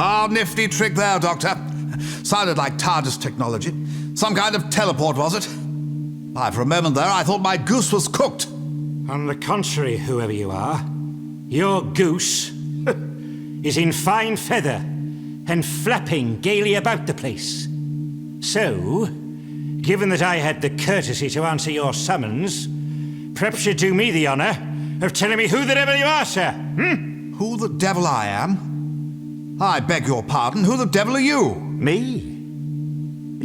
Ah, nifty trick there, Doctor. Sounded like TARDIS technology. Some kind of teleport, was it? Why, for a moment there, I thought my goose was cooked. On the contrary, whoever you are, your goose is in fine feather and flapping gaily about the place. So, given that I had the courtesy to answer your summons, perhaps you'd do me the honour of telling me who the devil you are, sir. Who the devil I am? I beg your pardon, who the devil are you? Me?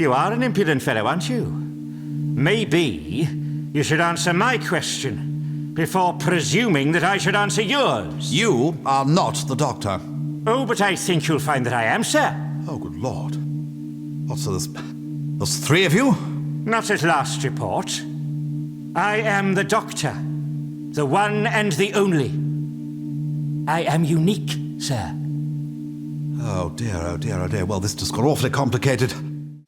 You are an impudent fellow, aren't you? Maybe you should answer my question before presuming that I should answer yours. You are not the Doctor. Oh, but I think you'll find that I am, sir. Oh, good Lord. What's this? There's three of you? Not at last report. I am the Doctor. The one and the only. I am unique, sir. Oh dear, oh dear, oh dear. Well, this just got awfully complicated.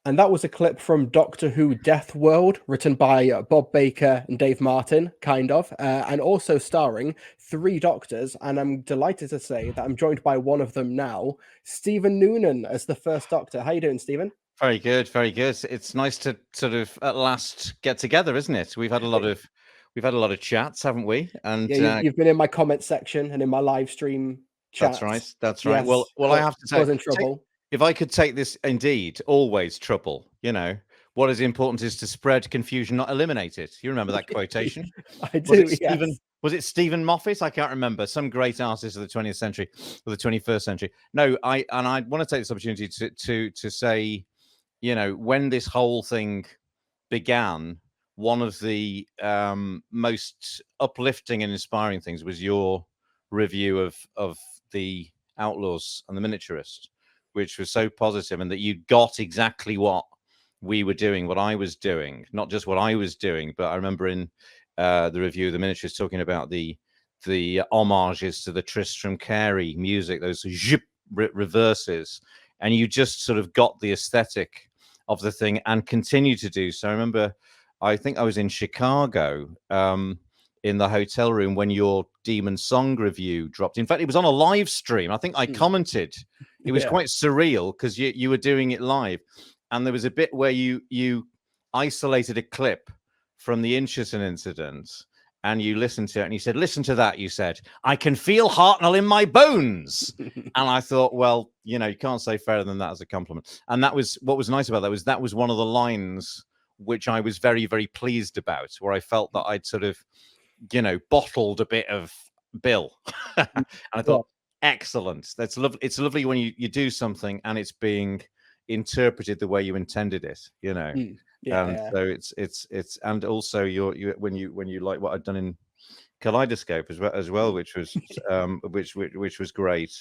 And that was a clip from Doctor Who Death World, written by Bob Baker and Dave Martin, kind of, and also starring three Doctors. And I'm delighted to say that I'm joined by one of them now, Stephen Noonan, as the first Doctor. How you doing, Stephen? Very good, very good. It's nice to sort of at last get together, isn't it? We've had a lot of chats, haven't we? And yeah, you've been in my comment section and in my live stream chats. That's right. Yes. Well, I have to say, I was in trouble. If I could take this, indeed, always trouble. You know, what is important is to spread confusion, not eliminate it. You remember that quotation? I do. Was it Stephen Moffat? I can't remember. Some great artist of the 20th century or the 21st century. No, I want to take this opportunity to say, you know, when this whole thing began, one of the most uplifting and inspiring things was your review of the Outlaws and the Miniaturist, which was so positive, and that you got exactly what we were doing, what I was doing, not just what I was doing, but I remember in the review of the Miniaturist talking about the homages to the Tristram Carey music, those zip reverses, and you just sort of got the aesthetic of the thing and continue to do so. I remember, I think I was in Chicago in the hotel room when your Demon Song review dropped. In fact, it was on a live stream. I think I commented. It was quite surreal because you were doing it live, and there was a bit where you isolated a clip from the Inchison incident, and you listened to it, and you said, "Listen to that." You said, "I can feel Hartnell in my bones." And I thought, well, you know, you can't say fairer than that as a compliment. And that was what was nice about that was one of the lines which I was very, very pleased about, where I felt that I'd sort of, you know, bottled a bit of Bill. And I thought, excellent. That's lovely. It's lovely when you do something and it's being interpreted the way you intended it, you know. So it's and also you when you like what I'd done in Kaleidoscope as well, which was which was great.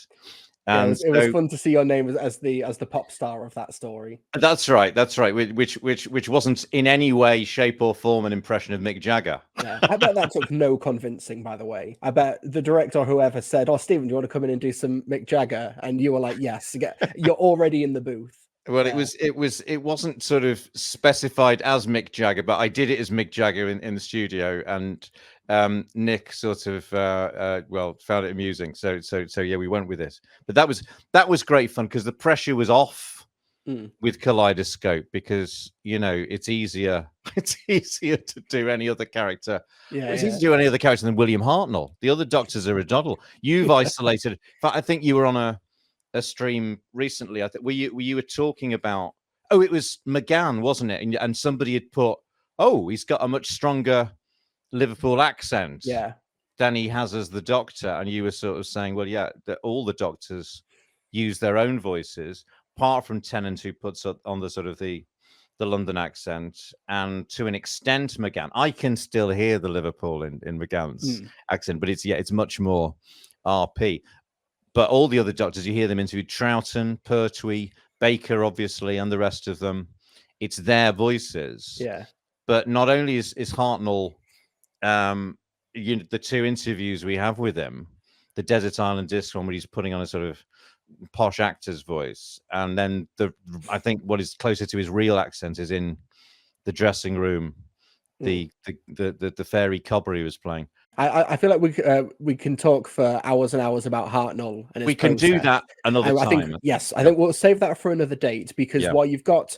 And it was fun to see your name as the pop star of that story. That's right. Which wasn't in any way, shape, or form an impression of Mick Jagger. Yeah, I bet that took no convincing. By the way, I bet the director or whoever said, "Oh, Stephen, do you want to come in and do some Mick Jagger?" And you were like, "Yes." You're already in the booth. Well, it wasn't sort of specified as Mick Jagger, but I did it as Mick Jagger in the studio, and Nick sort of found it amusing. So yeah, we went with it. But that was great fun because the pressure was off with Kaleidoscope, because you know it's easier to do any other character. It's easier to do any other character than William Hartnell. The other Doctors are a doddle. You've isolated. In fact, I think you were on a stream recently. I think you were talking about, it was McGann, wasn't it? And somebody had put, he's got a much stronger Liverpool accent than he has as the Doctor, and you were sort of saying, well, yeah, that all the Doctors use their own voices, apart from Tennant, who puts on the sort of the London accent, and to an extent McGann. I can still hear the Liverpool in McGann's accent, but it's much more RP. But all the other Doctors, you hear them interviewed, Troughton, Pertwee, Baker, obviously, and the rest of them. It's their voices. Yeah. But not only is Hartnell, the two interviews we have with him, the Desert Island Disc one, where he's putting on a sort of posh actor's voice, and then I think what is closer to his real accent is in the dressing room, the fairy Cobber he was playing. I feel like we can talk for hours and hours about Hartnell and his We can do process. that another And I think time. yes, I think we'll save that for another date because Yeah. while you've got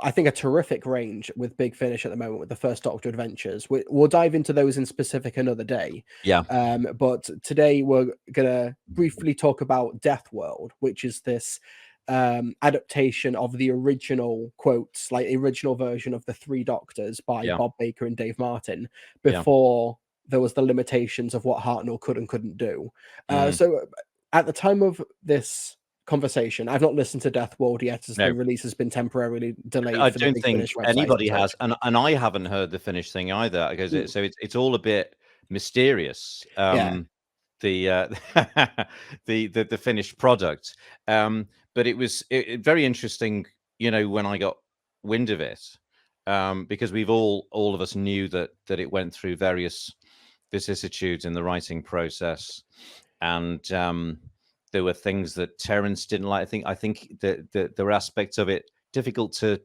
I think a terrific range with Big Finish at the moment with the First Doctor Adventures. We'll dive into those in specific another day. Yeah. But today we're gonna briefly talk about Death World, which is this adaptation of the original quotes, like the original version of the Three Doctors by Yeah. Bob Baker and Dave Martin Yeah. before there was the limitations of what Hartnell could and couldn't do. Mm. So at the time of this conversation, I've not listened to Death World yet, as No. the release has been temporarily delayed. I for the don't Big think Finish website anybody and has, such. and I haven't heard the finished thing either, because Mm. it's all a bit mysterious. Yeah. The finished product. But it was very interesting, when I got wind of it, because we've all of us knew that it went through various vicissitudes in the writing process, and there were things that Terence didn't like. I think that there were aspects of it difficult to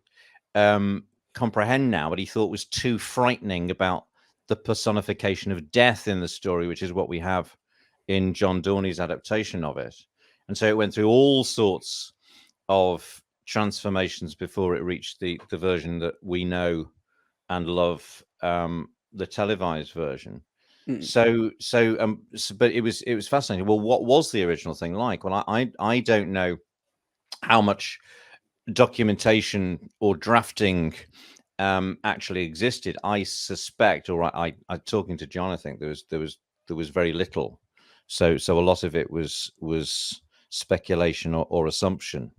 comprehend now, but he thought was too frightening about the personification of death in the story, which is what we have in John Dorney's adaptation of it. And so it went through all sorts of transformations before it reached the version that we know and love, the televised version. But it was fascinating. Well, what was the original thing like? Well, I don't know how much documentation or drafting actually existed. I suspect, or I talking to John, I think there was very little. So a lot of it was speculation or assumption.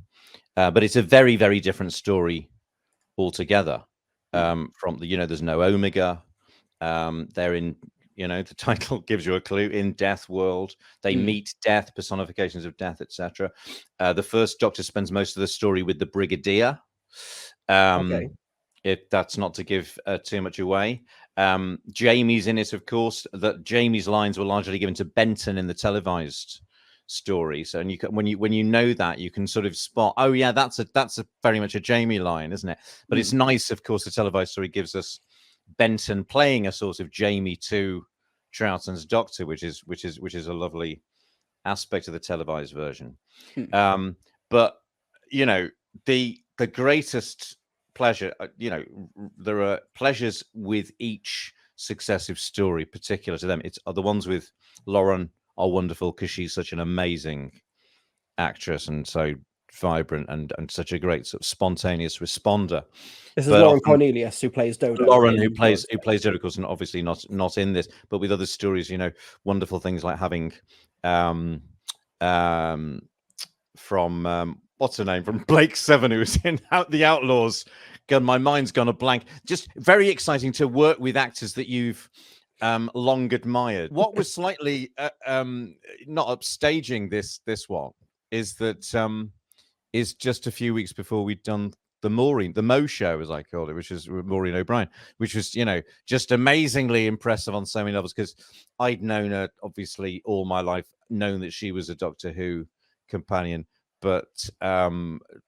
But it's a very, very different story altogether. From there's no Omega. They're in, the title gives you a clue, in Death World. They meet death, personifications of death, etc. The First Doctor spends most of the story with the Brigadier. Okay. If that's not to give too much away. Jamie's in it, of course. That Jamie's lines were largely given to Benton in the televised story. So, and when you know that, you can sort of spot, oh yeah, that's a very much a Jamie line, isn't it? But it's nice, of course, the televised story gives us Benton playing a sort of Jamie to Troughton's Doctor, which is a lovely aspect of the televised version. But the greatest pleasure, there are pleasures with each successive story particular to them. It's the ones with Lauren are wonderful because she's such an amazing actress and so vibrant and such a great sort of spontaneous responder. This is Lauren Cornelius who plays Dodo. Lauren who plays Dodo, of course, and obviously not in this, but with other stories, wonderful things like having from what's her name, from Blake Seven, who was in The Outlaws. God, my mind's gone a blank. Just very exciting to work with actors that you've long admired. What was slightly not upstaging this one is that is just a few weeks before we'd done the Mo show, as I called it, which is Maureen O'Brien, which was just amazingly impressive on so many levels, because I'd known her obviously all my life, known that she was a Doctor Who companion, but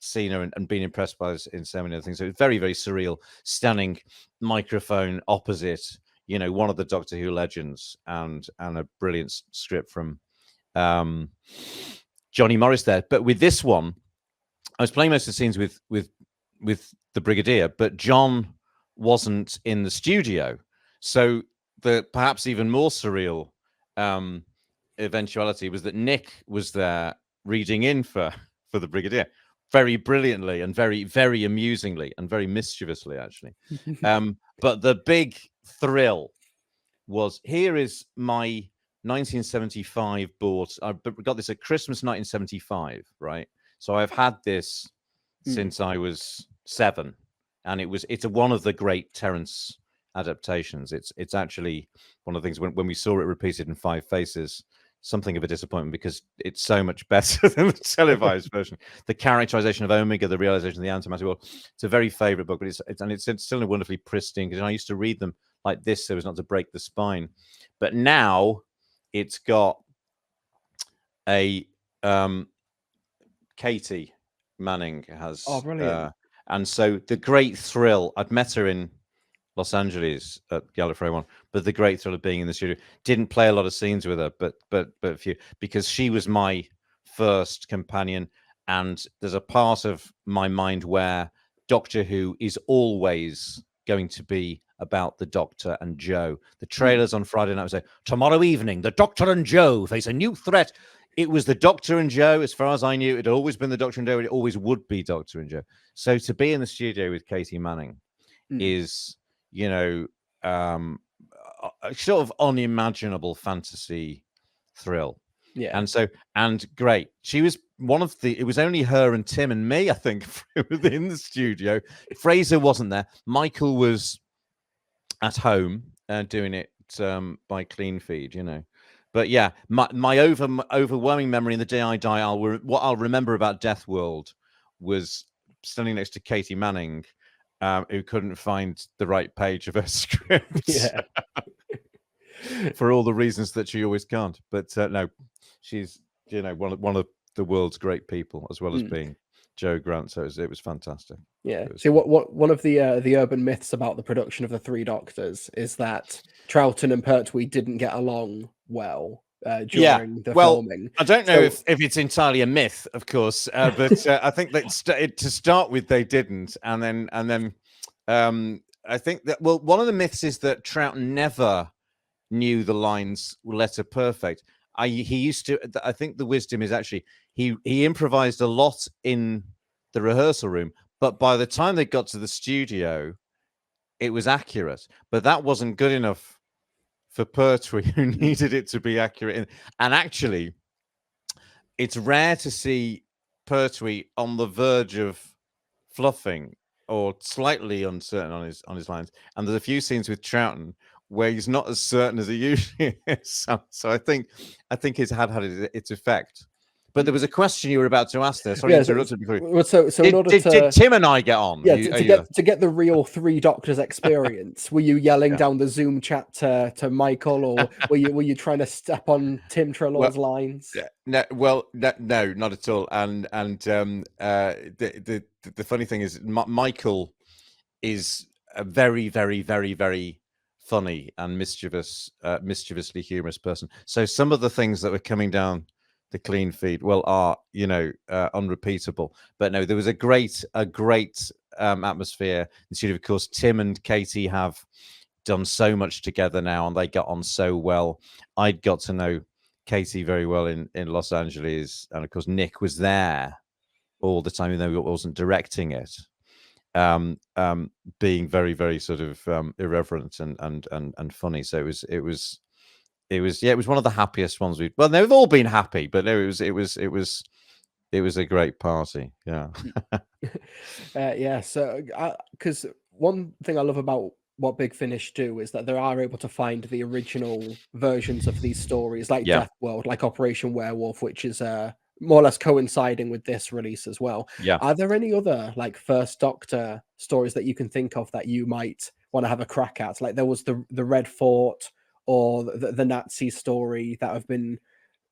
seen her and been impressed by us in so many other things. So it's very, very surreal, standing microphone opposite, one of the Doctor Who legends, and a brilliant script from Johnny Morris there. But with this one, I was playing most of the scenes with the Brigadier, but John wasn't in the studio. So the perhaps even more surreal eventuality was that Nick was there reading in for the Brigadier, very brilliantly and very, very amusingly and very mischievously, actually. But the big thrill was, here is my 1975 bought. I got this at Christmas 1975, right? So I've had this since I was 7, and it's one of the great Terence adaptations. It's actually one of the things when we saw it repeated in Five Faces, something of a disappointment, because it's so much better than the televised version. The characterization of Omega, the realization of the antimatter world, it's a very favorite book, but it's still wonderfully pristine, because I used to read them like this so as not to break the spine. But now it's got a Katie Manning has brilliant. and so the great thrill, I'd met her in Los Angeles at Gallifrey One, but the great thrill of being in the studio. Didn't play a lot of scenes with her, but a few, because she was my first companion, and there's a part of my mind where Doctor Who is always going to be about the Doctor and Jo. The trailers on Friday night would say, tomorrow evening, the Doctor and Jo face a new threat. It was the Doctor and Jo, as far as I knew. It had always been the Doctor and Jo. It always would be Doctor and Jo. So to be in the studio with Katie Manning is, you know, a sort of unimaginable fantasy thrill. Yeah. And great. She was one of the, it was only her and Tim and me, I think, within the studio. Fraser wasn't there. Michael was at home doing it by clean feed, you know. But yeah, my overwhelming memory in The Day I Die, what I'll remember about Death World was standing next to Katie Manning, who couldn't find the right page of her script. Yeah. For all the reasons that she always can't. But no, she's, you know, one of the world's great people, as well as being Jo Grant. So it was fantastic. Yeah. See, what one of the urban myths about the production of the Three Doctors is that Troughton and Pertwee didn't get along well during the filming. I don't know if it's entirely a myth, of course, but I think that to start with they didn't, and then I think that, well, one of the myths is that Troughton never knew the lines letter perfect. He used to. I think the wisdom is actually he improvised a lot in the rehearsal room, but by the time they got to the studio, it was accurate. But that wasn't good enough for Pertwee, who needed it to be accurate. And actually, it's rare to see Pertwee on the verge of fluffing or slightly uncertain on his lines. And there's a few scenes with Troughton where he's not as certain as he usually is. So I think it's had its effect. But there was a question you were about to ask there. Sorry, I interrupted before. So in order did Tim and I get on? Yeah, to get the real Three Doctors experience, were you yelling down the Zoom chat to Michael, or were you trying to step on Tim Trelaw's lines? No, not at all. And the funny thing is, Michael is a very, very, very, very funny and mischievously humorous person. So some of the things that were coming down the clean feed, are, you know, unrepeatable. But no, there was a great atmosphere. And of course, Tim and Katie have done so much together now, and they got on so well. I'd got to know Katie very well in Los Angeles, and of course Nick was there all the time, even though he wasn't directing it. Being very, very sort of irreverent and funny. So it was one of the happiest ones they've all been happy, but no, it was a great party. Yeah. So because one thing I love about what Big Finish do is that they are able to find the original versions of these stories, like Death World, like Operation Werewolf, which is more or less coinciding with this release as well. Yeah. Are there any other like First Doctor stories that you can think of that you might want to have a crack at? Like there was the Red Fort, or the Nazi story that have been,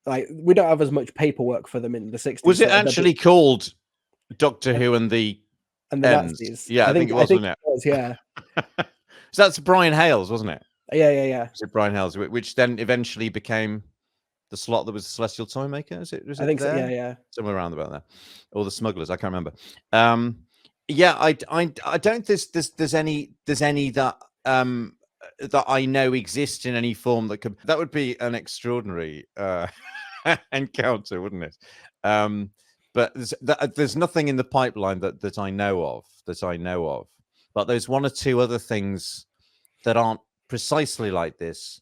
like, we don't have as much paperwork for them in the 60s. Was it actually called Doctor Who and the Nazis? Yeah, I think it was, wasn't it? Yeah. So that's Brian Hales, wasn't it? Yeah. Was it Brian Hales, which then eventually became the slot that was the Celestial Toymaker? I think so. Yeah. Somewhere around about there, or the Smugglers. I can't remember. I don't think there's any that that I know exist in any form that would be an extraordinary encounter, wouldn't it? But there's nothing in the pipeline that I know of. But there's one or two other things that aren't precisely like this,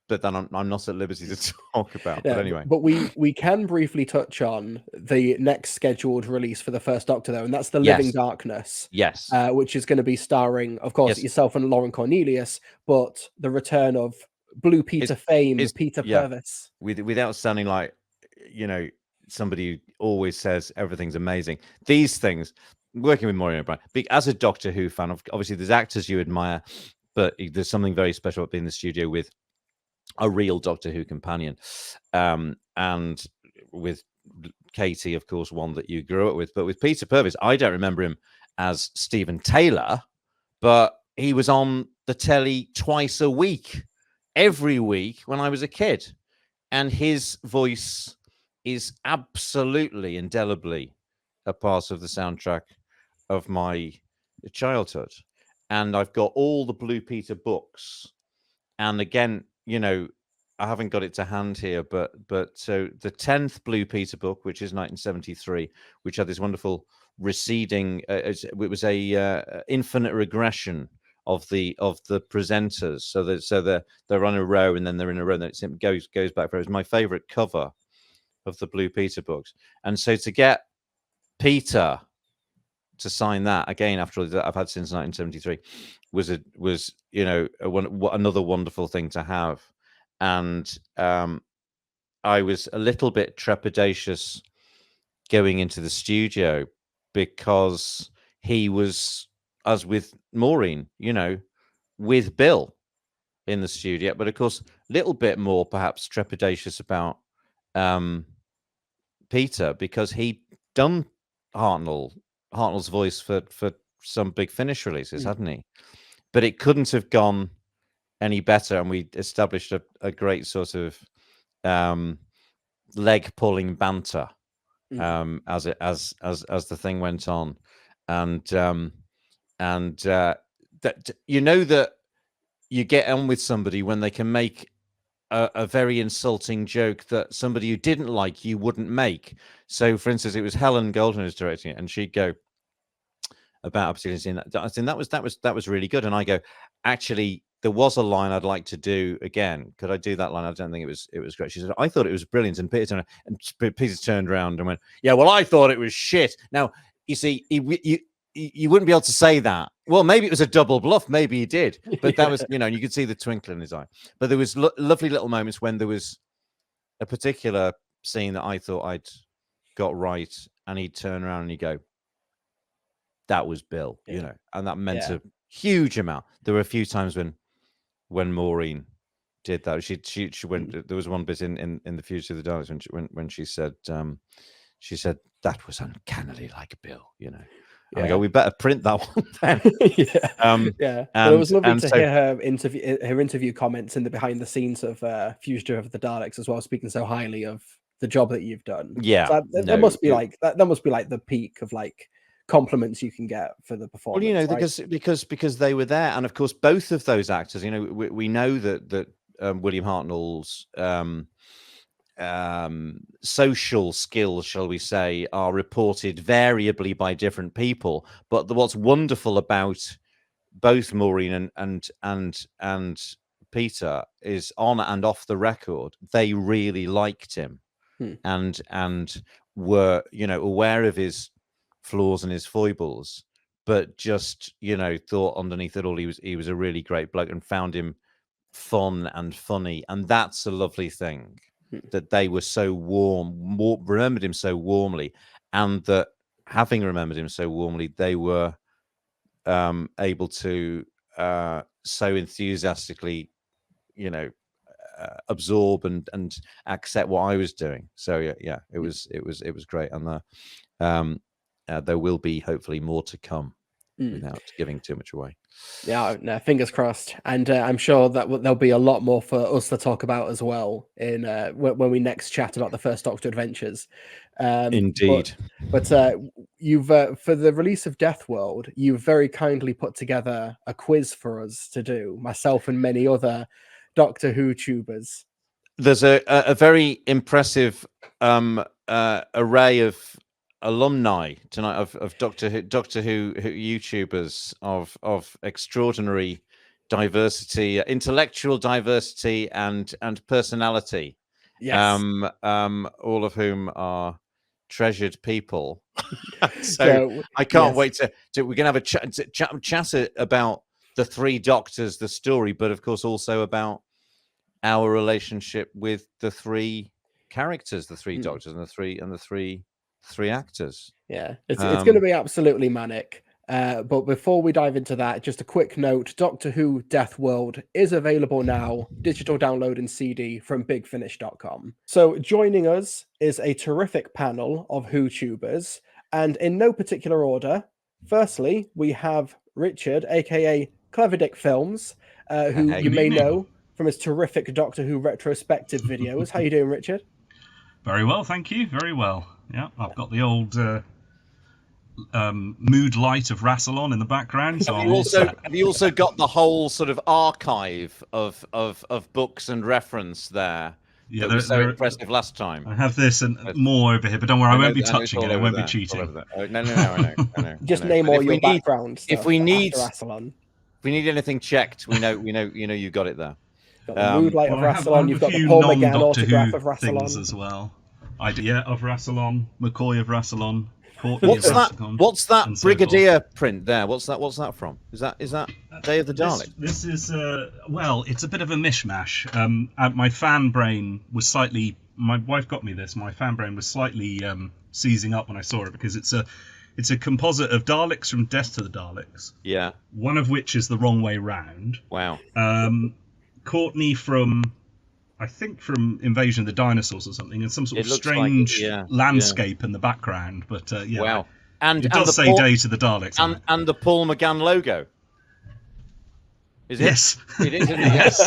but then I'm not at liberty to talk about. Yeah, but anyway, but we can briefly touch on the next scheduled release for the First Doctor, though, and that's The Living Darkness. Yes, which is going to be starring, of course, yourself and Lauren Cornelius, but the return of Blue Peter fame, Peter Purves. Without sounding like, you know, somebody who always says everything's amazing. These things, working with Maureen O'Brien, as a Doctor Who fan, obviously there's actors you admire, but there's something very special about being in the studio with a real Doctor Who companion, and with Katie, of course, one that you grew up with. But with Peter Purves, I don't remember him as Stephen Taylor, but he was on the telly twice a week, every week when I was a kid. And his voice is absolutely indelibly a part of the soundtrack of my childhood. And I've got all the Blue Peter books. And again, you know, I haven't got it to hand here, but so the 10th Blue Peter book, which is 1973, which had this wonderful receding, it was a infinite regression of the presenters, so that they're on a row and then they're in a row, and then it goes back. It was my favorite cover of the Blue Peter books, and so to get Peter to sign that again after all that I've had since 1973 was you know another wonderful thing to have. And I was a little bit trepidatious going into the studio because he was, as with Maureen, you know, with Bill in the studio, but of course a little bit more perhaps trepidatious about Peter, because he'd done Hartnell's voice for some Big Finish releases, hadn't he? But it couldn't have gone any better, and we established a great sort of leg pulling banter as the thing went on, and that you know that you get on with somebody when they can make a very insulting joke that somebody who didn't like you wouldn't make. So, for instance, it was Helen Goldman who was directing it, and she'd go about a particular scene. I think that was really good, and I go, actually, there was a line I'd like to do again. Could I do that line? I don't think it was great. She said, I thought it was brilliant, and Peter turned around and went, yeah, well, I thought it was shit. Now, you see, you wouldn't be able to say that. Well, maybe it was a double bluff. Maybe he did, but that was, you know, you could see the twinkle in his eye. But there was lovely little moments when there was a particular scene that I thought I'd got right, and he'd turn around and he'd go, that was Bill, you know, and that meant a huge amount. There were a few times when Maureen did that. She went. There was one bit in the Future of the Daleks when she said that was uncannily like Bill, you know. And I go, we better print that one then. And it was lovely to hear her interview comments in the behind the scenes of Future of the Daleks as well, speaking so highly of the job that you've done. Yeah, so that must be like the peak of like compliments you can get for the performance. Well, you know, right? because they were there, and of course both of those actors, you know, we know that William Hartnell's social skills, shall we say, are reported variably by different people. But what's wonderful about both Maureen and Peter is, on and off the record, they really liked him and were, you know, aware of his flaws and his foibles, but just, you know, thought underneath it all he was a really great bloke and found him fun and funny. And that's a lovely thing, that they were so remembered him so warmly, and that having remembered him so warmly, they were able to so enthusiastically, you know, absorb and accept what I was doing. So yeah, it was great, and there will be hopefully more to come without giving too much away. Yeah, no, fingers crossed, and I'm sure that there'll be a lot more for us to talk about as well in when we next chat about the first Doctor adventures. Indeed, but you've for the release of Death World, you've very kindly put together a quiz for us to do, myself and many other Doctor Who tubers. There's a very impressive array of alumni tonight of Doctor Who YouTubers of extraordinary diversity, intellectual diversity, and personality. Yes. All of whom are treasured people. So I can't wait to we're gonna have a chat about the three Doctors, the story, but of course also about our relationship with the three characters, the three Doctors, and the three actors. Yeah, it's going to be absolutely manic. But before we dive into that, just a quick note: Doctor Who Death World is available now, digital download and CD from BigFinish.com. So joining us is a terrific panel of Who tubers, and in no particular order. Firstly, we have Richard, aka Clever Dick Films, who Hey. you may evening. know from his terrific Doctor Who retrospective videos. How you doing, Richard? Very well, thank you. Very well. Yeah, I've got the old mood light of Rassilon in the background. So Have I'm you all also set. have you also got the whole sort of archive of books and reference there? Yeah, That was so impressive last time. I have this and more over here, but don't worry, I won't be know it's touching all it. I over won't be there, all cheating. over there. Oh, no, I know. Just I know. name But all if your we need- background stuff. if we need- after Rassilon. If we need anything checked, we know you got it there. Got the Moonlight of Well, I have Rassilon. You've a got the few Paul McGann non-Doctor autograph Who of things Rassilon. as well. of Rassilon, McCoy of Rassilon, Courtney What's of that? Rassilon. What's that and so forth. Brigadier print there? What's that from? Is that Day of the Dalek? This is well, it's a bit of a mishmash. My fan brain was slightly. My wife got me this. My fan brain was slightly seizing up when I saw it because it's a composite of Daleks from Death to the Daleks. Yeah. One of which is the wrong way round. Wow. Courtney from, I think from Invasion of the Dinosaurs or something, and some sort It of looks like- strange yeah, landscape in the background. But yeah, Wow. And it and does the say Paul, Day to the Daleks. on it. and the Paul McGann logo. Is it? Yes. It is. Isn't it? Yes.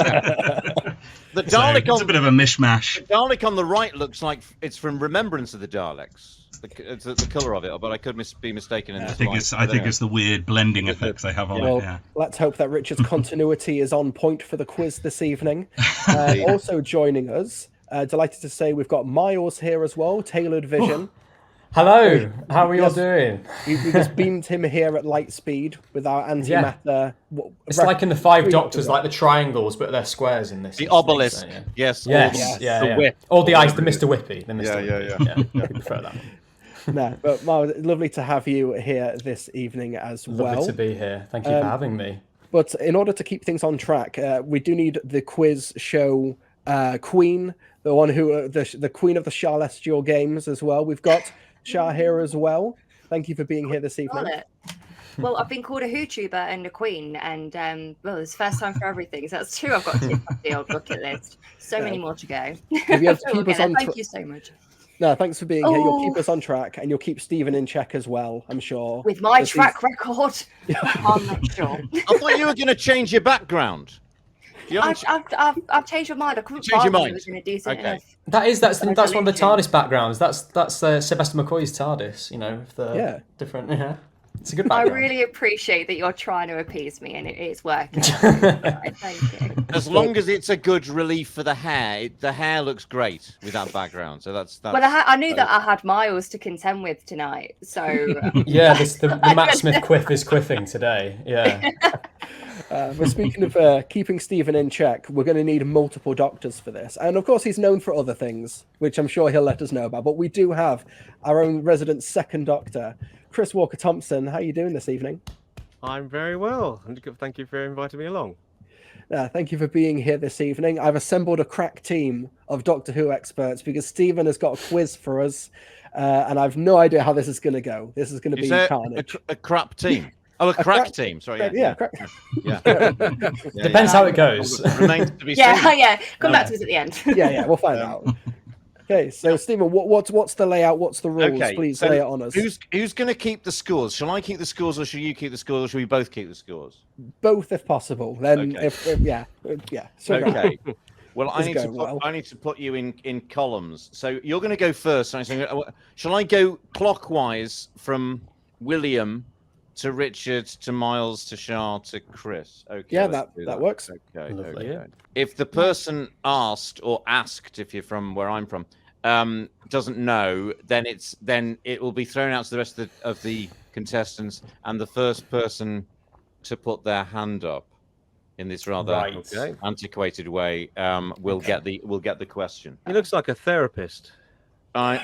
The So Dalek it's on a bit of a mishmash. the Dalek on the right looks like it's from Remembrance of the Daleks. It's the color of it, but I could be mistaken in I this think light. it's it's the weird blending effects they have on Well, it. Yeah. let's hope that Richard's continuity is on point for the quiz this evening. Also joining us, delighted to say we've got Miles here as well, Tailored Vision. Hello, how are you all Yes. doing? We just beamed him here at light speed with our antimatter. It's like in the Five Doctors, like the triangles, but they're squares in this. The instance, obelisk. so, yeah. Yes. Yes, or yeah, the yeah. whip. Or the ice, the Mr. Whippy. The Mr. Yeah, Whippy. Yeah, we prefer that. No, but Miles, lovely to have you here this evening as Lovely well. to be here. Thank you for having me. But in order to keep things on track, we do need the quiz show queen, the one who the queen of the Celestial Games as well. We've got Shah here as well. Thank you for being here this evening. Got it. Well, I've been called a Hootuber and a queen, and well, it's first time for everything. So that's two I've got to tick off the old bucket list. So many more to go. If you have to We'll keep us get there. on Thank tra- you so much. No, thanks for being here. You'll keep Oh. us on track, and you'll keep Stephen in check as well. I'm sure. With my Because track record, I'll make sure. I thought you were going to change your background. You haven't I've changed my mind. I couldn't Changed your find one that mind? was in a decent Okay. enough. That's one of the Resolution. TARDIS backgrounds. That's Sylvester McCoy's TARDIS. You know, the Yeah. different. Yeah, it's a good I background. really appreciate that you're trying to appease me, and it's working. Thank you. As long as it's a good relief for the hair, the hair looks great with that background. So that's Well, I knew that I had Miles to contend with tonight, so Yeah, the Matt Smith quiff is quiffing today. Yeah. But speaking of keeping Stephen in check, we're going to need multiple doctors for this. And of course, he's known for other things, which I'm sure he'll let us know about. But we do have our own resident second doctor, Chris Walker Thompson. How are you doing this evening? I'm very well. And thank you for inviting me along. Thank you for being here this evening. I've assembled a crack team of Doctor Who experts because Stephen has got a quiz for us, and I've no idea how this is going to go. This is going to be Is there carnage. a crap team. Oh, a crack crack- team. Sorry. Yeah, crack. Yeah. Depends how it goes. Remains to be seen. yeah. Come back to us at the end. Yeah, we'll find out. Okay, so Stephen, what's the layout? What's the rules? Please so lay it on us. Who's going to keep the scores? Shall I keep the scores, or should you keep the scores, or should we both keep the scores? Both, if possible. Then, Okay. yeah. So Okay. Well, I It's need to going put, well. I need to put you in columns. So you're going to go first. Shall I go clockwise from William to Richard to Miles to Shah to Chris? Okay. Yeah, let's do that works. Okay. Lovely. Okay. If the person asked or asked, if you're from where I'm from, doesn't know, then it will be thrown out to the rest of the contestants, and the first person to put their hand up in this rather Right. antiquated way will get the question. He looks like a therapist. I,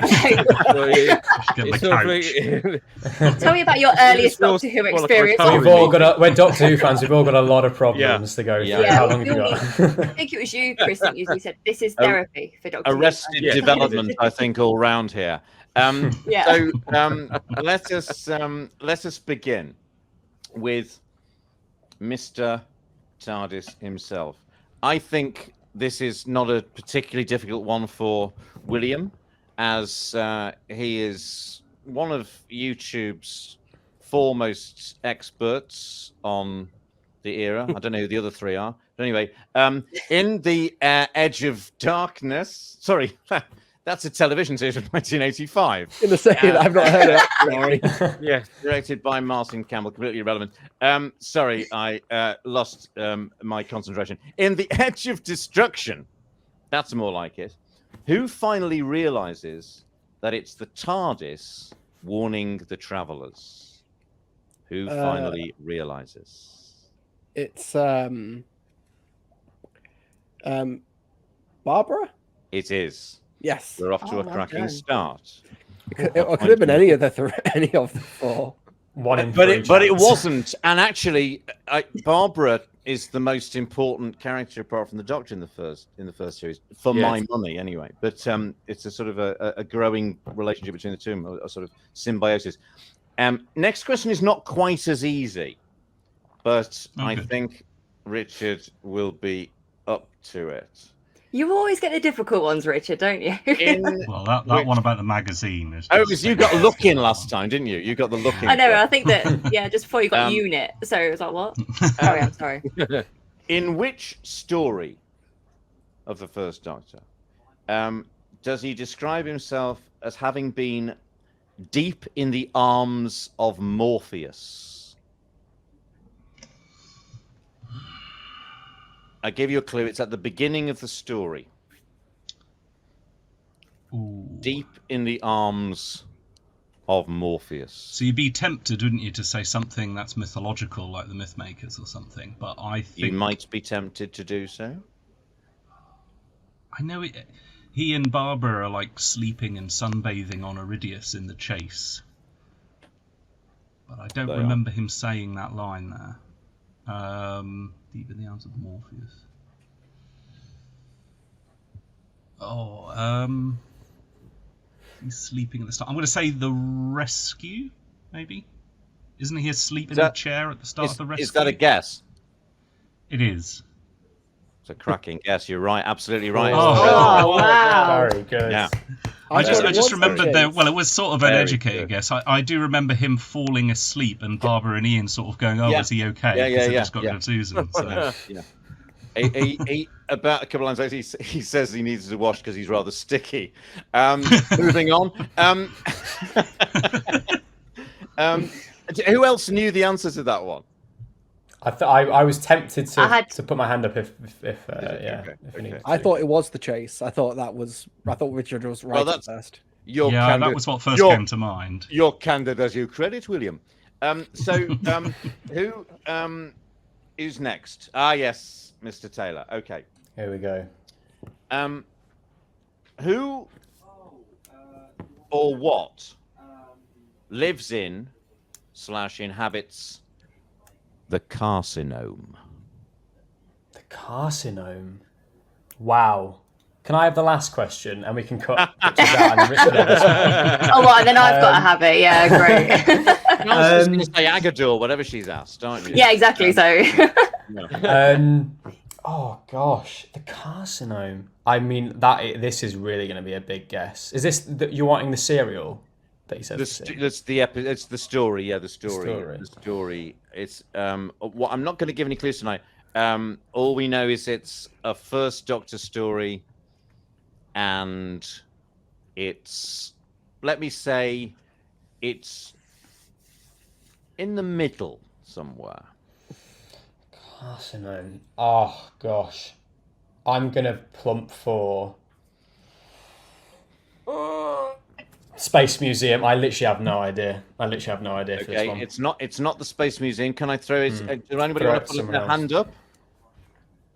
Get the couch. Tell me about your earliest Still Doctor Who qualified experience. currently. We've all got we're Doctor Who fans. We've all got a lot of problems to go through. Yeah. How long have you got? I think it was you, Chris, that usually said this is therapy for Doctor Who. Arrested Yeah. development, I think, all round here. Yeah. So let us begin with Mr. TARDIS himself. I think this is not a particularly difficult one for William, as he is one of YouTube's foremost experts on the era. I don't know who the other three are. But anyway, in the Edge of Darkness. Sorry, that's a television series from 1985. In the second, I've not heard of that story. Yeah. Directed by Martin Campbell, completely irrelevant. Sorry, I lost my concentration. In the Edge of Destruction, that's more like it. Who finally realizes that it's the TARDIS warning the travelers? Who finally realizes? It's Barbara. It is. Yes. We're off to a well cracking done. start. It could have been any of the any of the four. One in But three it chance. wasn't. And actually, Barbara is the most important character apart from the Doctor in the first series, for my money anyway. But it's a sort of a growing relationship between the two of them, a sort of symbiosis. Next question is not quite as easy, but I think Richard will be up to it. You always get the difficult ones, Richard, don't you? Well, that one about the magazine is. Oh, because you got look in last time, didn't you? You got the look in. I know. I think that just before you got unit, so it was like what? Sorry, I'm sorry. In which story of the First Doctor does he describe himself as having been deep in the arms of Morpheus? I give you a clue. It's at the beginning of the story. Ooh. Deep in the arms of Morpheus. So you'd be tempted, wouldn't you, to say something that's mythological, like the Mythmakers or something? But I think You might be tempted to do so. I know it. He and Barbara are like sleeping and sunbathing on Iridius in the chase, but I don't remember him saying that line there. Deep in the arms of Morpheus. He's sleeping at the start. I'm going to say the rescue, maybe. Isn't he asleep in the chair at the start of the rescue? Is that a guess? It is. It's a cracking guess. You're right. Absolutely right. Oh, wow. Very good. Yeah. I just remembered that. Well, it was sort of an Very educated good. guess. I do remember him falling asleep and Barbara and Ian sort of going, "Oh, is he okay?" Yeah, Because they just got rid of Susan. So. Yeah. He about a couple of lines later, he says he needs to wash because he's rather sticky. Moving on. Who else knew the answer to that one? I was tempted I to put my hand up if we need. I thought it was the chase. I thought Richard was right at first. That was what first came to mind. You're candid as you credit, William. Who's next? Yes, Mr. Taylor. Okay. Here we go. Who or what lives in / inhabits the Carcinome? The Carcinome. Wow. Can I have the last question and we can cut Richard out and Richard have this one? Oh, what? And then I've got to have it. Yeah, great. I was going to say Agador, whatever she's asked, aren't you? Yeah, exactly. So. Oh gosh, the Carcinome. I mean, this is really going to be a big guess. Is this you're wanting the serial that he says? It's the story. Yeah, the story. It's what I'm not going to give any clues tonight. All we know is it's a First Doctor story, and it's, let me say, it's in the middle somewhere. Carcinome. Oh gosh, I'm gonna plump for Space Museum. I literally have no idea. For this one. It's not the Space Museum. Can I throw it? Does anybody want to put their hand up?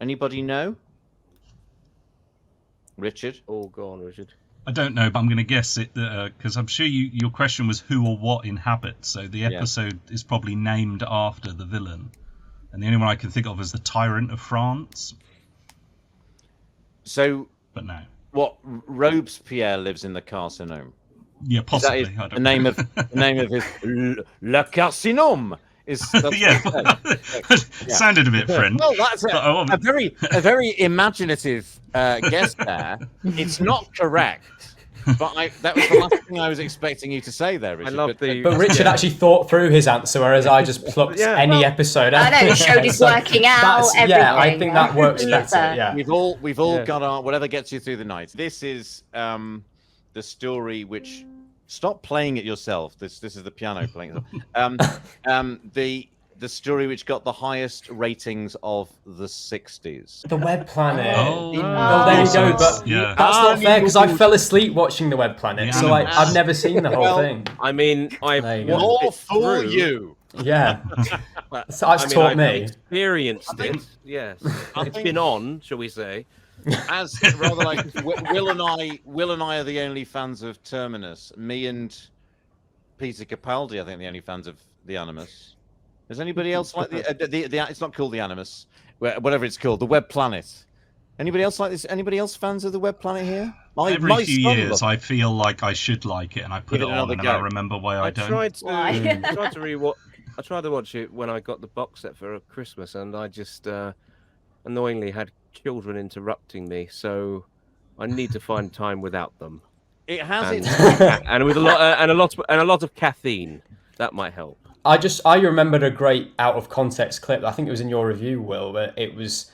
Anybody know? Richard? Oh, go on, Richard. I don't know, but I'm going to guess it because I'm sure your question was who or what inhabits. So the episode is probably named after the villain, and the only one I can think of is the Tyrant of France. So, but no. What Robespierre lives in the Carcinome? Yeah, possibly. The name of his Le Carcinome. Sounded a bit French. Well, that's a very imaginative guess there. It's not correct, But that was the last thing I was expecting you to say there, Richard. I love the. But Richard actually thought through his answer, whereas I just plucked Yeah. any episode out. I know, showed his working out, Yeah, I everything. think that works Love better. that. Yeah. We've all Yeah. got our whatever gets you through the night. This is the story which stop playing it yourself. This is the piano playing. The story which got the highest ratings of the 60s. The Web Planet. Oh, there you go. But yeah. that's not fair because I fell asleep watching the Web Planet, The so Animals. I've never seen the whole Well, thing. I mean, I've There you go. watched More it for through. you. Yeah, so that's taught I've me. experienced it. Yes, it's think- been on, shall we say? As rather like Will and I are the only fans of Terminus. Me and Peter Capaldi, I think, the only fans of the Animus. Is anybody else like the it's not called the Animus, whatever it's called, the Web Planet. Anybody else like this? Anybody else fans of the Web Planet here? Every few son years, loves- I feel like I should like it, and I put Give it it on, another and then I go. remember why I don't. tried to Why? tried to rewatch. I tried to watch it when I got the box set for Christmas, and I just annoyingly had children interrupting me, so I need to find time without them. It has And, its and with a lot of caffeine. That might help. I remembered a great out of context clip. I think it was in your review, Will, where it was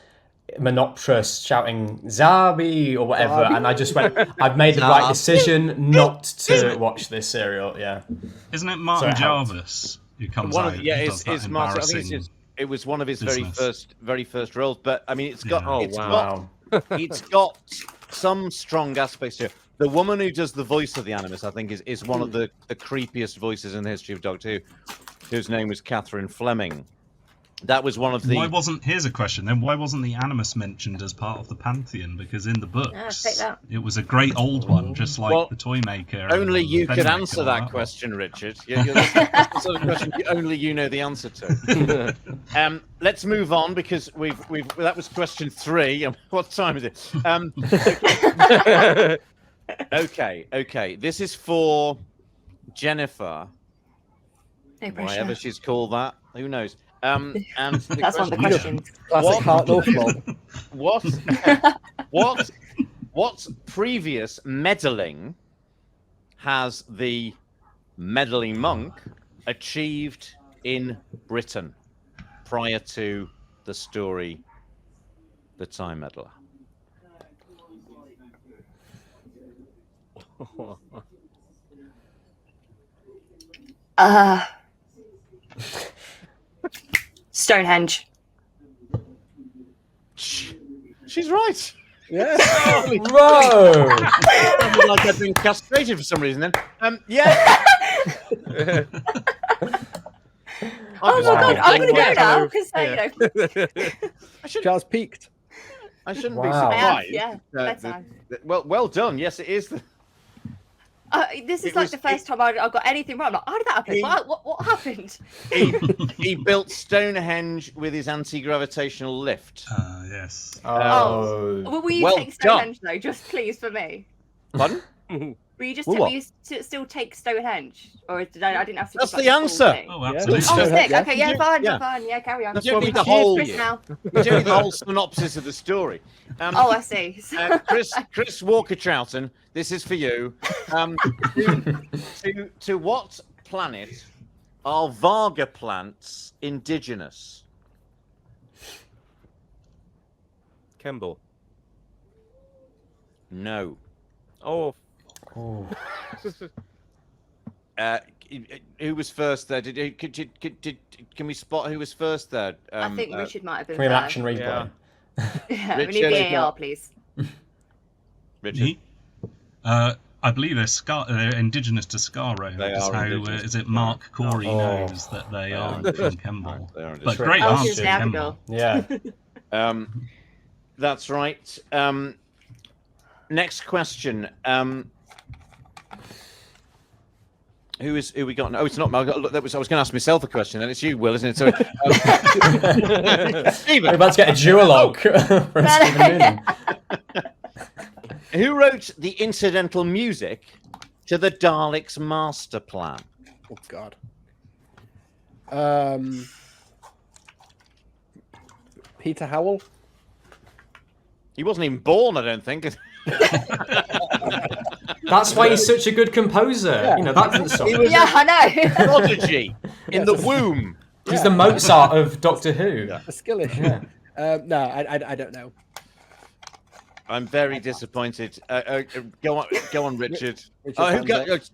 Monopterus shouting Zabi or whatever, and I just went, I've made the right decision not to watch this serial. Yeah, Isn't it Martin it helped. Jarvis who comes one out? of, yeah, and it's, does that it's Martin. I think embarrassing- it was one of his business. very first roles. But I mean, it's got Yeah. Oh, it's wow. got it's got some strong aspects to it. The woman who does the voice of the Animus, I think, is one of the creepiest voices in the history of Doctor Who, whose name was Catherine Fleming. That was one of the. Here's a question then, why wasn't the Animus mentioned as part of the Pantheon? Because in the books, take that. it was a great old one, just like Well, the Toymaker. and Only the you could Penmaker answer and that lot. question, Richard. That's the sort of question only you know the answer to. Let's move on because that was question 3. What time is it? Okay. This is for Jennifer, No pressure. whatever she's called that. Who knows? And the That's one of the question- questions. Classic Heart North Mob. What previous meddling has the meddling monk achieved in Britain prior to the story The Time Meddler? Stonehenge. She's right. Yeah. Whoa! Sounded like I'd been castrated for some reason then. Yeah. Oh my god, I'm gonna go now because Yeah. I shouldn't, Charles peaked. I shouldn't Wow. be I have, surprised. yeah. Bedtime. Well done. Yes, it is. This is It like was- the first time I got anything wrong. I'm like, how did that happen? What happened? He built Stonehenge with his anti-gravitational lift. Yes. Oh, Well, will you Well take Stonehenge though, just please for me? Pardon? Will you just Well, will what? you still take Stonehenge, or did I didn't have to? That's give, the like, full answer. thing? Oh, Yeah. absolutely. Oh, Stonehenge, sick. yeah. Okay, yeah, fine, Yeah. fine. Yeah, carry on. That's Cheers, why we Chris whole- now. We're doing the whole synopsis of the story. Oh, I see. Chris Walker Troughton, this is for you. To what planet are Varga plants indigenous? Kemble. No. Oh, Who was first there? Can we spot who was first there? I think Richard might have been can we have an first. action replay? Yeah, we Richard- need VAR, please. Richard. I believe they're indigenous to Skaro. They Is are how indigenous is to it Mark Corey Oh. knows that they are from Kemble. They are But indigenous. great Oh, she's answer, an Kemble. Abigail. Yeah. That's right. Next question. Who we got? Oh, it's not. I was going to ask myself a question, and it's you, Will, isn't it? So, We're Stephen, about to get a duologue from Stephen Noonan. who wrote the incidental music to the Daleks' master plan? Oh God. Peter Howell. He wasn't even born, I don't think. That's why he's such a good composer. Yeah. You know, that doesn't stop. He was Yeah, I know. prodigy in the womb. He's the Mozart of Doctor Who. A skill issue. No, I don't know. I'm very disappointed. Go on, Richard. Richard Oh, who found got? it.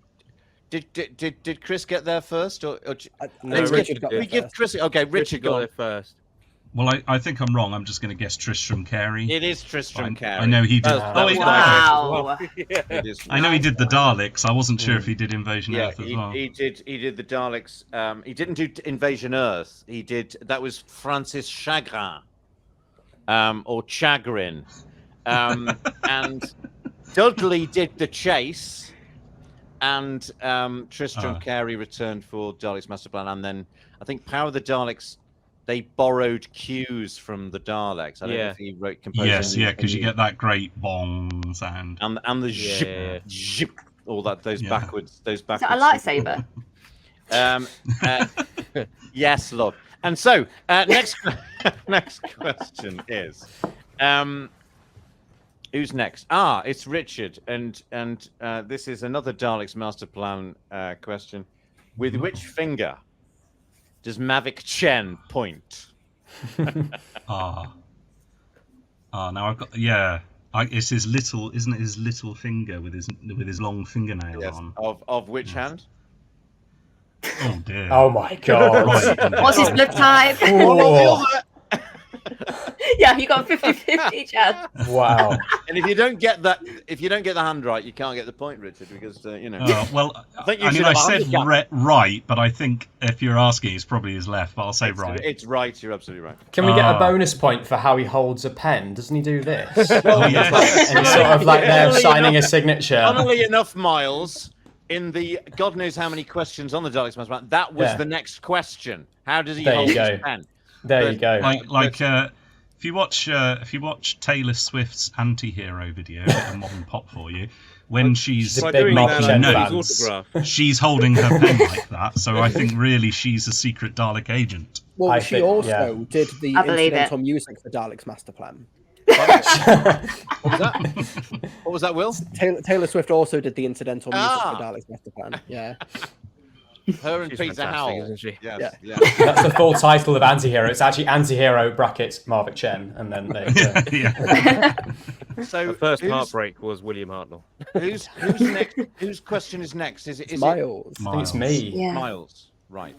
Did Chris get there first, or No, let's Richard got did. we there give first. Chris? Okay, Richard, Richard go got on. there first. Well, I think I'm wrong. I'm just going to guess Tristram Carey. It is Tristram Carey. I know he did. That Oh, was he- my Wow. guess as well. It is. I know he did the Daleks. I wasn't sure if he did Invasion Yeah, Earth as well. he did. He did the Daleks. He didn't do Invasion Earth. He did. That was Francis Chagrin, or Chagrin, and Dudley did the Chase, and Tristram Carey returned for Daleks Master Plan, and then I think Power of the Daleks. They borrowed cues from the Daleks. I don't know Yeah. if he wrote composed. Yes, yeah, because you get that great bong sound. and the Yeah. zip, zip, all that those Yeah. backwards Is backwards. that a lightsaber? Yes, Lord. And so, next question is, who's next? It's Richard, and this is another Daleks Master Plan question. With which finger does Mavic Chen point? Now I've got it's his little, isn't it? His little finger with his long fingernail Yes. on. Of which hand? Oh dear. Oh my god. Right. What's his blood type? Oh, Yeah, you got 50-50 chance. wow. And if you don't get the hand right, you can't get the point, Richard, because you know. Well, think you I mean, should I have said handicap. right, but I think if you're asking, it's probably his left. But I'll say right. It's right. You're absolutely right. Can we get a Ah. bonus point for how he holds a pen? Doesn't he do this? Oh, yeah. And he's sort of like there Funnily signing a enough- signature. Funnily enough, Miles, in the God knows how many questions on the Daleks Master Plan, that was Yeah. the next question. How does he There you hold his go. pen? There you go. If you watch Taylor Swift's anti-hero video, a bit of modern pop for you, when she's She's a By big doing Mark that, Chen I fan. got his autograph. she's holding her pen like that. So I think really she's a secret Dalek agent. Well, I she think- also yeah. did the I believe it. incidental music for Daleks Master Plan. What was that? What was that, Will? Taylor Swift also did the incidental music Ah. for Daleks Master Plan. Yeah. Her and She's Peter fantastic, Howell. isn't she? Yes, Yeah. yeah. That's the full title of Antihero. It's actually Antihero brackets Marvic Chen, and then there you go. Yeah. So The first who's, heartbreak was William Hartnell. who's next? Whose question is next? Is it Miles. I think it's me. Yeah. Miles? Right.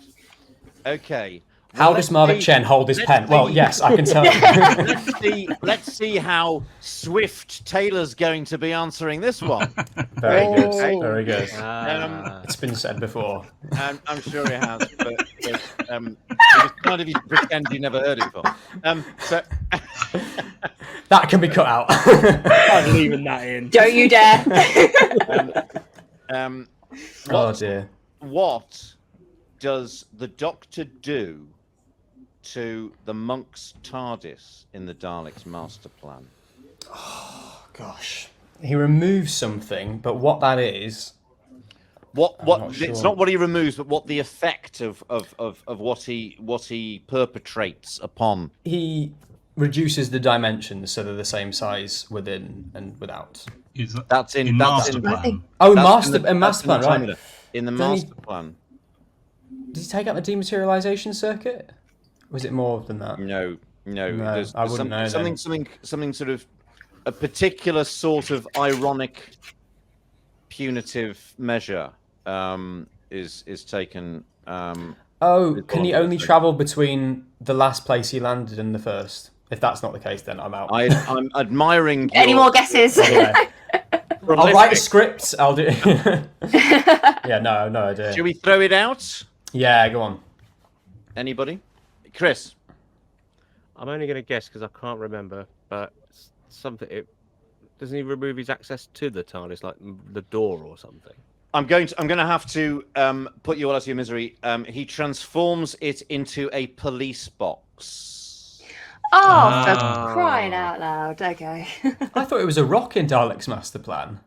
Okay. How Well, does let's Marvic see- Chen hold his let's pen? Well, see- yes, I can tell you. Let's see how swift Taylor's going to be answering this one. Very good. Oh. Very good. Ah. It's been said before. I'm sure he has, but it was kind of you to pretend you never heard it before. So That can be cut out. I'm leaving that in. Don't you dare. Oh dear. what does the Doctor do to the monk's TARDIS in the Daleks' master plan? Gosh. He removes something, but what that is, What not it's sure. not what he removes, but what the effect of what he perpetrates upon. he reduces the dimensions so they're the same size within and without. Is that That's in Master that's Plan? Oh, That's in master the- and that's master plan, in the right? Terminator. In the Then he- master plan. Did he take out the dematerialization circuit? Was it more than that? No. There's, I wouldn't know then. something sort of a particular sort of ironic, punitive measure is taken. Oh, It's can he all only good. travel between the last place he landed and the first? If that's not the case, then I'm out. I'm admiring. Any your more guesses? Anyway, I'll write a prolific- script. I'll do. Yeah, no idea. Shall we throw it out? Yeah, go on. Anybody? Chris. I'm only going to guess because I can't remember, but something. Doesn't he remove his access to the TARDIS, like the door or something? I'm going to have to put you all out of your misery. He transforms it into a police box. Oh, for crying out loud. Okay. I thought it was a rock in Dalek's master plan.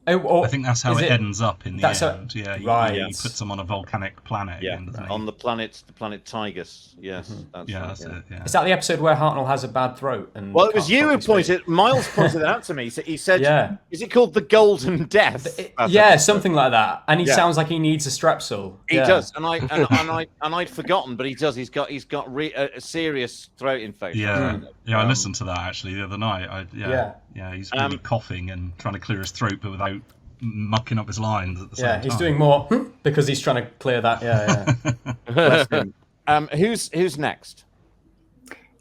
Oh, I think that's how is it ends up in the that's end. Yeah, right. he puts them on a volcanic planet. Yeah, again, doesn't he? on the planet Tygus. Yes, that's Yeah, right, that's it. Yeah. Is that the episode where Hartnell has a bad throat? And Well, it was can't you who properly speak? pointed. Miles pointed it out to me. He said, Yeah. "Is it called the Golden Death?" That Yeah, episode. something like that. And he Yeah. sounds like he needs a Strepsil. He Yeah. does, and I'd forgotten, but he does. He's got a serious throat infection. I listened to that actually the other night. He's really coughing and trying to clear his throat, but without mucking up his lines at the same time. Yeah, he's doing more because he's trying to clear that. Yeah. Bless him. Who's next?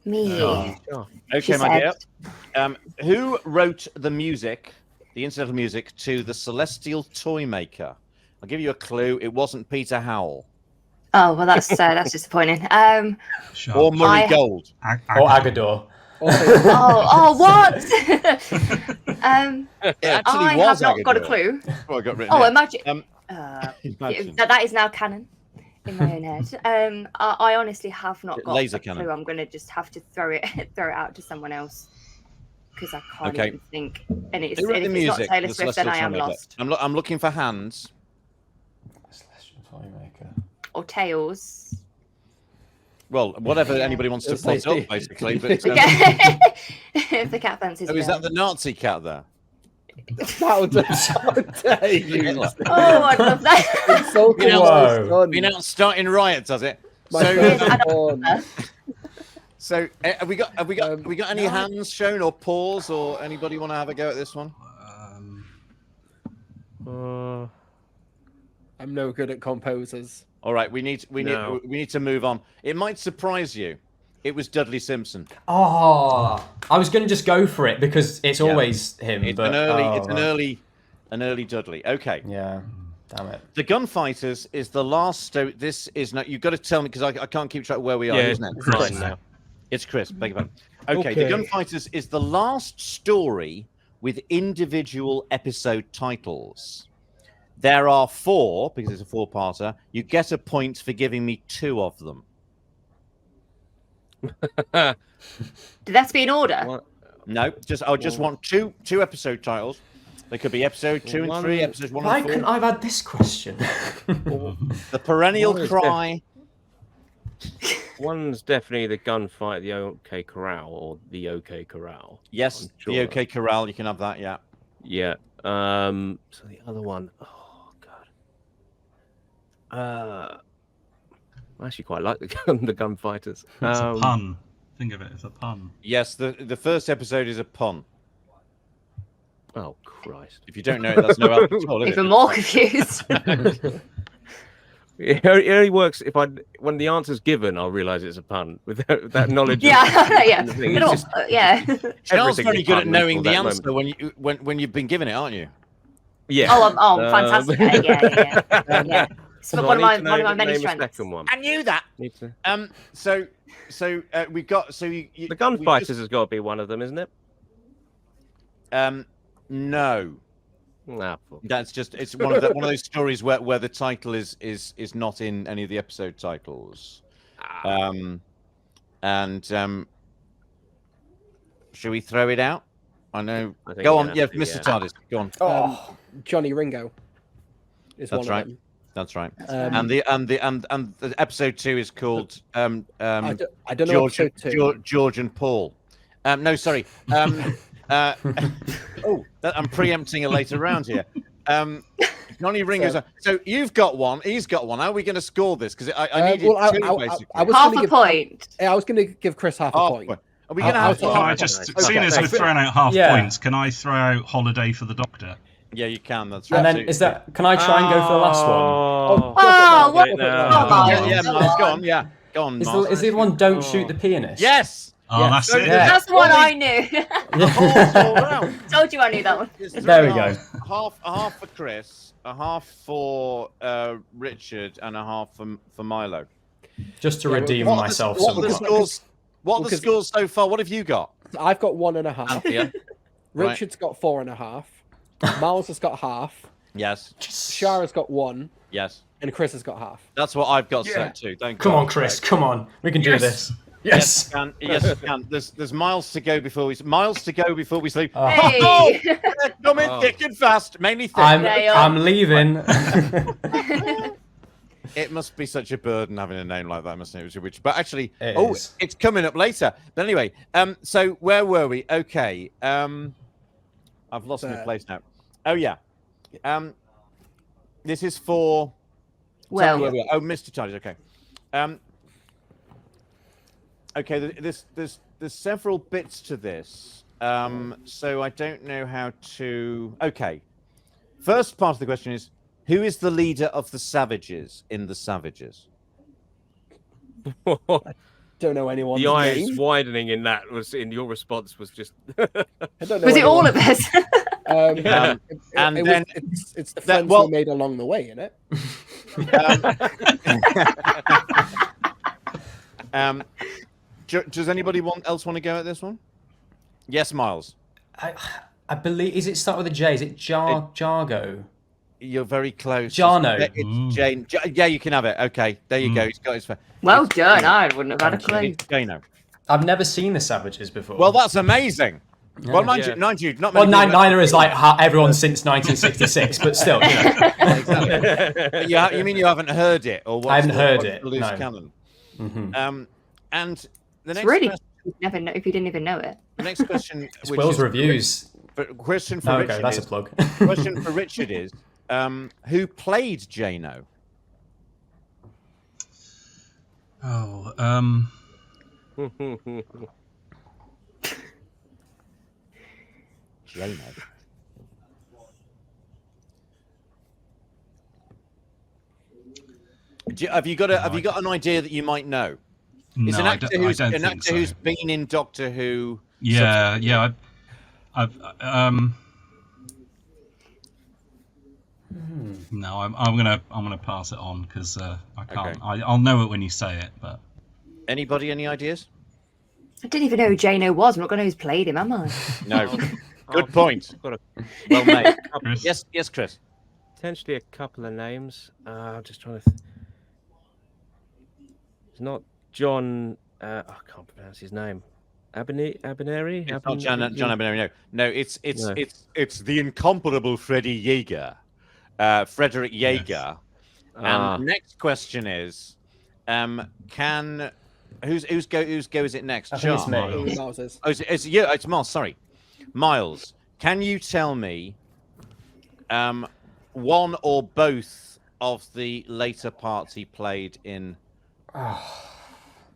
Me. Okay, She my dear. said. Who wrote the music, the incidental music to the Celestial Toy Maker? I'll give you a clue. It wasn't Peter Howell Oh well, that's disappointing. Sharp. or Murray I- Gold. Or Agador. what? It actually I was have not got a Agador. clue. Well, I got written Oh, here. imagine. Imagine. That is now canon in my own head. I honestly have not got Laser a cannon. clue. I'm going to just have to throw it out to someone else because I can't Okay. even think. And it's, Who wrote and the if it's not music? Taylor The Swift, then Celestial I am Toy Maker? lost. I'm looking for hands. Celestial Toy Maker. Or Tails. Well, whatever anybody wants to It's like- put up, basically. But if the cat fancies. oh, is me. that the Nazi cat there? How dare you? Hitler. Oh, I'd love that. Insulting Whoa. my son. Been out starting riots, has it? My So, firstborn. so have we got any no. hands shown or paws or anybody want to have a go at this one? I'm no good at composers. All right, we need to move on. It might surprise you. It was Dudley Simpson. Oh, I was going to just go for it because it's always him. It's but, an early Dudley. Okay. Yeah, damn it. The Gunfighters is the last story. This is not. You've got to tell me because I can't keep track of where we are. Yeah, Isn't it? it's Chris. fine now. It's Chris. Beg your pardon. Okay, The Okay. Gunfighters is the last story with individual episode titles. There are 4 because it's a 4-parter. You get a point for giving me 2 of them. Did that be in order? What? No, I just want two episode titles. They could be episode 2 and 3, episodes 1 Why and 4. couldn't I have had this question? The perennial What is cry. One's definitely the gunfight, the OK Corral, or the OK Corral. Yes, I'm sure. the OK Corral. You can have that. Yeah. Yeah. So the other one, oh god. I actually quite like the gunfighters. It's a pun. Think of it as a pun. Yes, the first episode is a pun. Oh Christ! If you don't know it, that's no help at all, is Even it? more confused. It only works if when the answer's given, I'll realise it's a pun. With that knowledge. yeah, yeah. the thing, It it's all- just- yeah. Janelle's everything's very a good at pun knowing until the that answer when you've been given it, aren't you? Yeah. Oh, fantastic. Yeah. It's So one of I my need to one of my name many a strengths. second one. I knew that. Need to- So we've got you, The gunfighters has got to be one of them, isn't it? No, Nah, that's just it's one of those stories where the title is not in any of the episode titles. Should we throw it out? I know. I think Go we on, have yeah, to, Mr. yeah. TARDIS, go on. Johnny Ringo is That's one right. of them. That's right. Um, and the episode 2 is called I don't know George, episode 2. George and Paul. No, sorry. I'm preempting a later round here. Johnny Ringo's. So you've got one. He's got one. How are we going to score this? Because I needed 2 basically. I was Half gonna a give, point. I was going to give Chris half a Half point. point. Are we going to I'll have? take Can I half just, point. seeing as we're throwing out half points, can I throw out Holiday for the Doctor? Yeah, you can. That's right. And then is that? Can I try and go for the last one? Oh, what? no. Come on. Yeah, Miles, go on. Yeah, go on. Miles. Is the one don't shoot the pianist? Yes. Oh, Yeah. that's it. Yeah. That's the one I knew. All round. Told you I knew that one. It's There we 3 go. halves. A half for Chris, a half for Richard, and a half for Milo. Just to redeem What are myself the, what are the somewhat. scores? What are the Because- scores so far? What have you got? I've got 1.5. Anthea? Richard's got 4.5. Miles has got half. Yes. Shara's got 1. Yes. And Chris has got half. That's what I've got set too. Thank Come God. on, Chris. Come on. We can do this. Yes. you can. Yes, you can. There's miles to go before we sleep. Hey. Come in thick and fast, mainly thick. I'm leaving. It must be such a burden having a name like that, mustn't it? Which, but actually, It oh, is. it's coming up later. But anyway, so where were we? Okay, I've lost my place now. Oh yeah, this is for. Well, tell me where we are. Oh, Mr. Charles. Okay, okay. There's several bits to this. So I don't know how to. Okay, first part of the question is. Who is the leader of the Savages in the Savages? Don't know anyone's The eyes name. widening in that was in your response was just. I don't know was it all anyone. of us? And It then it's the friends well- we made along the way, isn't it? Does anybody else want to go at this one? Yes, Miles. I believe. Is it start with a J? Is it Jargo? You're very close. Jarno. It's Jane. Yeah, you can have it. Okay, there you go. He's got his. Well done. I wouldn't have had a clue. Jano. I've never seen the Savages before. Well, that's amazing. Well, mind Yeah. you, not well, many. Niner is like everyone since 1966, but still, you know. Exactly. You mean you haven't heard it, or what? I haven't heard it, Loose no. cannon. Mhm. And the It's next really question, you'd never know if you didn't even know it. the next question, It's which Will's is reviews. question for Okay, Richard that's a is, plug. question for Richard is, who played Jano? Oh, Jano. Have you got an idea that you might know? It's no, an I actor don't, who's I don't an think actor so. who's been in Doctor Who. Yeah. I've No, I'm gonna pass it on because I can't. Okay. I'll know it when you say it, but Anybody, any ideas? I didn't even know who Jano was. I'm not going to know who's played him, am I? No. Good point. Well made. Chris? Yes, Chris. Potentially a couple of names. I'm just trying to. It's not John. I can't pronounce his name. Abineri. It's not John Abineri. No, it's No. it's the incomparable Freddie Yeager, Frederick Yeager. And the next question is, can whose go is it next? I think it's John? me. Moses. Oh, it's you. It's Miles. Sorry, Miles. Can you tell me, one or both of the later parts he played in?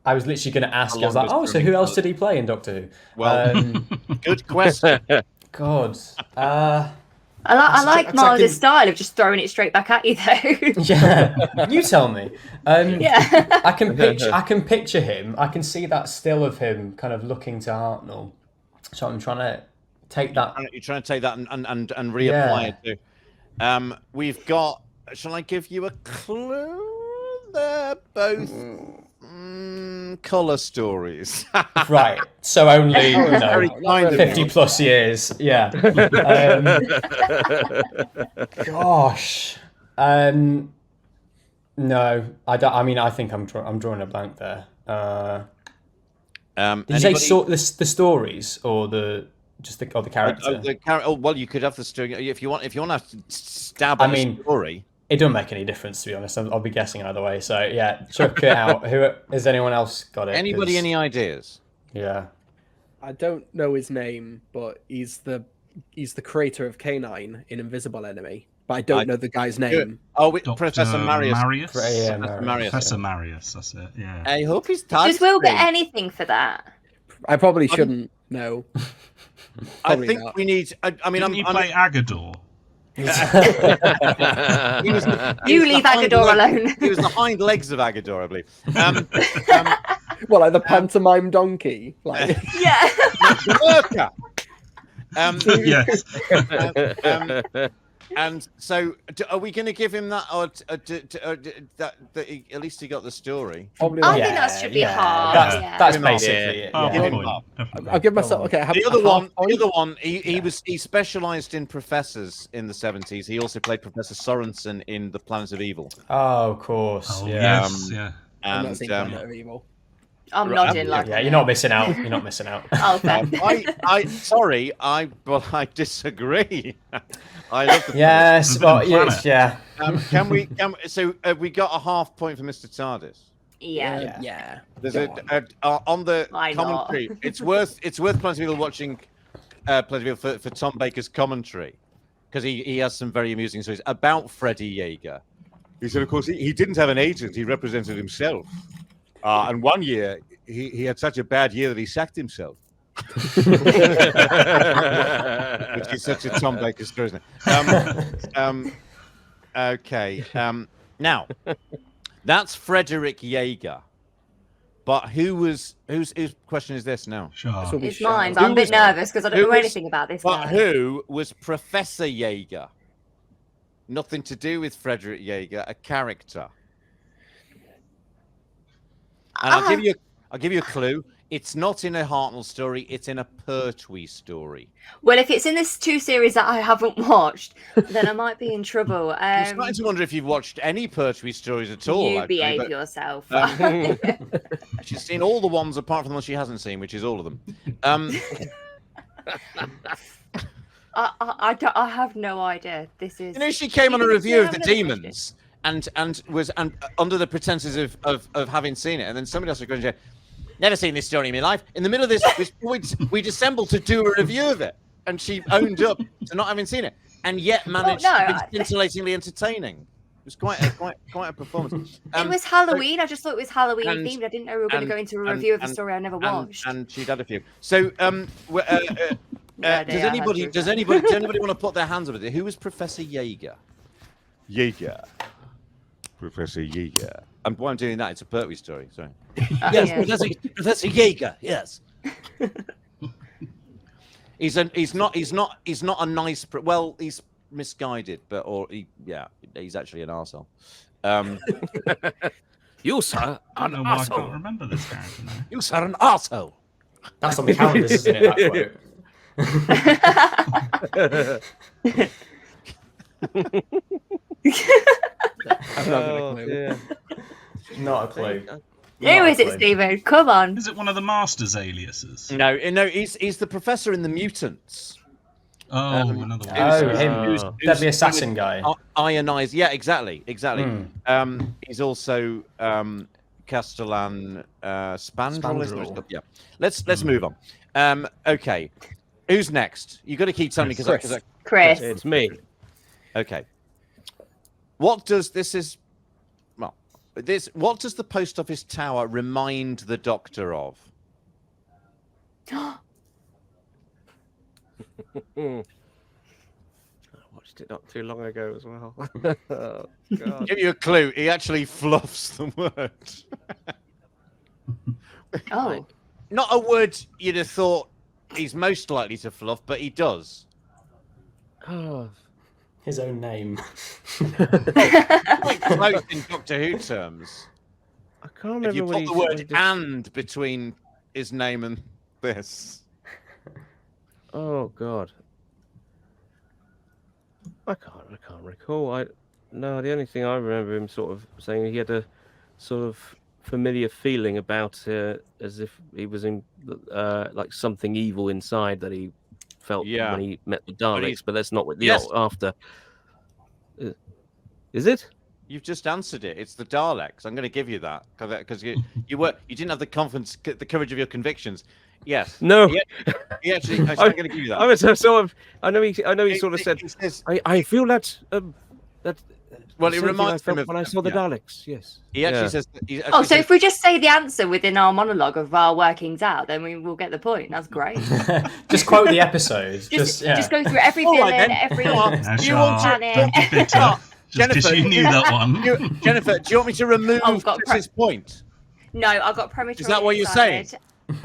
I was literally going to ask. I was like, longest oh, so who running else part. did he play in Doctor Who? Well, good question. God. I like it's like Miles' in- style of just throwing it straight back at you, though. Yeah, you tell me. Yeah. I can picture him. I can see that still of him kind of looking to Hartnell. So I'm trying to take that. You're trying to take that and reapply it to. We've got. Shall I give you a clue? They're both colour stories. Right. So only you know, Very kind of 50 you. plus years. Yeah. Gosh. No, I don't. I mean, I think I'm drawing a blank there. Did you say the stories or the character? Well, you could have the story if you want. If you want to stab on the story. It doesn't make any difference, to be honest. I'll be guessing either way. So yeah, chuck it out. Who has anyone else got it? Anybody? Any ideas? Yeah. I don't know his name, but he's the creator of K9 in Invisible Enemy. But I don't know the guy's name. Oh, Dr. Professor Marius. Professor Marius. That's it. Yeah. I hope he's Does Will get anything for that? I probably shouldn't know. I think we need. I mean, Didn't you play Agador? You leave Agador alone. He was the hind legs of Agador, I believe. Well, like the pantomime donkey. Like Yeah. Worker. Yes. And so, are we going to give him that, or that at least he got the story? probably I not. think that should be hard. That's Give him basically it. Oh, Yeah. Give him point, up. definitely. I'll give myself. Okay, I have The a other half one, point. he specialised in professors in the 70s. He also played Professor Sorensen in The Planet of Evil. Oh, of course. Oh, yeah. yes. Yeah. I'm not And seeing Planet of Evil. I'm Right. nodding like. Yeah, you're not missing out. You're not missing out. Oh, fair. Sorry, I disagree. I love the Yes, Forbidden but Planet. yeah. Can we? So have we got a half point for Mr. TARDIS? Yeah. Yeah. There's Go on the Why not? commentary. It's worth plenty of people watching plenty of people for Tom Baker's commentary, because he has some very amusing stories about Freddie Yeager. He said, of course, he didn't have an agent; he represented himself. And one year he had such a bad year that he sacked himself. Which is such a Tom Baker story, isn't it? Okay. Now, that's Frederick Yeager. But whose question is this now? Sure. This will be It's Shah. mine, but I'm a bit nervous because I don't who know was- anything about this But guy. who was Professor Yeager? Nothing to do with Frederick Yeager, a character. And I'll give you a clue. It's not in a Hartnell story. It's in a Pertwee story. Well, if it's in this 2 series that I haven't watched, then I might be in trouble. I'm starting to wonder if you've watched any Pertwee stories at all. You actually, behave but yourself. she's seen all the ones apart from the ones she hasn't seen, which is all of them. I have no idea. This is. You know, she came on a review of The haven't watched it. Demons and was under the pretenses of having seen it, and then somebody else was going to say, never seen this story in my life. In the middle of this we'd assembled to do a review of it, and she owned up to not having seen it, and yet managed to be scintillatingly entertaining. It was quite a performance. It was Halloween. I just thought it was Halloween and- themed. I didn't know we were going to go into a and- review of a and- story I never watched. And she'd had a few. So, No idea, I does had anybody want to put their hands up at it? Who was Professor Yeager? Professor Yeager. And why I'm doing that, it's a Pertwee story. Sorry. Yes, Professor Yeager. Yes. he's not a nice. Well, he's misguided, but he's actually an arsehole. You, sir, I don't know why I can't remember this character now. You are an arsehole. That's on the calendars, isn't it? That quote? I'm not gonna clue. yeah. Not a clue. Who is it, Stephen? Come on. Is it one of the Masters aliases? No, he's the professor in the Mutants. Oh, another one. Oh, him. who's- Deadly Assassin guy. Ionized. Yeah, exactly. Hmm. He's also Castellan Spandrel. Isn't it? Spandrel. Yeah. Let's move on. Okay. Who's next? You got to keep telling me Chris. because Chris. It's me. okay. What does this? What does the post office tower remind the Doctor of? I watched it not too long ago as well. Oh, God. Give you a clue. He actually fluffs the word. Oh. Not a word you'd have thought he's most likely to fluff, but he does. Oh, His own name. Quite close in Doctor Who terms. I can't remember If you what put he the word said. "and" between his name and this. Oh God. I can't recall. No, the only thing I remember him sort of saying, he had a sort of familiar feeling about as if he was in like something evil inside that he felt Yeah. when he met the But Daleks, but that's not what the Yes. after. Is it? You've just answered it. It's the Daleks. I'm going to give you that because you didn't have the confidence, the courage of your convictions. Yes. No. He actually. I'm going to give you that. I was sort of. I know he sort of said. He says- I feel that well, it same thing reminds I him felt of when I saw the yeah. Daleks. Yes. He actually Yeah. says. He Oh, actually so says- if we just say the answer within our monologue of our workings out, then we will get the point. That's great. Just quote the episodes. Just yeah. go through every All villain, right, then. every Come on. Now, You Shah, want to- planet. don't be bitter. Just because Jennifer, you knew that one. Jennifer, do you want me to remove Oh, got Chris's point? No, I got prematurely Is that what you're saying? excited,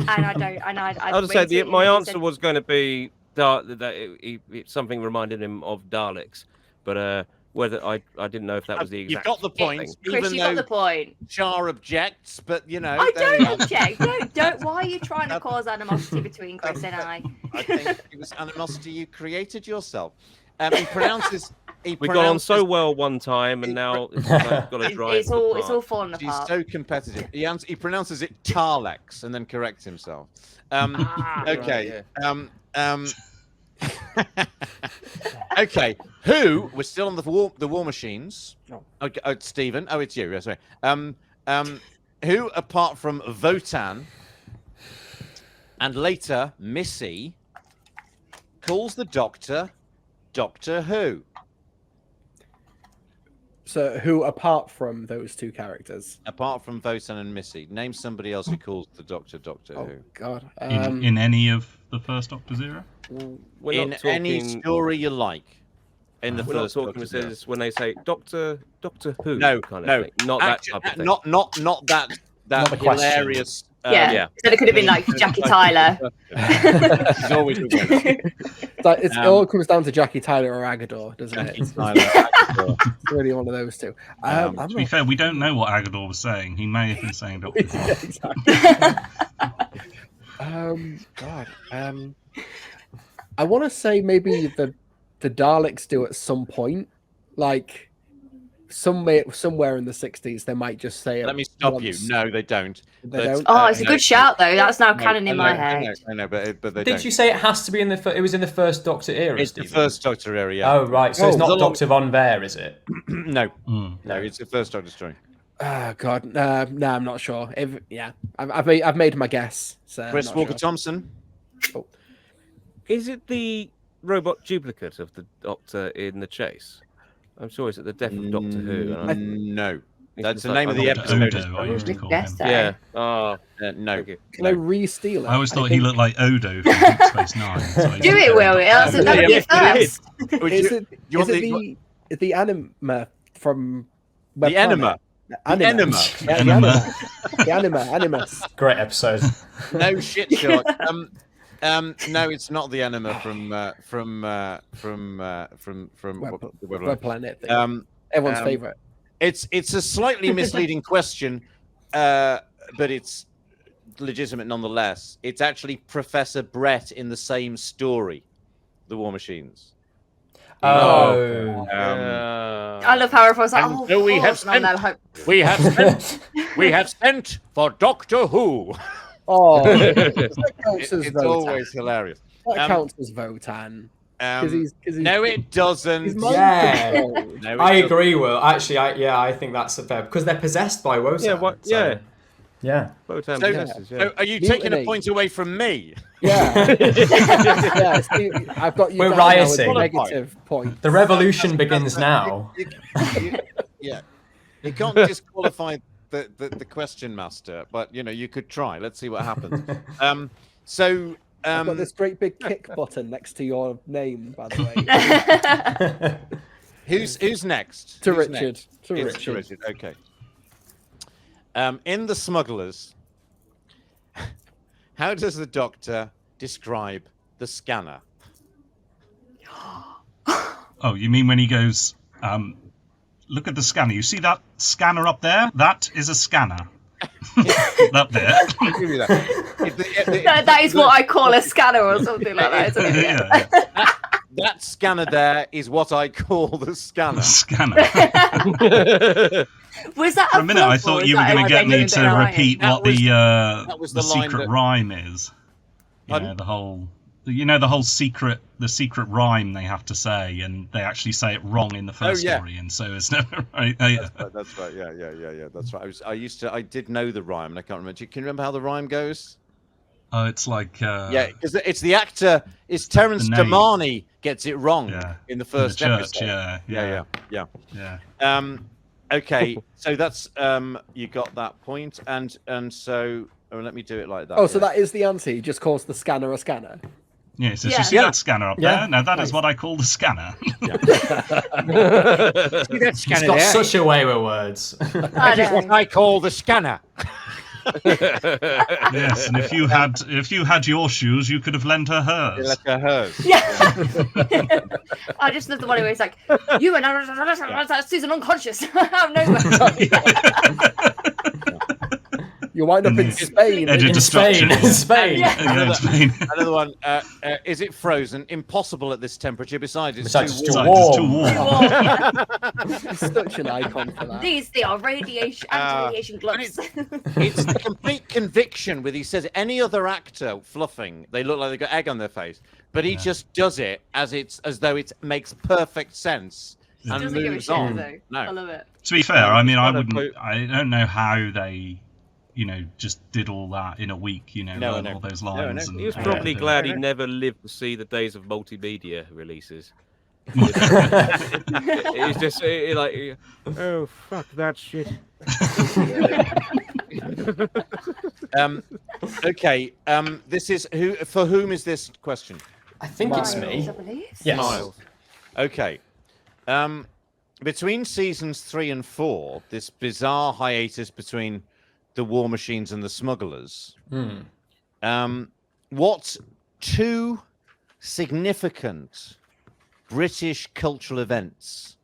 And I don't. And I I would say went to- my and he answer said- was going to be that something reminded him of Daleks, but whether I didn't know if that was the You've exact. got the point, thing. Chris, even you got though the point. Char objects, but you know. I there we don't are. object. Don't. Why are you trying to cause animosity between Chris and I? I think it was animosity you created yourself. He pronounces We got on so well one time, and now it's like, got to drive. It's all falling He's apart. so competitive. He pronounces it Tarlex and then corrects himself. Okay. Right, Okay. Who? We're still on the War Machines. No. Okay. Oh, Stephen. Oh, it's you. Yeah, sorry. Who, apart from Votan and later Missy, calls the Doctor Doctor Who? So who, apart from those two characters? Apart from Votan and Missy, name somebody else who calls the Doctor Doctor Oh Who. God. In any of the first Doctor's era? We're In not talking, any story you like. In the we're not first talking. Doctor's It era. says when they say Doctor Who. No, kind of no, thing. Not that type of thing. Not that Not the question. hilarious. Yeah. yeah. So it could have been like Jackie Tyler. He's always the one. It all comes down to Jackie Tyler or Agador, doesn't Jackie it? Tyler. It's really one of those two. I'm To be not- fair, we don't know what Agador was saying. He may have been saying Doctor Who. Yeah, exactly. God. I want to say maybe the Daleks do at some point, like somewhere in the 60s. They might just say it. Let me stop you. once. No, they don't. They don't? Oh, it's a no, good shout though. That's now no, canon in my head. I know, but they Did don't. you say it has to be in the? It was in the first Doctor era. It's the Stephen? first Doctor era, yeah. Oh right, so it's Oh, not the long- Doctor Von Bear, is it? No, Mm. no, it's the first Doctor story. Oh God. No, I'm not sure. I've made my guess. So Chris not Walker sure. Thompson. Is it the robot duplicate of the Doctor in The Chase? I'm sure it's at the death of Doctor Who. And No, it's that's just the like, name of the Doctor episode. Odo, I used to call Guess him. that. Yeah. Oh, No, thank you. Can I re-steal it? I always thought he think- looked like Odo from Deep Space Nine. So I used Do to it, call him Will. Doctor That would Odo. be Yeah, it first. Would Is you- it, you want is it the- the anima from The Web enema. Planet? Enema. Yeah, Enema. the anima. Animus. Great episode. No shit, Sherlock. No, it's not the enema from Web, the Web Web Planet thing. um, Everyone's favorite. It's a slightly misleading question, but it's legitimate nonetheless. It's actually Professor Brett in the same story, The War Machines. Oh. I love how everyone's like, And oh, so we of have course, and I'm like, We have sent for Doctor Who. Oh, that counts as It's Votan. always hilarious. That Um, counts as Votan. Because he's No, it doesn't. he's mind Yeah. controlled. No, it I doesn't. agree, Will. Actually, I think that's a fair because they're possessed by Wotan. Yeah, what- so- yeah. Yeah. Wotan So, possesses, yeah. so are you taking a Mutiny. point away from me? Yeah. Yeah, Steve, I've got you We're down now with rioting. a negative point. The revolution begins now. Yeah. You can't disqualify the question master, but you could try. Let's see what happens. I've got this great big kick button next to your name, by the way. who's next? To Who's Richard. next? To It's Richard. Okay. In The Smugglers, how does the Doctor describe the scanner? Oh, you mean when he goes, look at the scanner. You see that scanner up there? That is a scanner. Up there. I'll give you that. that is what I call a scanner or something like that, isn't it? Yeah, That scanner there is what I call the scanner. scanner. Was that For a minute, I thought you were going to get me to repeat That what was- the that was the the line secret that- rhyme is. Pardon? The whole secret rhyme they have to say, and they actually say it wrong in the first yeah. story, and so it's never right. Oh, yeah. That's right. Yeah. That's right. I did know the rhyme, and I can't remember. Can you remember how the rhyme goes? Oh, it's like Yeah, because it's the actor. It's Terence The name. Damani gets it wrong Yeah, in the in the first church. episode. Yeah. Okay, so that's you got that point, and so let me do it like that. Oh, so yeah. that is the answer. You just calls the scanner a scanner. Yeah, so Yeah. you see Yeah. that scanner up Yeah. there? Now that is Nice. what I call the scanner. He's got such a way with words. I know. I call the scanner. Yes, and if you had your shoes, you could have lent her hers. Let her hers. Yeah. I just love the one where he's like, you and Susan unconscious. Out of nowhere. You wind up in Spain. Edge of In destruction. Spain. In Spain. Yeah, it's been- Another one. Is it frozen? Impossible at this temperature. Besides, it's Besides, too it's warm. too It's too warm. Such an icon for that. These they are radiation anti-radiation gloves. It's the complete conviction with he says any other actor fluffing, they look like they've got egg on their face, but he just does it as though it makes perfect sense and Doesn't give a moves shit on. though. I No, love it. To be fair, I mean, I Kind of wouldn't. I don't know how they, just did all that in a week. No, learn all those lines. He was and probably everything. glad he never lived to see the days of multimedia releases. It's just like, oh fuck that shit. Okay. This is who? For whom is this question? I think it's me. Miles, I believe. Yes. Miles. Okay. Between seasons 3 and 4, this bizarre hiatus between the War Machines and the Smugglers. What 2 significant British cultural events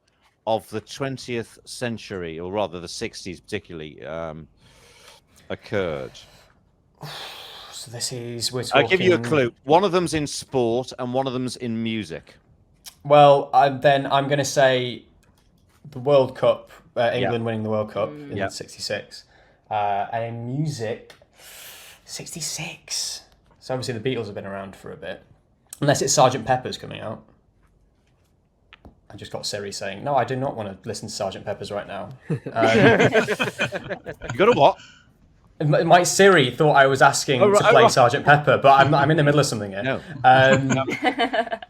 of the 20th century, or rather the 60s particularly, occurred? So this is we're talking. I'll give you a clue. One of them's in sport and one of them's in music. Well, then I'm going to say the World Cup, England winning the World Cup in '66, and in music, '66. So obviously the Beatles have been around for a bit, unless it's Sgt. Pepper's coming out. I just got Siri saying, "No, I do not want to listen to Sgt. Pepper's right now." You got a what? My Siri thought I was asking to play Sgt. Pepper, but I'm in the middle of something here. No.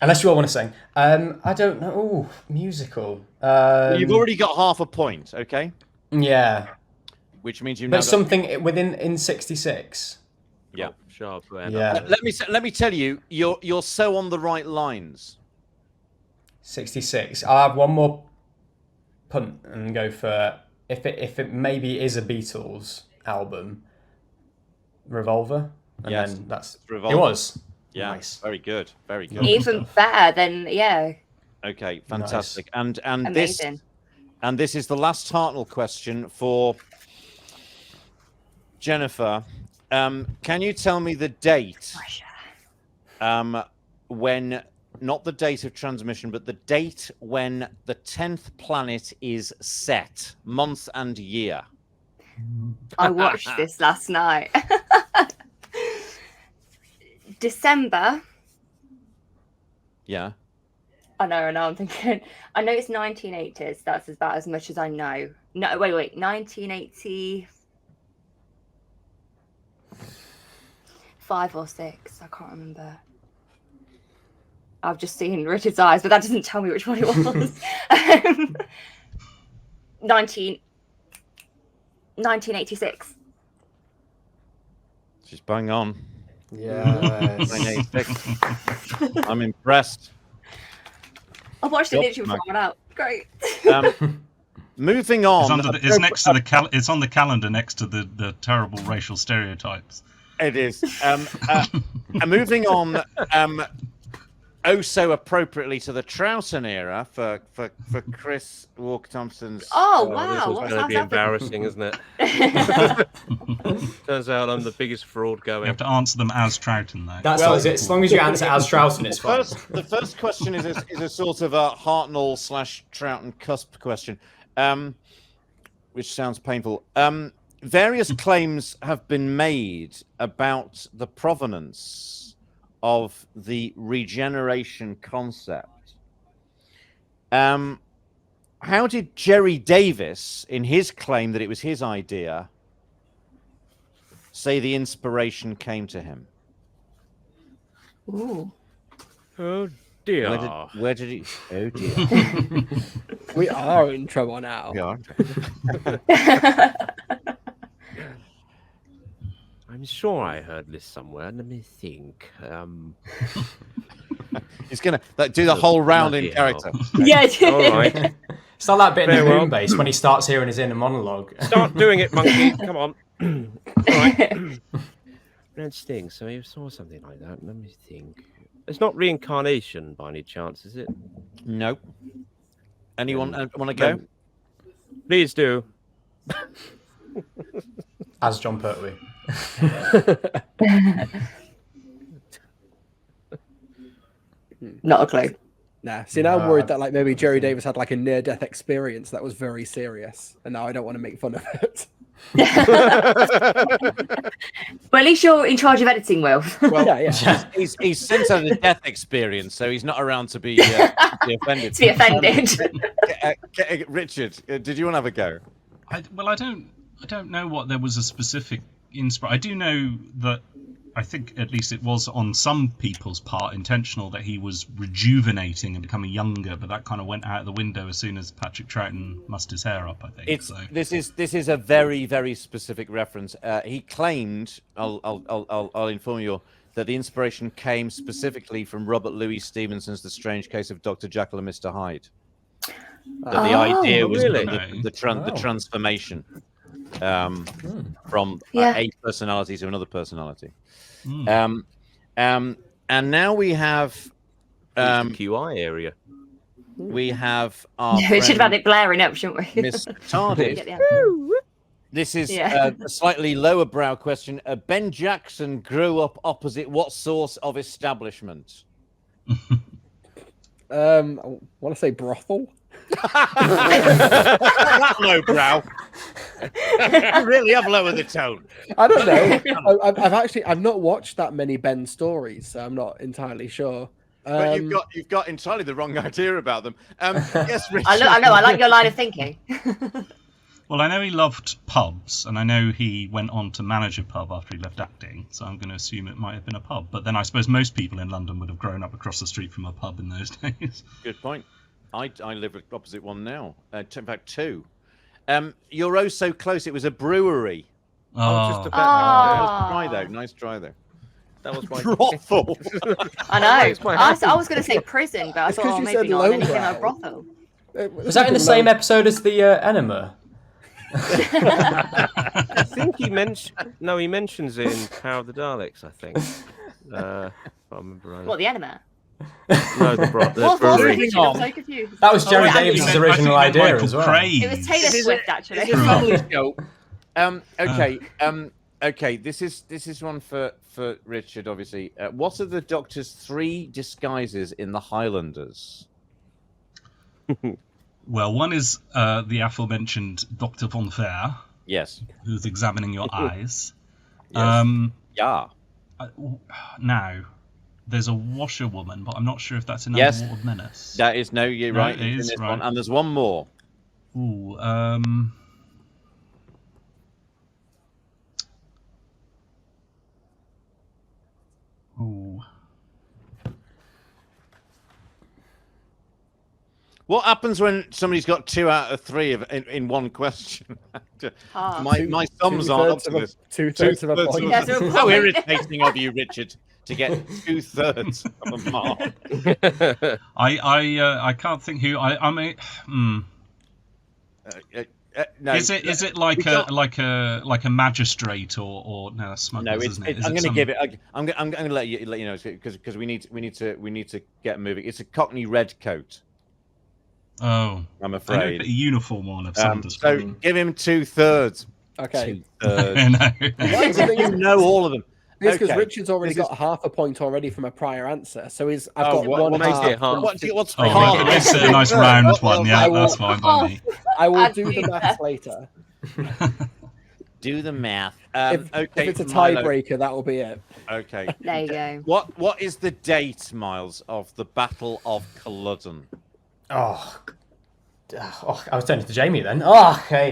Unless you all want to sing. I don't know. Ooh, musical. You've already got half a point, okay? Yeah. Which means you've now But got... something in '66. Yeah. Sharp. Yeah. Let me tell you, you're so on the right lines. 66. I'll have one more punt and go for if it maybe is a Beatles album, Revolver. And Yes, then that's Revolver. It was. Yeah. Nice. Very good. Very good. Even better than Okay, fantastic. And amazing. this is the last Hartnell question for Jennifer. Can you tell me the date when, not the date of transmission, but the date when the 10th planet is set, month and year? I watched this last night. December. Yeah. I know. I'm thinking. I know it's 1980s. That's about as much as I know. No, wait. 1985 or 6. I can't remember. I've just seen Richard's eyes, but that doesn't tell me which one it was. 1986. She's bang on. Yeah. 1986. I'm impressed. I watched it literally before I went out. Great. Moving on. It's next to the it's on the calendar next to the terrible racial stereotypes. It is. Moving on. Oh, so appropriately to the Troughton era for Chris Walker Thompson's. Oh This wow! was What's going to be happened? embarrassing, isn't it? Turns out I'm the biggest fraud You going. have to answer them as Troughton, though. That's Well, as long as you answer as Troughton, it's fine. The first question is a sort of a Hartnell / Troughton cusp question, which sounds painful. Various claims have been made about the provenance of the regeneration concept. How did Jerry Davis, in his claim that it was his idea, say the inspiration came to him? Ooh. Oh dear. Where did he? Oh dear. We are in trouble now. Yeah. I'm sure I heard this somewhere. Let me think. He's gonna do the whole round in Bloody hell. character. Yeah. All right. It's like that bit in the Very well. moon base when he starts hearing his inner monologue. Start doing it, monkey. Come on. All right. Let's think. So you saw something like that. Let me think. It's not reincarnation by any chance, is it? No. Anyone want to go? Please do. As John Pertwee. Not a clue. Nah. See, now I'm worried that like maybe Jerry Davis had like a near-death experience that was very serious, and now I don't want to make fun of it. Well, at least you're in charge of editing, Will. Well, Yeah. he's since had a death experience, so he's not around to be offended. To be offended. Richard, did you want to have a go? I don't know what there was a specific inspiration. I do know that I think at least it was on some people's part intentional that he was rejuvenating and becoming younger, but that kind of went out the window as soon as Patrick Troughton mussed his hair up, I think. This is a very, very specific reference. He claimed, I'll inform you, that the inspiration came specifically from Robert Louis Stevenson's The Strange Case of Dr. Jekyll and Mr. Hyde. That the idea was really? the transformation from Yeah. a personality to another personality. Mm. And now we have The QI area. we have our We should have had friend, it blaring up, shouldn't we? Miss Get TARDIS. the answer. This is Yeah. a slightly lower brow question. Ben Jackson grew up opposite what source of establishment? I want to say brothel. That low brow. You really have lowered the tone. I don't know. I've not watched that many Ben stories, so I'm not entirely sure. But you've got entirely the wrong idea about them. Yes, Richard. I know. I like your line of thinking. Well, I know he loved pubs, and I know he went on to manage a pub after he left acting, so I'm going to assume it might have been a pub. But then I suppose most people in London would have grown up across the street from a pub in those days. Good point. I live opposite one now. In fact, two. You're oh so close. It was a brewery. Just Oh, about Nice try though. Nice try though. that was my Brothel. I know. It's my I was going to say prison, but I It's thought, 'cause oh, you maybe said not. And then it came lowbrow. out brothel. Was that in the same episode as the enema? I think he mentioned. No, he mentions it in Power of the Daleks. I think. If I remember right. What, the enema? No, the What was brewery. it? I'm so confused. That was Jerry I think Davis's I think original meant idea Michael as well. Craig. It was Taylor Swift, actually. It's a family show. Okay. Okay. This is one for Richard, obviously. What are the Doctor's 3 disguises in the Highlanders? Well, one is the aforementioned Dr. Von Fair, Yes. who's examining your eyes. Yes. Yeah. Now, there's a washerwoman, but I'm not sure if that's in Yes. Underwater Menace. That is you're No, right. it it's in is, this right. one. And there's one more. Ooh, Ooh. What happens when somebody's got 2 out of 3 in one question? Hard. my thumbs aren't up to this. 2/3 of a point. Yeah, so- How irritating of you, Richard, to get 2/3 of a mark. I can't think who I mean. No, Is it like we got- a magistrate or no, that's smugglers, No, isn't it? Is I'm it going to some- give it. I'm going to let you know because we need to get moving. It's a Cockney red coat. Oh, I'm I know afraid. a uniform one of some So description. give him 2/3. Okay. 2/3. No. You know all of them. It's because Okay. Richard's already This is- got half a point already from a prior answer, so I've Oh, got what one makes half. it half? from- What's Oh, half? make it a nice round one. Yeah, will- that's fine by me. I will I'd do do the that. maths later. Do the math. If Okay, it's a Milo. tiebreaker, that will be it. Okay. There you go. What is the date, Miles, of the Battle of Culloden? Oh, I was turning to Jamie then. Oh, okay.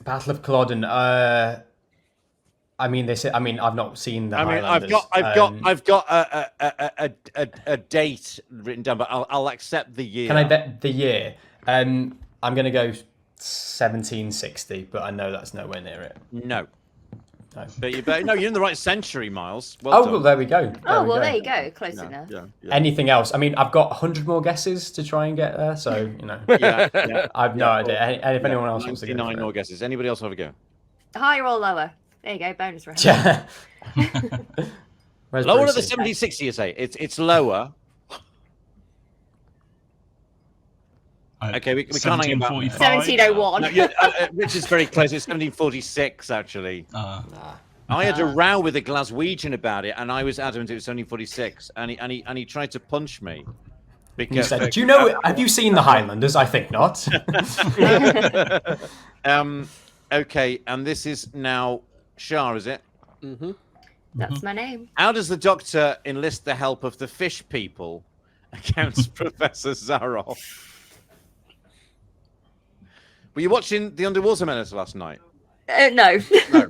Battle of Culloden. I mean, they say. I mean, I've not seen the I mean, Highlanders. I've got a date written down, but I'll accept the year. Can I bet the year? I'm going to go 1760, but I know that's nowhere near it. No. No. But you're in the right century, Miles. Oh, Well well, done. there we go. Oh, well, there you go. Close enough. Yeah. Anything else? I mean, I've got 100 more guesses to try and get there, so, you know. Yeah. I've no idea. And if anyone else wants to go. 99 for more it. guesses. Anybody else have a go? Higher or lower? There you go. Bonus round. Yeah. Where's Lower at the Brucey? 70-60, you say? It's lower. Okay, we can't hang about. 1745. 1701. No, yeah, Richard's very close. It's 1746, actually. I had a row with a Glaswegian about it, and I was adamant it was 1746, and he tried to punch me. You Because said, "Do you know? Have you seen the Highlanders? I think not." Okay, and this is now Shah, is it? That's my name. How does the Doctor enlist the help of the fish people against Professor Zaroff? Were you watching The Underwater Menace last night? No. No.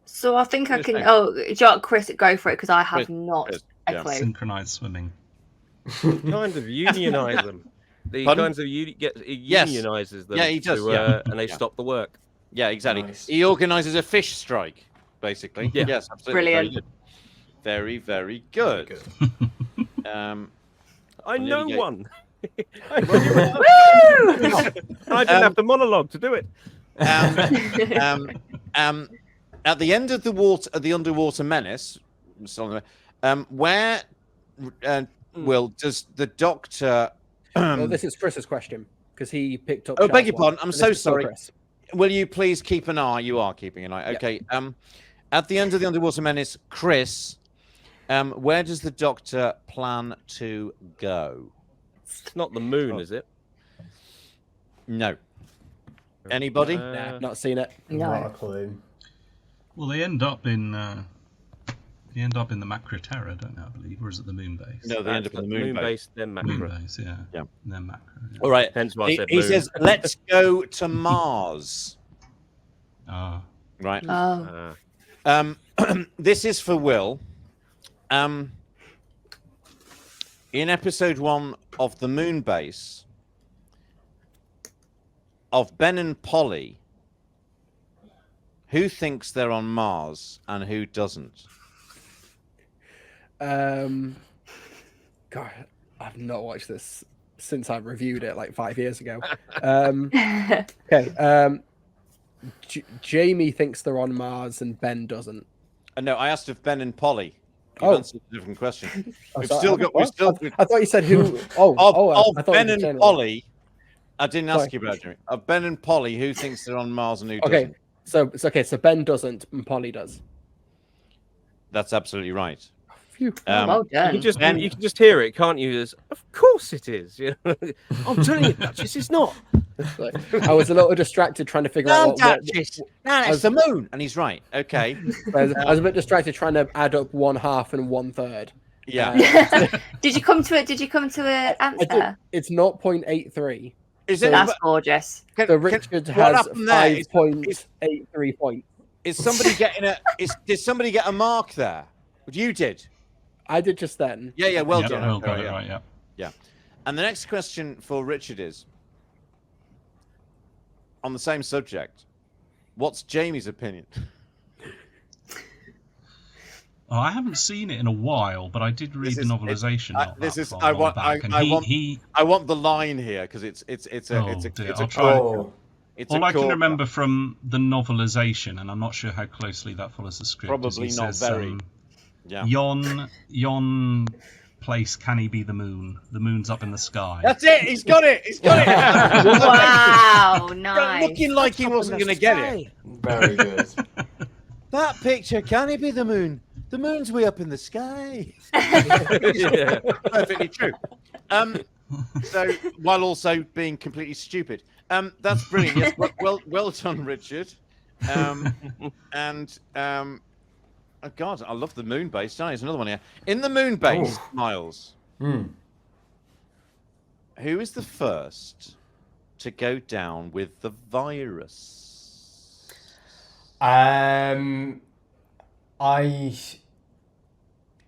So I think I Just can. saying. Oh, Jack, Chris, go for it because I have Chris, not Chris, a yeah. clue. Synchronized swimming. Kind of unionize them. He Pardon? kinds of Yes. unionizes them. Yeah, he does, to, yeah. and they Yeah. stop the work. Yeah, exactly. Nice. He organises a fish strike, basically. Yeah. Yes, absolutely. Brilliant. Very, very good. Good. I nearly know gave- one. Woo! I didn't have the monologue to do it. At the end of the Underwater Menace, where Will does the Doctor? Well, this is Chris's question because he picked up. Oh, beg Shah's your one, pardon. I'm and so this is for sorry. Chris. Will you please keep an eye? You are keeping an eye. Yeah. Okay. At the end of the Underwater Menace, Chris, where does the Doctor plan to go? It's not the moon, is it? No. Anybody? Not seen it. Not a No. clue. Well, they end up in the Macra Terra, don't they? I believe, or is it the moon base? No, they end up in the moon base. base, then Moon Macra. base, yeah. Yeah. And then Macra. Yeah. All right. Hence why I He, said he moon. says, "Let's go to Mars." Ah, Right. Oh. This is for Will. In episode 1 of the Moon Base, of Ben and Polly, who thinks they're on Mars and who doesn't? God, I've not watched this since I reviewed it like 5 years ago. Okay. Jamie thinks they're on Mars and Ben doesn't. No, I asked if Ben and Polly. You Oh. answered a different question. Oh, We've sorry, still I- got. what? We've still. I thought you said who. Oh, Of I thought Ben you and said Polly, I didn't ask Sorry. you about Jimmy. Of Ben and Polly, who thinks they're on Mars and who Okay, doesn't? so Ben doesn't and Polly does. That's absolutely right. Phew. Well You done. can just Ben- you can just hear it, can't you? As of course it is. You know? I'm telling you, Duchess, it's not. I was a little distracted trying to figure out what It's the moon, and he's right. Okay. I was a bit distracted trying to add up 1/2 and 1/3. Yeah. Did you come to it? Did you come to an I did, answer? it's 0.83. Is So it? That's gorgeous. So Richard what has happened there is- 5.83 points. Is somebody getting a? Did somebody get a mark there? You did. I did just then. Yeah. Well yep, done. Will got Okay, it yeah. right, yeah. And the next question for Richard is on the same subject. What's Jamie's opinion? Oh, I haven't seen it in a while, but I did read This the is- novelization. I- not this that is- far I long want- back, and I he, want- he I want the line here because it's a Oh, it's a dear, it's I'll a try. Oh, it's all a I can corker. remember from the novelization, and I'm not sure how closely that follows the script. is Probably he not says, very. Yeah. Yon place can he be the moon? The moon's up in the sky. That's it. He's got it. He's got it. Wow, nice. Looking like he wasn't going to get it. very good. That picture, can it be the moon? The moon's way up in the sky. Yeah. Perfectly true. So while also being completely stupid. That's brilliant. Yes, well done, Richard. Oh God, I love the moon base. There's another one here. In the moon base, Miles, Hmm. who is the first to go down with the virus?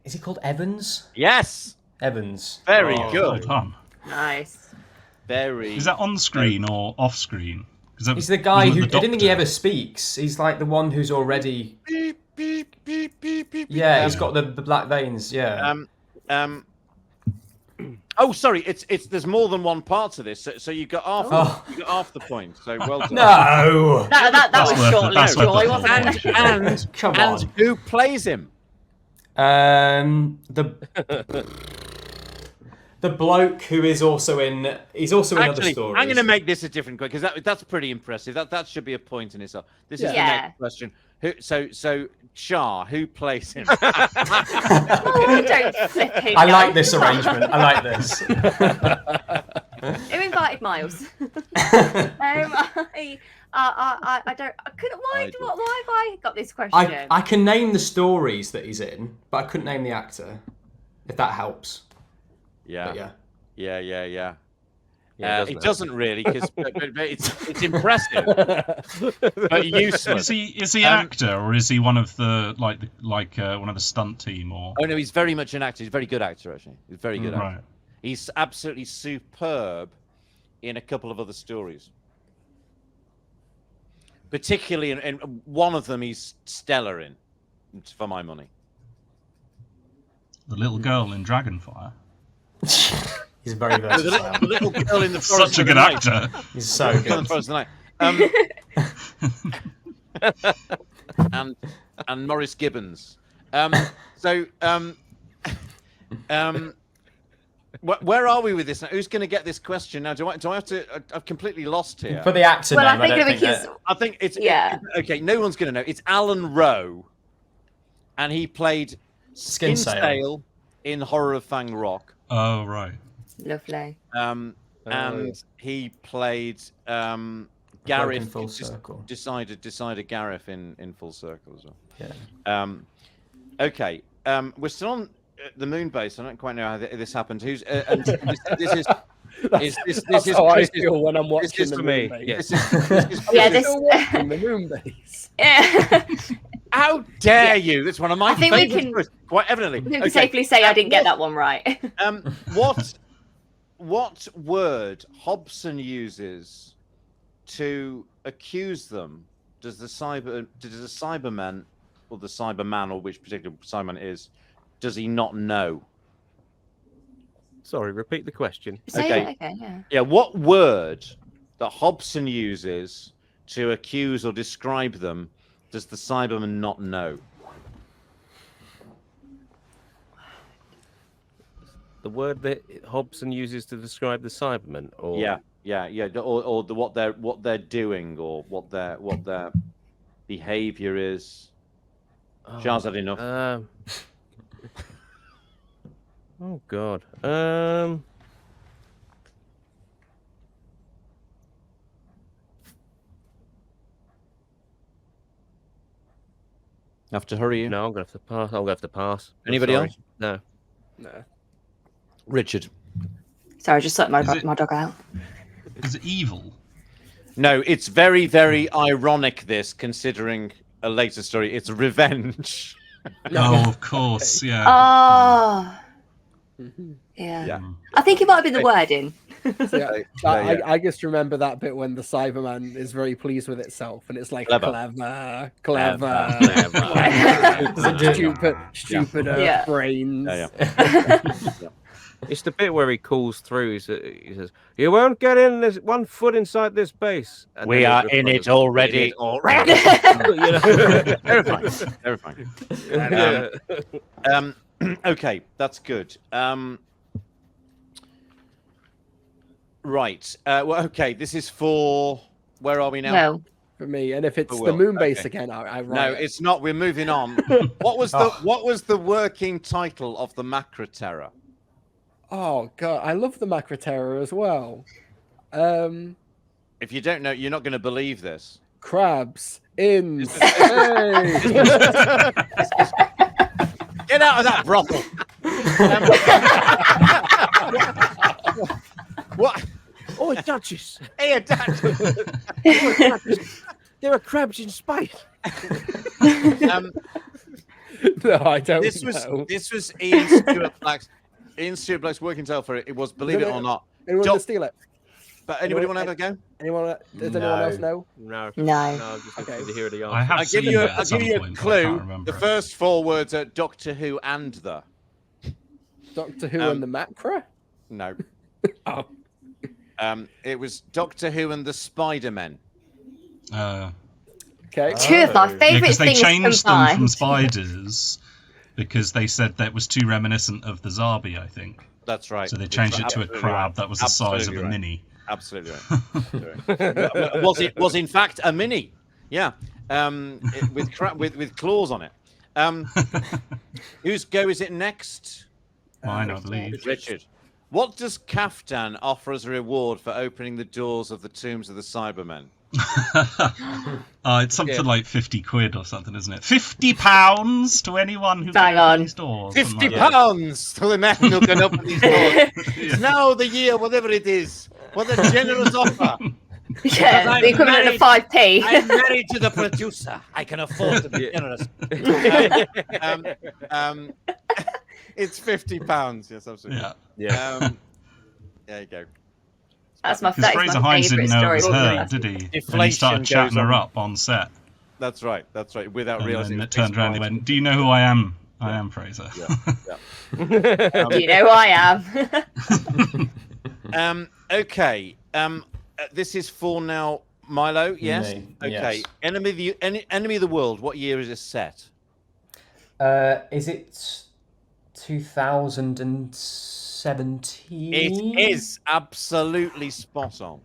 Is it called Evans? Yes. Evans. Very Well good. done. Nice. Very. Is that on screen or off screen? He's the guy who I Doctor. don't think he ever speaks. He's like the one who's already. Beep, beep, beep, beep, beep. Yeah, he's got the black veins. Yeah. Oh, sorry. It's. There's more than one part to this. So you got half. Oh. You got half the point. So well done. No. That was That's worth short-lived that's worth joy, the wasn't point. it? And Come and on. who plays him? The The bloke who is also in, he's also in other Actually, stories. I'm going to make this a different question because that's pretty impressive. That should be a point in itself. This is the Yeah. next question. So Shah, who plays him? Oh, don't flipping I like go. this arrangement. I like this. Who invited Miles? I don't. I couldn't. Why have I got this question? I can name the stories that he's in, but I couldn't name the actor. If that helps. Yeah. But Yeah. Yeah, It doesn't really, because but it's impressive, but useless. Is he an actor, or is he one of the one of the stunt team? Or Oh no, he's very much an actor. He's a very good actor, actually. He's a very good actor. right. He's absolutely superb in a couple of other stories. Particularly in one of them, he's stellar in, for my money. The little girl in Dragonfire. He's very versatile. The little girl in the forest. Such a of the good night. actor. He's so Girl in the good. forest of the night. And Maurice Gibbons. Where are we with this now? Who's going to get this question now? Do I have to? I've completely lost here. For the actor well, name, I think don't because I think it's Yeah. okay, no one's going to know. It's Alan Rowe, and he played Skinsale in Horror of Fang Rock. Oh right. lovely. And he played Broken Gareth. Full Circle. Decided Gareth in Full Circle as well. Yeah. Okay. We're still on the moon base. I don't quite know how this happened. Who's and this is That's how I feel when I'm watching is the for moon me, base. Yeah, this. Still watching the moon base. Yeah. How dare you? That's one of my I think we favourite can- stories. Quite evidently. We can Okay. safely say I didn't get that one right. What word Hobson uses to accuse them? Does the Cyberman or the Cyberman, or which particular Cyberman is, does he not know? Sorry, repeat the question. Say Okay. it again, yeah. Yeah, what word that Hobson uses to accuse or describe them does the Cyberman not know? The word that Hobson uses to describe the Cybermen, or Yeah, or what they're doing, or what their behavior is. Charles had enough. Oh God. Have to hurry you. No, I'm gonna have to pass. I'm gonna have to pass. I'm Anybody sorry. else? No. No. Richard. Sorry, I just let my Is it- dog out. Is it evil? No, it's very, very ironic. This, considering a later story, it's revenge. Oh, of course. Yeah. Oh. Yeah. Yeah. I think it might have been the wording. So, yeah, Yeah. I just remember that bit when the Cyberman is very pleased with itself, and it's like Clever. clever. Stupid Yeah. brains. Yeah. It's the bit where he calls through. He says, "You won't get in this 1 foot inside this base." And We then are the in it reporters, already. You know? Terrifying. Yeah. Okay, that's good. Right. Well, okay. This is for. Where are we now? No. For me, and if it's Oh, the well, moon base okay. again, I No, write it. it's not. We're moving on. What was the working title of the Macra Terror? Oh god, I love the Macra Terror as well. If you don't know, you're not going to believe this. Crabs in. Hey! Get out of that brothel. What? Oh, Duchess! Hey, Dad. There are crabs in space. No, I don't This know. was Ian Stewart Black's working title for it. It was, believe it or not. Anyone Job- want to steal it? But anybody want to have a go? Anyone? Does anyone else know? No. No. I'm just looking Okay. to hear the I answer. have I'll seen give you it at some a point, but I clue. can't remember The it. first 4 words are Doctor Who and the. Doctor Who and the Macra? No. Oh. It was Doctor Who and the Spider-Men. Okay. Two of my Yeah, favourite because they things changed them combined. from spiders because they said that was too reminiscent of the Zarbi, I think. That's right. So they changed it to a Absolutely crab right. that was the size of Absolutely a right. mini. Absolutely right. was in fact a mini. Yeah. With claws on it. Whose go is it next? Mine, I believe. Richard. What does Kaftan offer as a reward for opening the doors of the tombs of the Cybermen? It's something like 50 quid or something, isn't it? £50 to anyone who Bang opens on. these doors. £50 Like to the man who can open these doors. It's now the year, whatever it is. What a generous offer. Yeah, I'm the equivalent of married- 5p. I'm married to the producer. I can afford to be generous. It's £50. Yes, absolutely. Yeah. There you go. That's my Because Fraser Hines didn't know it was story. her, did he? And he Deflation started chatting goes her on. up on set. That's right. That's right. Without And realizing then it turned around and they went, "Do you know who I am? I am Fraser." Do you know who I am? Okay. This is for now, Milo. Yes. Me, Okay. yes. Enemy of the World. What year is this set? Is it 2017? It is absolutely spot on.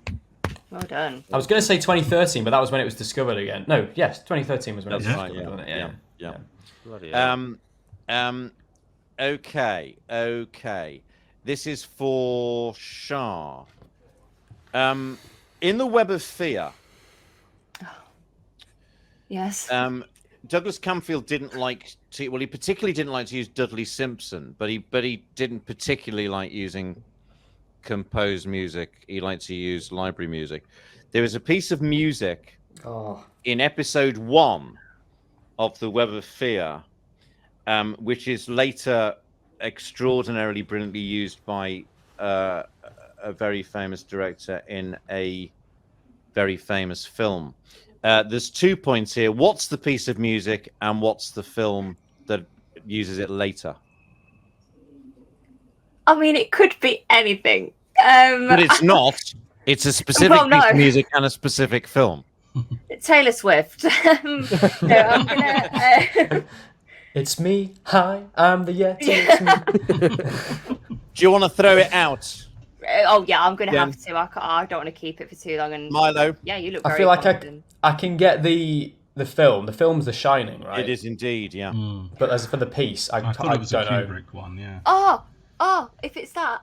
Well done. I was going to say 2013, but that was when it was discovered again. No, yes, 2013 was when it was That's discovered, right. wasn't it? Yeah. Yeah. Yeah. Bloody hell. Okay. This is for Shah. In the Web of Fear, Yes. Douglas Camfield didn't like to. Well, he particularly didn't like to use Dudley Simpson, but he didn't particularly like using composed music. He liked to use library music. There is a piece of music Oh, in episode 1 of the Web of Fear, which is later extraordinarily brilliantly used by a very famous director in a very famous film. There's 2 points here. What's the piece of music and what's the film that uses it later? I mean, it could be anything. But it's not. It's a specific Well, no. piece of music and a specific film. Taylor Swift. No, I'm gonna. it's me. Hi, I'm the Yeti. It's me. Do you want to throw it out, Oh yeah, I'm gonna Then- have to. I don't want to keep it for too long. And Milo? yeah, you look. I Very feel like confident. I can get the film. The film's The Shining, right? It is indeed, yeah. But as for the piece, I I thought it was a don't know. Kubrick one, yeah. Oh, if it's that,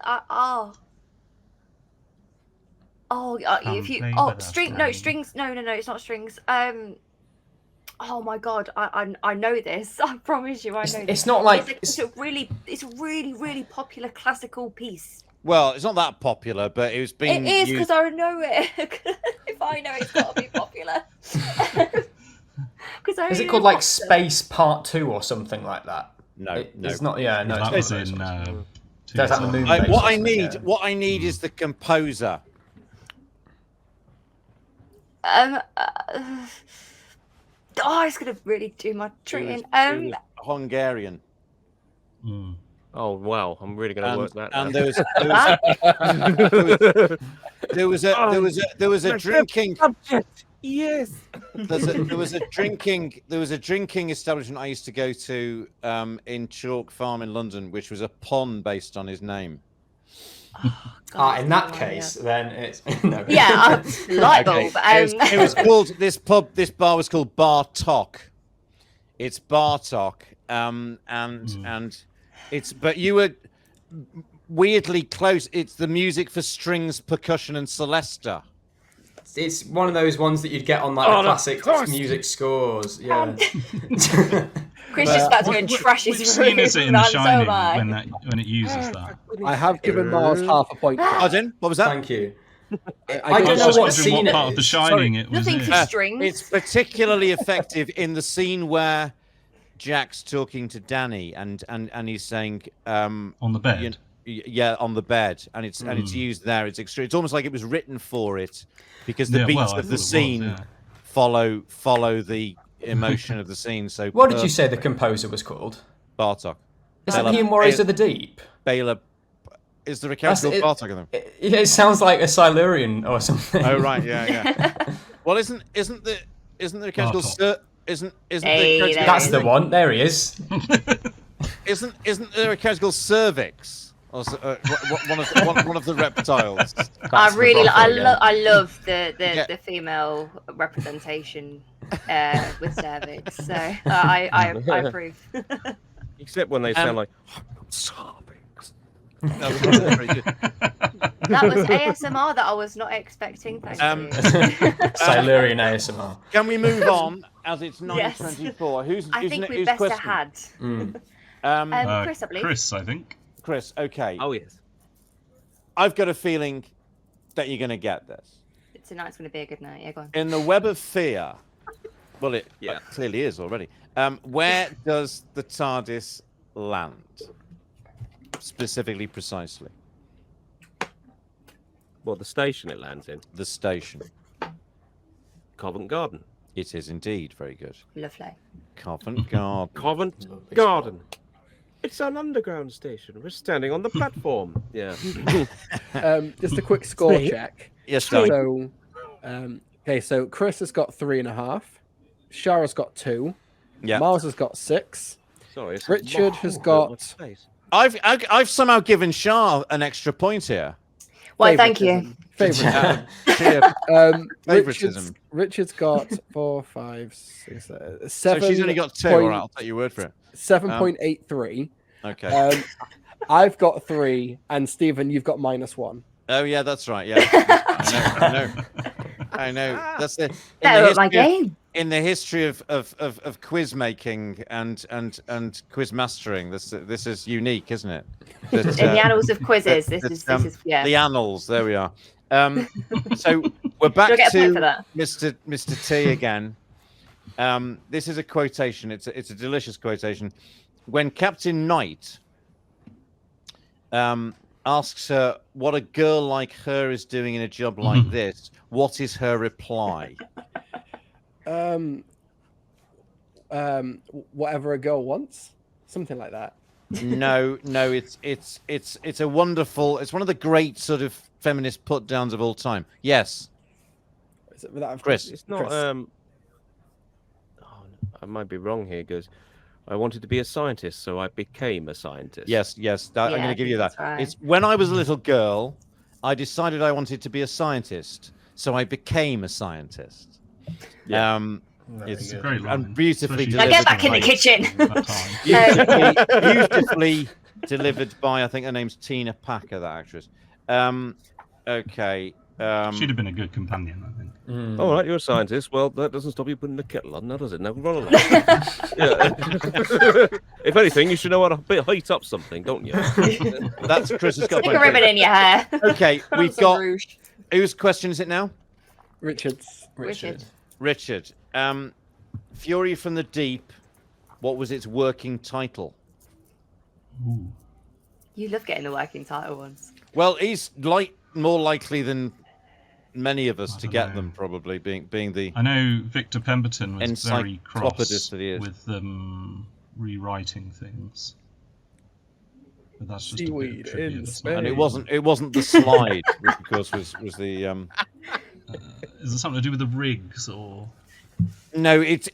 if you, play with us, string, no Danny. strings, no, it's not strings. Oh my god, I know this. I promise you, I know. It's this. not like It's a really popular classical piece. Well, it's not that popular, but it was being It is used. because I know it. If I know it, it's got to be popular. Is it called like Space Part 2 or something like that? No, It's not. Yeah, no. That it's was not. in. That's at the moon. I, base what or I something, need, yeah. what I need is the composer. It's gonna really do my tricking. It was Hungarian. Oh wow, I'm really going to work that. And out. there was a drinking. Yes. There was a drinking establishment I used to go to in Chalk Farm in London, which was a pond based on his name. In that case, then it's no. Yeah, light bulb. It was called this bar was called Bartok. It's Bartok, and it's but you were weirdly close. It's the music for strings, percussion, and celesta. It's one of those ones that you'd get on like the classic music scores. Yeah. Chris just about to go and trash his Which scene is it in The room, so Shining am I. when it uses that? I have given Mars half a point. Pardon? What was that? Thank you. I I don't I was know just what wondering scene what it part of The is. Shining it was Nothing in. for strings. It's particularly effective in the scene where Jack's talking to Danny and he's saying On the bed. yeah, on the bed, and it's used there. It's extreme. It's almost like it was written for it because the beats I of thought the it was, scene yeah. follow the emotion of the scene. So What did you say the composer was called? Bartok. Is that Bela- he in Warriors of the Deep? Bela. Is there a character That's called Bartok in them? It sounds like a Silurian or something. Oh right, yeah. Well, isn't there a character called Bartok. Isn't Hey, the character That's the one. There he is. Isn't there a character called Cervix? Or one of the reptiles. I really, Rocker again. I love the Yeah. the female representation with cervix. So I approve. Except when they sound like. That was very good. That was ASMR that I was not expecting. Thank you. Silurian ASMR. Can we move on as it's Yes. 9:24? Who's I think we who's better question? had Mm. Chris, I believe. Chris, I think. Chris, okay. Oh yes. I've got a feeling that you're going to get this. Tonight's going to be a good night. Yeah, go on. In the web of fear, well, it Yeah. clearly is already. Where does the TARDIS land? Specifically, precisely. Well, the station it lands in, The station. Covent Garden. It is indeed very good. Lovely. Covent Garden. Covent Garden. It's an underground station. We're standing on the platform. Yeah. Just a quick score check. Yes, darling. So, okay, so Chris has got 3.5. Shara's got 2. Yeah. Miles has got 6. Sorry. it's- Richard has Oh, got what's space? I've somehow given Shah an extra point here. Well, thank you. Favoritism. Sheer favoritism. Richard's got 4, 5, 6, 7. So she's only got 2. All right, I'll take your word for it. 7.83. Okay. I've got 3, and Stephen, you've got -1. Oh yeah, that's right. Yeah, I know. That's it. Better at my game. In the history of quiz making and quiz mastering, this is unique, isn't it? That, In the annals of quizzes, this is yeah. the annals. There we are. So we're back Do I get a point for to that? Mr. T again. This is a quotation. It's a delicious quotation. When Captain Knight asks her what a girl like her is doing in a job like this, what is her reply? Whatever a girl wants, something like that. No, it's a wonderful. It's one of the great sort of feminist put downs of all time. Yes, Is it without Chris. It's not. Chris. Oh, I might be wrong here. It goes. I wanted to be a scientist, so I became a scientist. yes. I'm Yeah, going I to give you think that. that's right. It's when I was a little girl, I decided I wanted to be a scientist, so I became a scientist. Yeah. It's a great line. And beautifully especially Now delivered. get back in the kitchen. at that time. beautifully delivered by, I think her name's Tina Packer, that actress. Okay. She'd have been a good companion, I think. All right, you're a scientist. Well, that doesn't stop you putting the kettle on, now does it? Now run along. Yeah. If anything, you should know how to heat up something, don't you? That's Chris has got Stick a ribbon in your hair. Okay, we've Some got. rouge. Whose question is it now? Richard's. Richard. Richard. Fury from the Deep. What was its working title? Ooh. You love getting the working title ones. Well, he's more likely than many of us I to don't get know. them, probably being the. I know Victor Pemberton was very Encyclopedist cross that he is. with them rewriting things. But that's just Seaweed a bit of trivia. in That's not And Spain. it wasn't the slide, which of course was the. Is it something to do with the rigs or? No, it's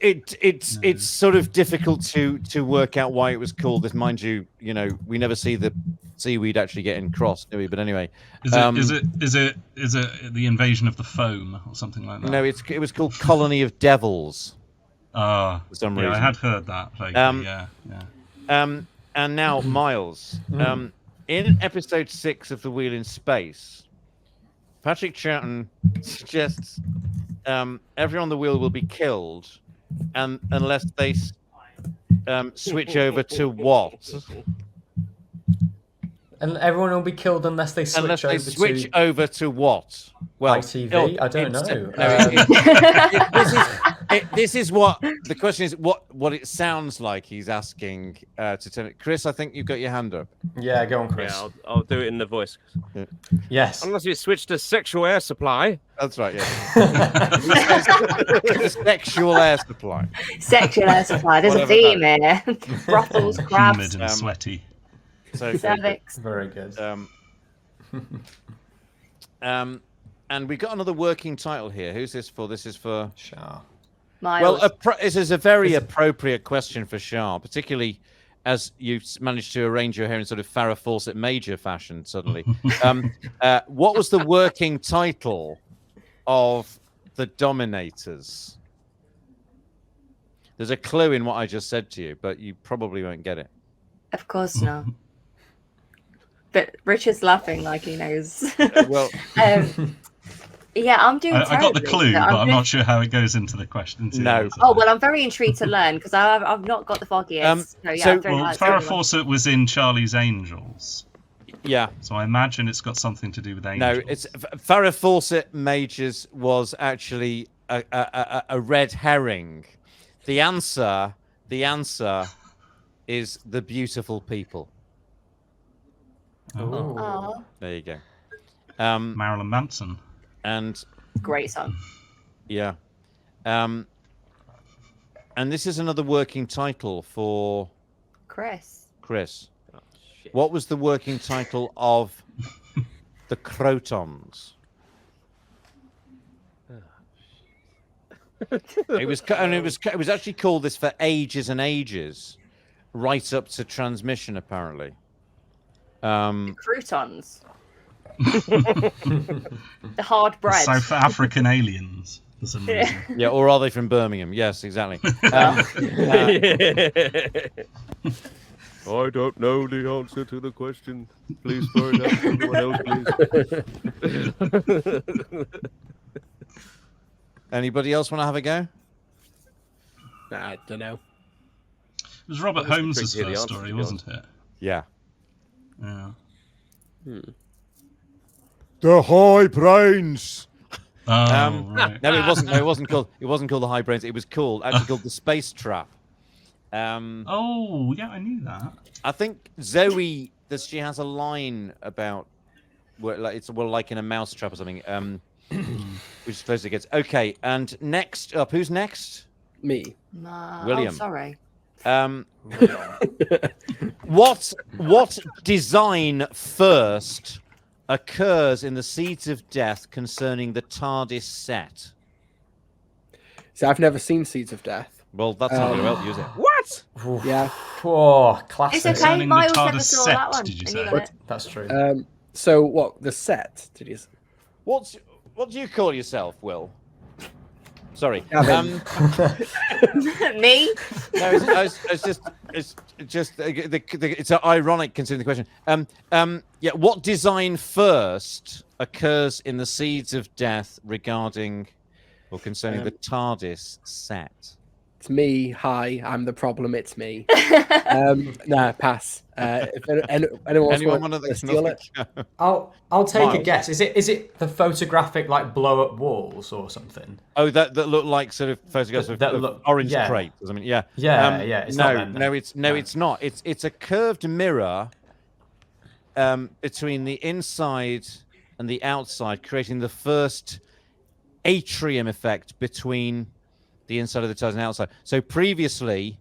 sort of difficult to work out why it was called this. Mind you, we never see the seaweed actually getting crossed, do we? But anyway, Is it the invasion of the foam or something like that? no, it was called Colony of Devils. For some yeah, I reason. had heard that. Vaguely, yeah. And now Miles, in episode 6 of The Wheel in Space, Patrick Troughton suggests everyone on the wheel will be killed, and unless they switch over to what? And everyone will be killed unless they switch over to what? Well, ITV? I don't know. This is what the question is. What it sounds like he's asking to tell it. Chris, I think you've got your hand up. Yeah, go on, Chris. Yeah, I'll do it in the voice. Yes. Unless you switch to sexual air supply. That's right. Yeah. Sexual air supply. Sexual air supply. There's Whatever a theme here. Brothels, Humid crabs, and sweaty. So cervix. Very good. and we got another working title here. Who's this for? This is for Shah. Miles. Well, this is a very appropriate question for Shah, particularly as you managed to arrange your hair in sort of Farrah Fawcett Major fashion suddenly. What was the working title of the Dominators? There's a clue in what I just said to you, but you probably won't get it. Of course not. But Richard's laughing like he knows. Well, yeah, I'm doing. I got the terribly, clue, but I'm doing- not sure how it goes into the question. No. Oh well, I'm very intrigued to learn because I've not got the foggiest. So yeah, I'm very Well, much Farrah very much- Fawcett was in Charlie's Angels, yeah. so I imagine it's got something to do with No, angels. it's Farrah Fawcett Majors was actually a red herring. The answer is The Beautiful People. Oh. Oh, There you go. Marilyn Manson. And great song. yeah, and this is another working title for Chris. Chris. What was the working title of the Crotons? It was actually called this for ages and ages, right up to transmission, apparently. Croutons. The hard bread. South African aliens for some reason. Yeah, or are they from Birmingham? Yes, exactly. I don't know the answer to the question. Please find out someone else, please. Anybody else want to have a go? I don't know. It was Robert Well, Holmes' it's a tricky first answer, story, to be wasn't it? Yeah. Yeah. The High Brains. Oh, right. No, it wasn't. No, it wasn't called. It wasn't called the High Brains. It was actually called the Space Trap. Oh, yeah, I knew that. I think Zoe, she has a line about, like in a mouse trap or something. Which is close against. Okay, and next up, who's next? Me. William. Oh, sorry. What design first occurs in the Seeds of Death concerning the TARDIS set? See, I've never seen Seeds of Death. Well, that's not going to help you, is it? What? Yeah. Oh, classic. It's okay. Concerning the Miles never TARDIS saw set, that one. did you and say? got it. That's true. So what? The set? Did you? What do you call yourself, Will? Sorry. Gavin. Me? No, it's just it's ironic considering the question. Yeah, what design first occurs in the Seeds of Death regarding or concerning the TARDIS set? It's me. Hi, I'm the problem. It's me. Nah, pass. If anyone Anyone wants want to steal it, I'll take a Miles. guess. Is it the photographic like blow up walls or something? Oh, that look like sort of photographs That of look- orange yeah. crate. I mean, yeah, Yeah, yeah, it's not no, them, then. no, it's No. it's not. It's a curved mirror between the inside and the outside, creating the first atrium effect between the inside of the TARDIS and the outside. So previously,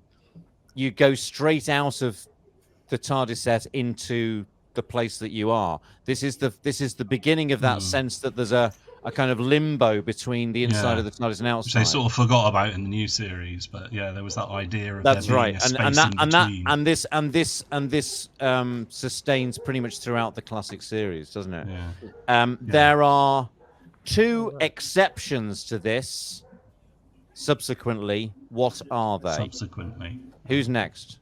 you go straight out of the TARDIS set into the place that you are. This is the beginning of that sense that there's a kind of limbo between the inside Yeah. of the TARDIS and Which outside. they sort of forgot about in the new series, but yeah, there was that idea of That's there being right, a space and in between. this sustains pretty much throughout the classic series, doesn't it? Yeah. There are two exceptions to this. Subsequently, what are they? Subsequently, Who's next?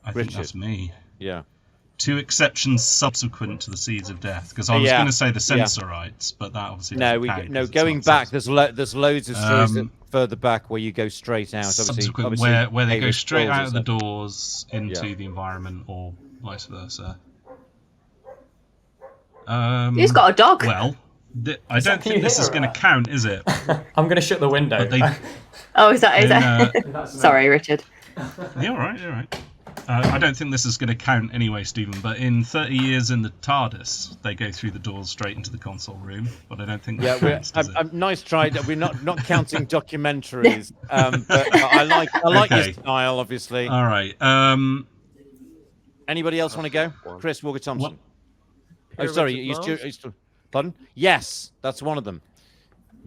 I think Richard. that's me. Yeah. Two exceptions subsequent to the Seeds of Death, because I was Yeah, going to say the yeah. Sensorites, but that obviously No, doesn't count 'cause it's going not back. subsequent. There's loads of stories Um, further back where you go straight out. subsequent, Obviously, where they go Hamish straight Falls out of the is doors into Yeah. the environment, or vice versa. Who's got a dog? Well, I don't can think you this hear is going to that? count, is it? I'm going to shut the window. But they, Oh, is that? in, Sorry, Richard. you're all right. You're all right. I don't think this is going to count anyway, Stephen. But in 30 years in the TARDIS, they go through the doors straight into the console room. But I don't think that Yeah, counts, does it? nice try. We're not counting documentaries, but I like your Okay. style, obviously. All right. Anybody else want to go? Chris Walker Thompson. Oh, Pyramids sorry, of you Mars? still. Pardon? Yes, that's one of them.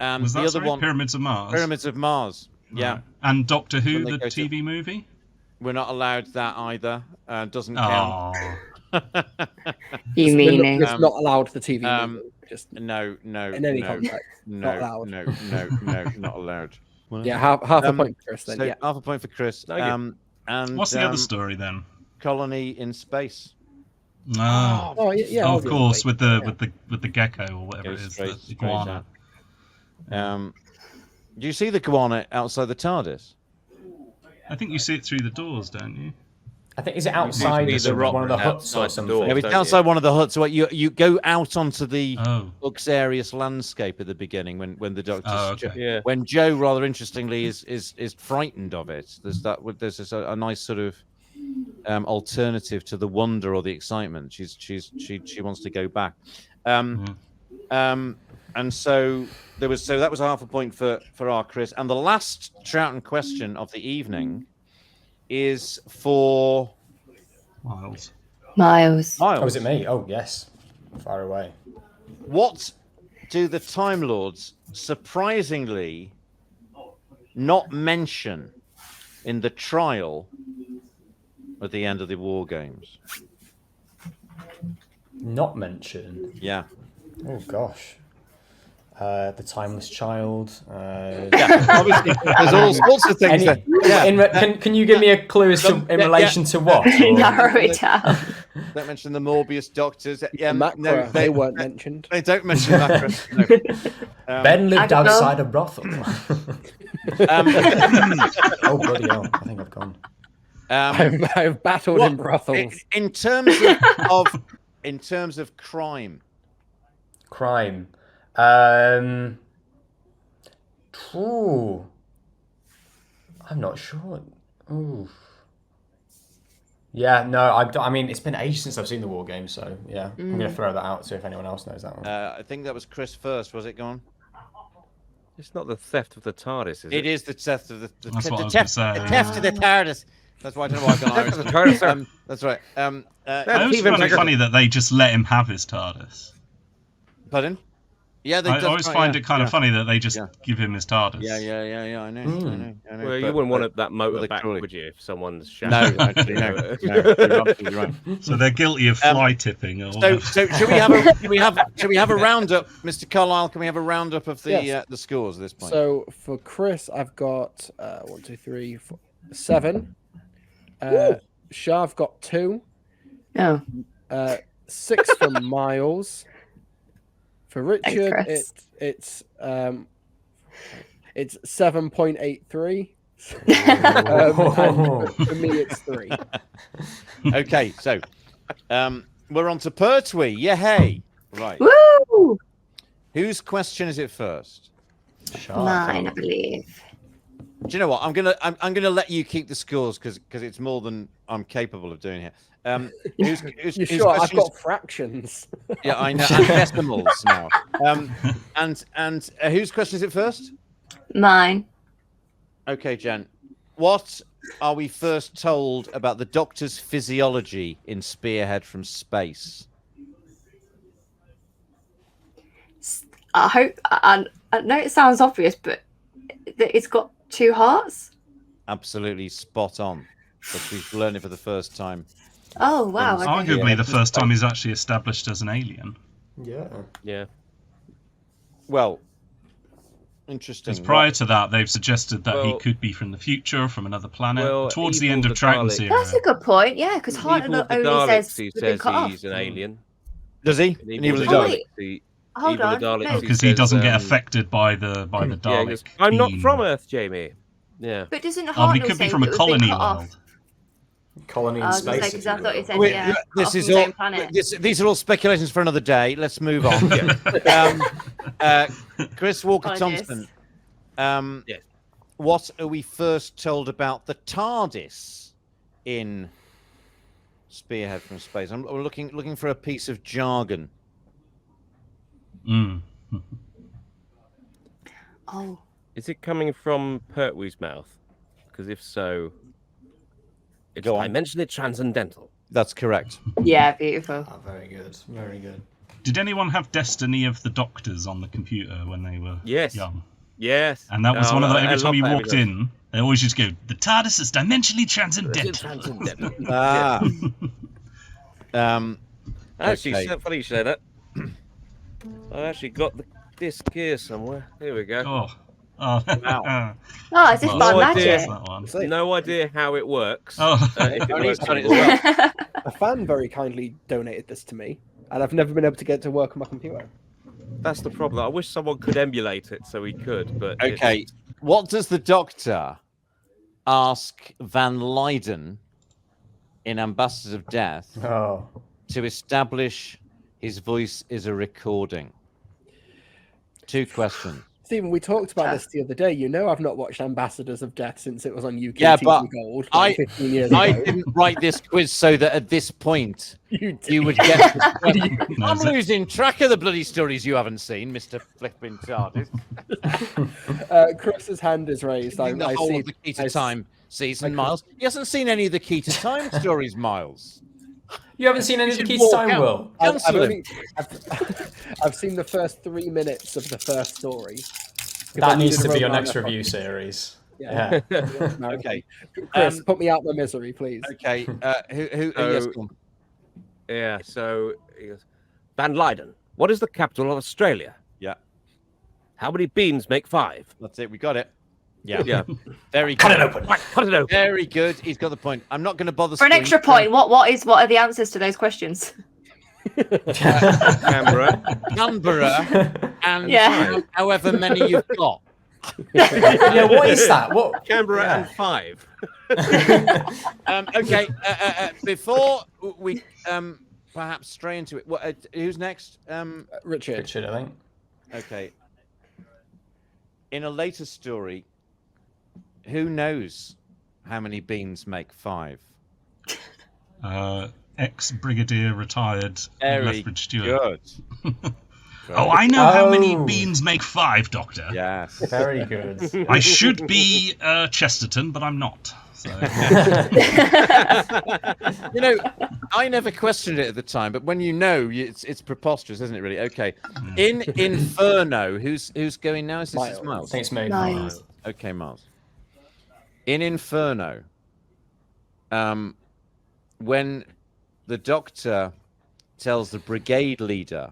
Was the that other sorry? one, Pyramids of Mars? Pyramids of Mars. Yeah. Right. And Doctor Who, When they the go to- TV movie? we're not allowed that either. Doesn't count. Oh, You meaning? It's not allowed the TV. movie, just No, in any context. Not allowed. no, not allowed. Yeah, half a point for Chris then. So Yeah. half a point for Chris. Thank you. And what's the other story then? Colony in space. Oh, Oh yeah. of obviously. course, with Yeah. the gecko or whatever Goes it is, straight- the straight iguana. Do you see the iguana outside the TARDIS? I think you see it through the doors, don't you? I think, is it outside see the rock one of the huts outside or the something? door. Yeah, it's don't you? outside one of the huts. What you go out onto the Oh, luxurious landscape at the beginning when the Doctor okay. Yeah. when Joe rather interestingly is frightened of it. There's a nice sort of alternative to the wonder or the excitement. She wants to go back. And so that was half a point for our Chris. And the last Troughton question of the evening is for Miles. Miles. Miles. Oh, is it me? Oh, yes. Far away. What do the Time Lords surprisingly not mention in the trial at the end of the War Games? Not mentioned. Yeah. Oh, gosh. The Timeless Child. Yeah, obviously, there's all sorts of things. Any, Yeah. can you give me a clue as to, in relation to what? or- Narrow it down. Don't mention the Morbius doctors. Yeah, Macra, no, they weren't mentioned. They don't mention Macra. No. Ben lived Agatha? outside a brothel. Um, Oh, bloody hell. I think I've gone. I've battled in in, brothels. in terms of crime, Crime. Ooh. I'm not sure. Ooh. Yeah, no, I mean, it's been ages since I've seen the War Games, so yeah, I'm going to throw that out, see if anyone else knows that one. I think that was Chris first. Was it gone? It's not the theft of the TARDIS, is it? It is the theft of the That's what I was theft, gonna say. the theft of the TARDIS. That's why I don't know why I've gone Irish. The TARDIS, sir. That's right. I always even find it bigger. funny that they just let him have his TARDIS. Pardon? Yeah, I always find it kind of funny that they just Yeah. give him his TARDIS. Yeah. I know. I know. Well, you but- wouldn't but- want that motor but back, truly- would you, if someone's No, shouting? actually, no. You're absolutely right. So they're guilty of fly tipping or So, whatever. so should we have a roundup, Mr. Carlisle? Can we have a roundup of the Yes. the scores at this point? So for Chris, I've got 1, 2, 3, 4, 7. Shav got 2. Oh, 6 for Miles. For Richard, Chris. it's 7.83. And for me, it's 3. Okay, so we're on to Pertwee. Yeah, hey. Right. woo! Whose question is it first? Mine, I believe. Do you know what? I'm gonna let you keep the scores because it's more than I'm capable of doing here. Whose You sure? I've questions- got fractions. Yeah, I know. And decimals now. And whose question is it first? Mine. Okay, Jen. What are we first told about the Doctor's physiology in Spearhead from Space? I hope. I know it sounds obvious, but it's got 2 hearts. Absolutely spot on. But we've learned it for the first time. Oh wow! Okay. Arguably the first time he's actually established as an alien. Yeah. Yeah. Well, interesting. Because prior to that, they've suggested that he Well- could be from the future, from another planet. Well, Towards the Evil end of the Troughton's Daleks. era. That's a good point. Yeah, because Evil Hartnell of the only Daleks, says he we've been says cut off. he's an alien. Does he? In In Evil of the Oh, Daleks? wait. the Hold Evil on. of the Daleks, No. he Because he says, doesn't get affected by the Yeah, he Dalek. goes, I'm not beam. from Earth, Jamie. Yeah. But doesn't Oh, Hartnell he could be say from a that we've been colony cut off? world. Colony in I was gonna space. say, if 'cause I you thought will. it said, Wait, yeah, this off is from the all. same planet. These are all speculations for another day. Let's move on. Chris Walker Apologies. Thompson. Yes. What are we first told about the TARDIS in Spearhead from Space? I'm looking for a piece of jargon. Mm. Oh, Is it coming from Pertwee's mouth? Because if so, it's Go on. dimensionally transcendental. That's correct. yeah, beautiful. Oh, very good. Very good. Did anyone have Destiny of the Doctors on the computer when they were Yes. young? Yes. And that was one of the, I every love time he that walked in, they always used to go, the TARDIS is dimensionally transcendental. Ah. Actually, Okay. so funny you say that. I actually got the disc here somewhere. Here we go. Oh. Oh. Wow. Oh, is this Well, by no magic? idea. that one. No idea how it works. Oh. If it Only works got it anymore. as well. A fan very kindly donated this to me, and I've never been able to get it to work on my computer. That's the problem. I wish someone could emulate it so we could, but it's- Okay. What does the Doctor ask Van Leyden in Ambassadors of Death Oh. to establish his voice is a recording? 2 questions. Stephen, we talked about this the other day. You know, I've not watched Ambassadors of Death since it was on UK Yeah, TV but Gold I- 15 years I ago. didn't write this quiz so that at this point You you would get. No, I'm is it- losing track of the bloody stories you haven't seen, Mr. Flippin' TARDIS. Chris's hand is raised. The I whole see. of the Key to I- Time season, Miles. He hasn't seen any of the Key to Time stories, Miles. You haven't seen any of the should Keys walk Time, out. Will? Cancel him. I've seen the first 3 minutes of the first story. 'Cause I That needs needed to be a your roadmap next of- review series. Yeah. Yeah. Okay. Chris, put me out my misery, please. Okay. Who? Yes, So- go on. yeah. So he goes, Van Leyden, what is the capital of Australia? Yeah. How many beans make 5? That's it. We got it. Yeah. Yeah. Very good. Cut it open. Cut it open. Very good. He's got the point. I'm not going to bother. For an extra point, what are the answers to those questions? Canberra. Canberra and Yeah. however many you've got. Yeah, what is that? What? Canberra Yeah. and 5. Okay. Before we perhaps stray into it, who's next? Richard. Richard, I think. Okay. In a later story, who knows how many beans make 5? Ex-brigadier retired Very Lethbridge Stewart. good. Oh, I know how many Oh. beans make 5, Doctor. Yes. Very good. I should be Chesterton, but I'm not. So. You know, I never questioned it at the time, but when you know, it's preposterous, isn't it? Really? Okay. In Inferno, who's going now? Is this Miles. I Miles? think it's me. Nice. Okay, Miles. In Inferno, when the Doctor tells the brigade leader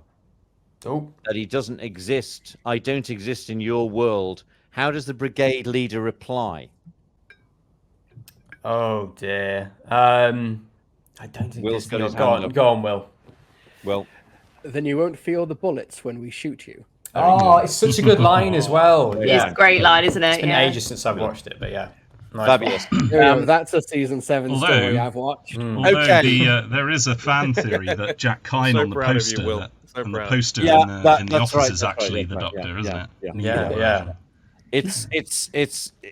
Oh, that he doesn't exist, I don't exist in your world, how does the brigade leader reply? oh dear. I don't think Will's it's got no, his go hand on, up. go on, Will. Well, Then you won't feel the bullets when we shoot you. Oh, it's such a good line as well. It's Yeah. a great line, isn't it? It's been Yeah. ages since I've watched it, but yeah. Nice fabulous. That's a season 7 although- story I've watched. Although Okay. there is a fan theory that Jack Kine So on the proud of you, poster, Will. So on the proud. poster Yeah, in the that's office right, is that's actually right, the that's right, Doctor, yeah, isn't yeah, it? yeah. Yeah, yeah.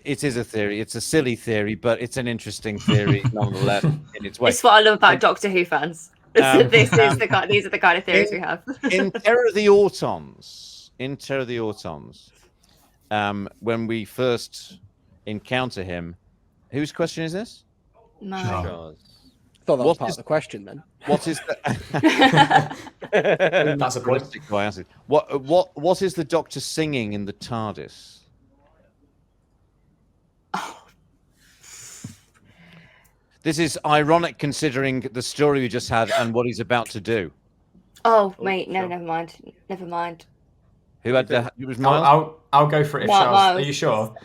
It is a theory. It's a silly theory, but it's an interesting theory nonetheless in its way. It's what I love about Doctor Who fans. These are the kind of theories we have. In Terror of the Autons, when we first encounter him, whose question is this? No. Sure. Thought that was What part is- of the question then. What is the That's a point. realistic way I answered. What is the Doctor singing in the TARDIS? This is ironic considering the story we just had and what he's about to do. Oh, wait, no, never mind. Never mind. Who had the? It was Miles. I'll go for it if Miles. Charles. Are you sure?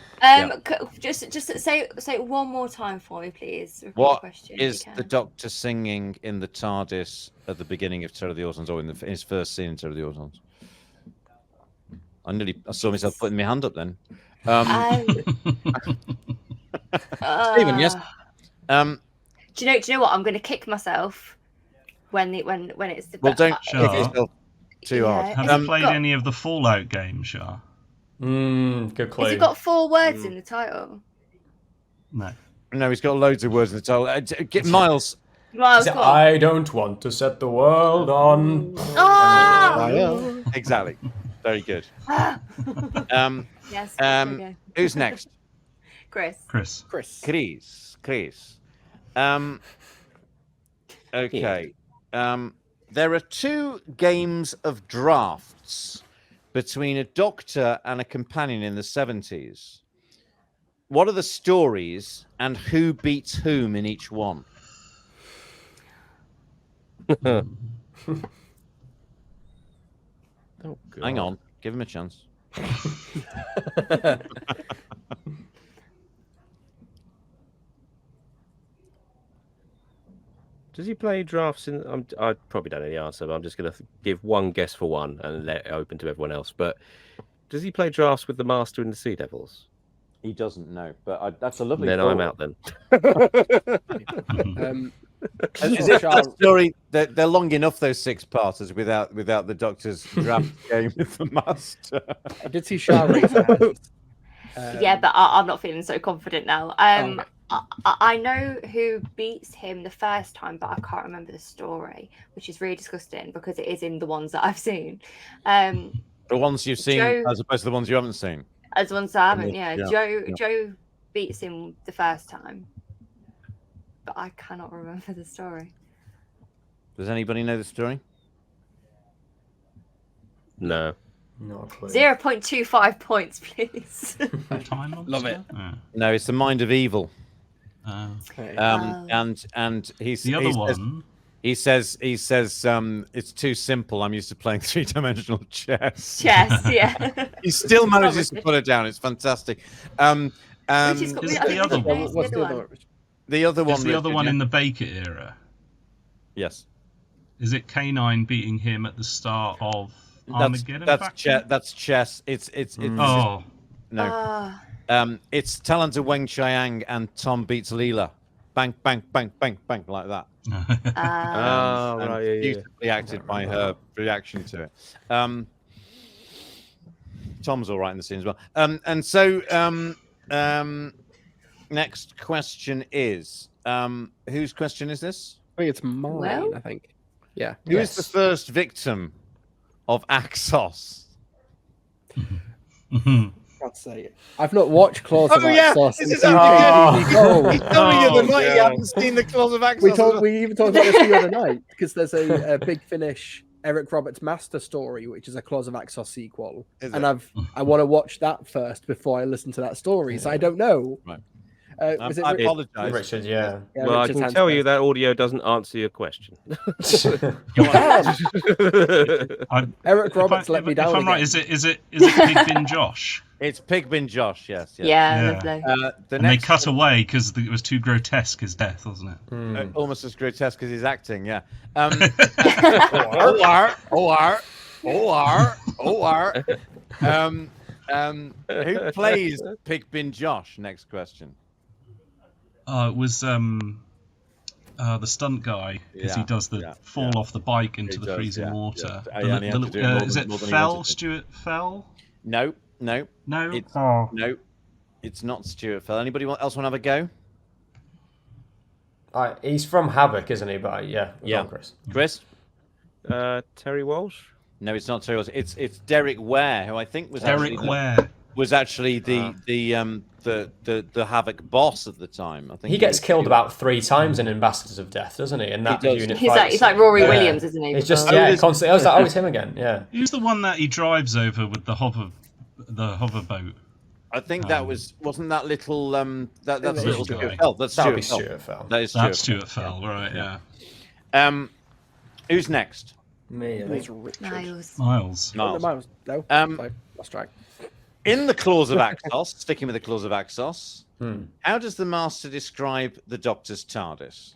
Just say it one more time for me, please. Repeat the What question, if is you the can. Doctor singing in the TARDIS at the beginning of Terror of the Autons, or in his first scene in Terror of the Autons? I saw myself putting my hand up then. Stephen, yes. Do you know what? I'm going to kick myself when it's the. Well, don't Sure. hit yourself too hard. Yeah. Have Has you it played got- any of the Fallout games, Shah? Good clue. Has it got 4 words in the title? No. No, he's got loads of words in the title. Get Miles. Miles, Is it, go on. I don't want to set the world on. Ah! Exactly. Very good. Yes. Um, Who's next? Chris. Chris. Chris. Okay. There are 2 games of drafts between a doctor and a companion in the 70s. What are the stories and who beats whom in each one? Oh, Hang God. on, give him a chance. Does he play drafts in? I probably don't know the answer, but I'm just going to give one guess for one and let it open to everyone else. But does he play drafts with the Master and the Sea Devils? He doesn't know, but that's a lovely. Then thought. I'm out then. Is it that story? They're long enough, those 6-parters, without the Doctor's draft game with the Master. I did see Shah raise her hand. Yeah, but I'm not feeling so confident now. I know who beats him the first time, but I can't remember the story, which is really disgusting because it is in the ones that I've seen. The ones you've seen, Joe- as opposed to the ones you haven't seen. As the ones I haven't, yeah. Yeah. Joe beats him the first time, but I cannot remember the story. Does anybody know the story? No. Not a clue. 0.25 points, please. Time monster? Love it. Yeah. No, it's the Mind of Evil. Oh. And he's The other one. He says it's too simple. I'm used to playing 3-dimensional chess. Chess, yeah. He still manages to put it down. It's fantastic. Which is Is it the other one? What's the other one? The other one. Is the other Richard, one yeah? in the Baker era? Yes. Is it K9 beating him at the start of Armageddon? That's chess. It's Oh, no. It's Talent of Weng Chiang and Tom beats Leela. Bang, bang, bang, bang, bang, like that. Oh, And right, yeah. beautifully acted by her reaction to it. Tom's all right in the scene as well. And so next question is whose question is this? I think it's mine. Well? I think. Yeah. Who is the first victim of Axos? God's sake. I've not watched Claws of Oh, yeah, Axos. this in is the how future. Oh. He told me the other night he God. hadn't seen the Claws of Axos. We even talked about this the other night because there's a Big Finish Eric Roberts Master story, which is a Claws of Axos sequel, Is and it? I want to watch that first before I listen to that story. So I don't know. Right. Was it I Ri- apologise. Richard, yeah. Yeah, Well, I Richard's can hands tell you first. that audio doesn't answer your question. Eric Roberts let me down. If I'm right, again. is it Big Bin Josh? It's Pigbin Josh, yes. Yeah, Yeah. lovely. The And they next cut away because it was too grotesque, his death, wasn't it? almost as grotesque as his acting, yeah. Who plays Pigbin Josh? Next question. It was the stunt guy because he Yeah, does the yeah, fall yeah. off the bike into He the does, freezing yeah, water. yeah. And he had to do it more Is than- it more than he Fell? wanted to. Stuart Fell? No. No. It's, Oh. no, it's not Stuart Fell. Anybody else want to have a go? He's from Havoc, isn't he? But yeah, go Yeah. on, Chris. Chris? Terry Walsh? No, it's not Terry Walsh. It's Derek Ware, who I think was Derek actually Ware. was actually the Havoc boss at the time. I think He gets killed about 3 times in Ambassadors of Death, doesn't he? And that does. unit He's fights like Rory him. Williams, isn't he? It's just Before- constantly. I was like, oh, it's him again. Yeah. Who's the one that he drives over with the hover boat? I think that wasn't that little that's Little little guy. Stuart Fell. That's That would Stuart be Fell. Stuart Fell. That is That's Stuart. Stuart Fell, right? Yeah. Who's next? Me, I think. It's Richard. Niles. Miles. Miles. No. Um, Sorry, lost track. In the Claws of Axos, sticking with the Claws of Axos, how does the Master describe the Doctor's TARDIS?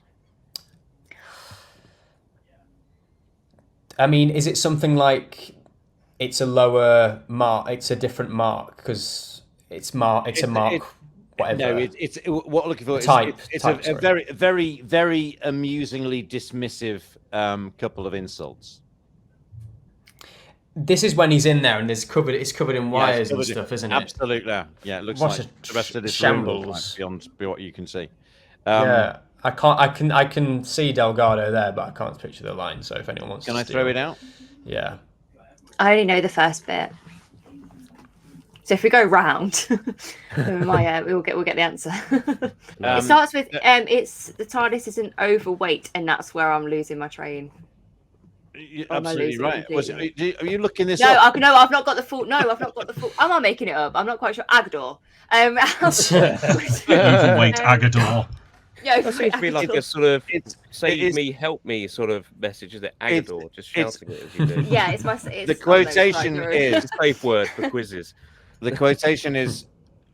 I mean, is it something like it's a lower mark? It's a different mark because it's a mark. Whatever. No, it's what I'm looking for. Type, It's type, a sorry. very, very, very amusingly dismissive couple of insults. This is when he's in there and it's covered in wires and stuff, isn't it? Absolutely. Yeah, it looks What like a the rest of this room looks shambles. like beyond what you can see. Yeah, I can see Delgado there, but I can't picture the line. So if anyone wants, Can to I steal. throw it out? Yeah. I only know the first bit. So if we go round, we'll get the answer. It starts with it's the TARDIS isn't overweight, and that's where I'm losing my train. You're Oh, no, absolutely Lucy, right. completely. Are you looking this No, up? no, I've not got the full. No, I've not got the full. Am I making it up? I'm not quite sure. Agador. Overweight Agador. Yeah, That seems to be like a sort of save me, help me sort of message, is it? Agador, just shouting it as you do. Yeah, it's my. It's The quotation It's is a safe word for quizzes. the quotation is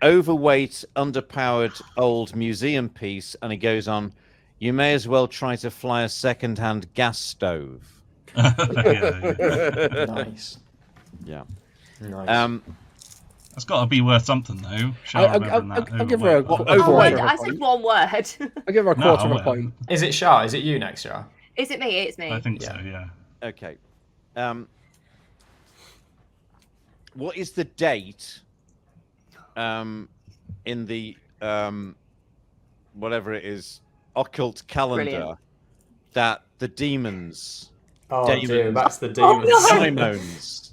overweight, underpowered old museum piece, and it goes on. You may as well try to fly a second-hand gas stove. Nice. Yeah. Nice. That's got to be worth something, though. Shall I'll give her a Oh, quarter I of a said point. one word. I'll give her a No, quarter of a well. point. Is it Shah? Is it you next, Shah? Is it me? It's me. I think so, yeah. Okay. What is the date in the whatever it is occult calendar Brilliant. that the demons Oh, Demons. dude, that's the Oh, demons. no. Simones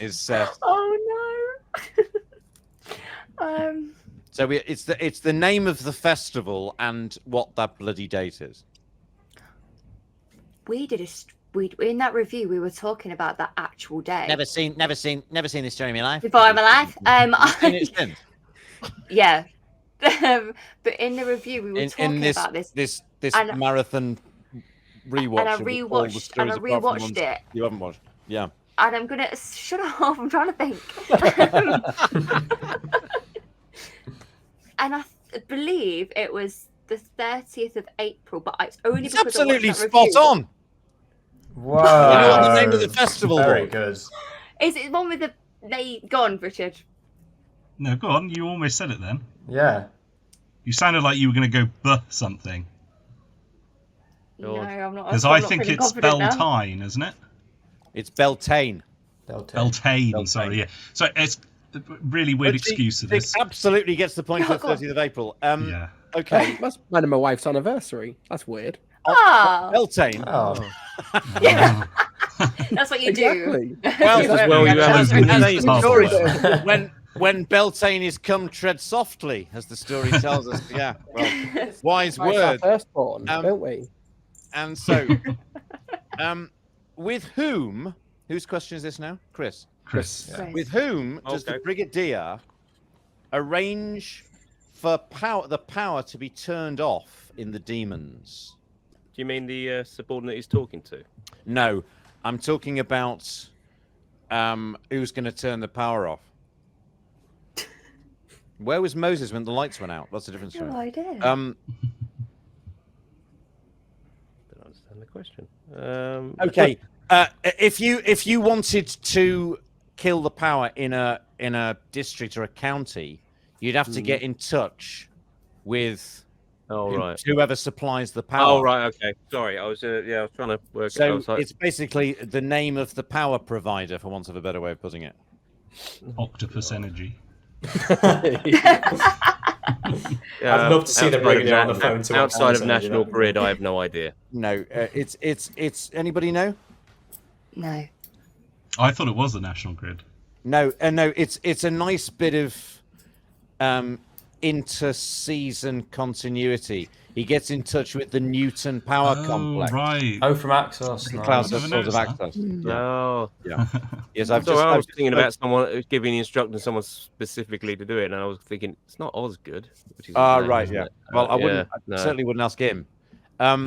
is set? Oh no. So it's the name of the festival and what that bloody date is. We did we in that review we were talking about that actual day. Never seen this during my life. Before in my life. Seen it since. Yeah. But in the review we were in talking this about this. this and- marathon rewatch. And I of all the rewatched stories apart from rewatched ones it. You haven't watched. Yeah. And I'm gonna shut up. I'm trying to think. And I believe it was the 30th of April, but it's only It's because I watched absolutely that spot review. on. Whoa. You know what the name of the festival Very was? good. Is it the one with the Go on, Richard. No, go on. You almost said it then. Yeah. You sounded like you were going to go something. No, I'm not. Because I'm I not think feeling it's confident now. Beltane, isn't it? It's Beltane. Beltane, sorry, yeah. So it's a really weird But she- excuse to she this. absolutely gets the point for the Oh, God. 30th of April. Yeah. Okay. That's kind of my wife's anniversary. That's weird. Ah, Beltane. Oh. yeah. That's what you do. Exactly. Well, As well you as haven't the been story named. says, when Beltane is come, tread softly, as the story tells us. Yeah, well, wise It's our word. firstborn, Um, don't we? And so, with whom? Whose question is this now, Chris? Chris. With whom does the Okay. Brigadier arrange for the power to be turned off in the demons? Do you mean the subordinate he's talking to? No, I'm talking about who's going to turn the power off. Where was Moses when the lights went out? What's the difference? No idea. Don't understand the question. Okay. If you wanted to kill the power in a district or a county, you'd have to get in touch with Oh right. whoever supplies the power. Oh right. Okay. Sorry. I was trying to work. I So was like, it's basically the name of the power provider, for want of a better way of putting it. Octopus Energy. I'd love to see the Brigadier on the phone to outside answer, of you National know. Grid. I have no idea. No, it's anybody know? No. I thought it was the National Grid. No, it's a nice bit of inter-season continuity. He gets in touch with the Newton Power Complex. Right. Oh, from Axos. Nice. Clouds Never of sort of noticed access. No. Yeah. Yes, I've So just. I was I've thinking just- about someone giving instructing someone specifically to do it, and I was thinking it's not Osgood. Which is his Ah, name, right, isn't yeah. it? Well, I wouldn't. yeah, I no. certainly wouldn't ask him. No.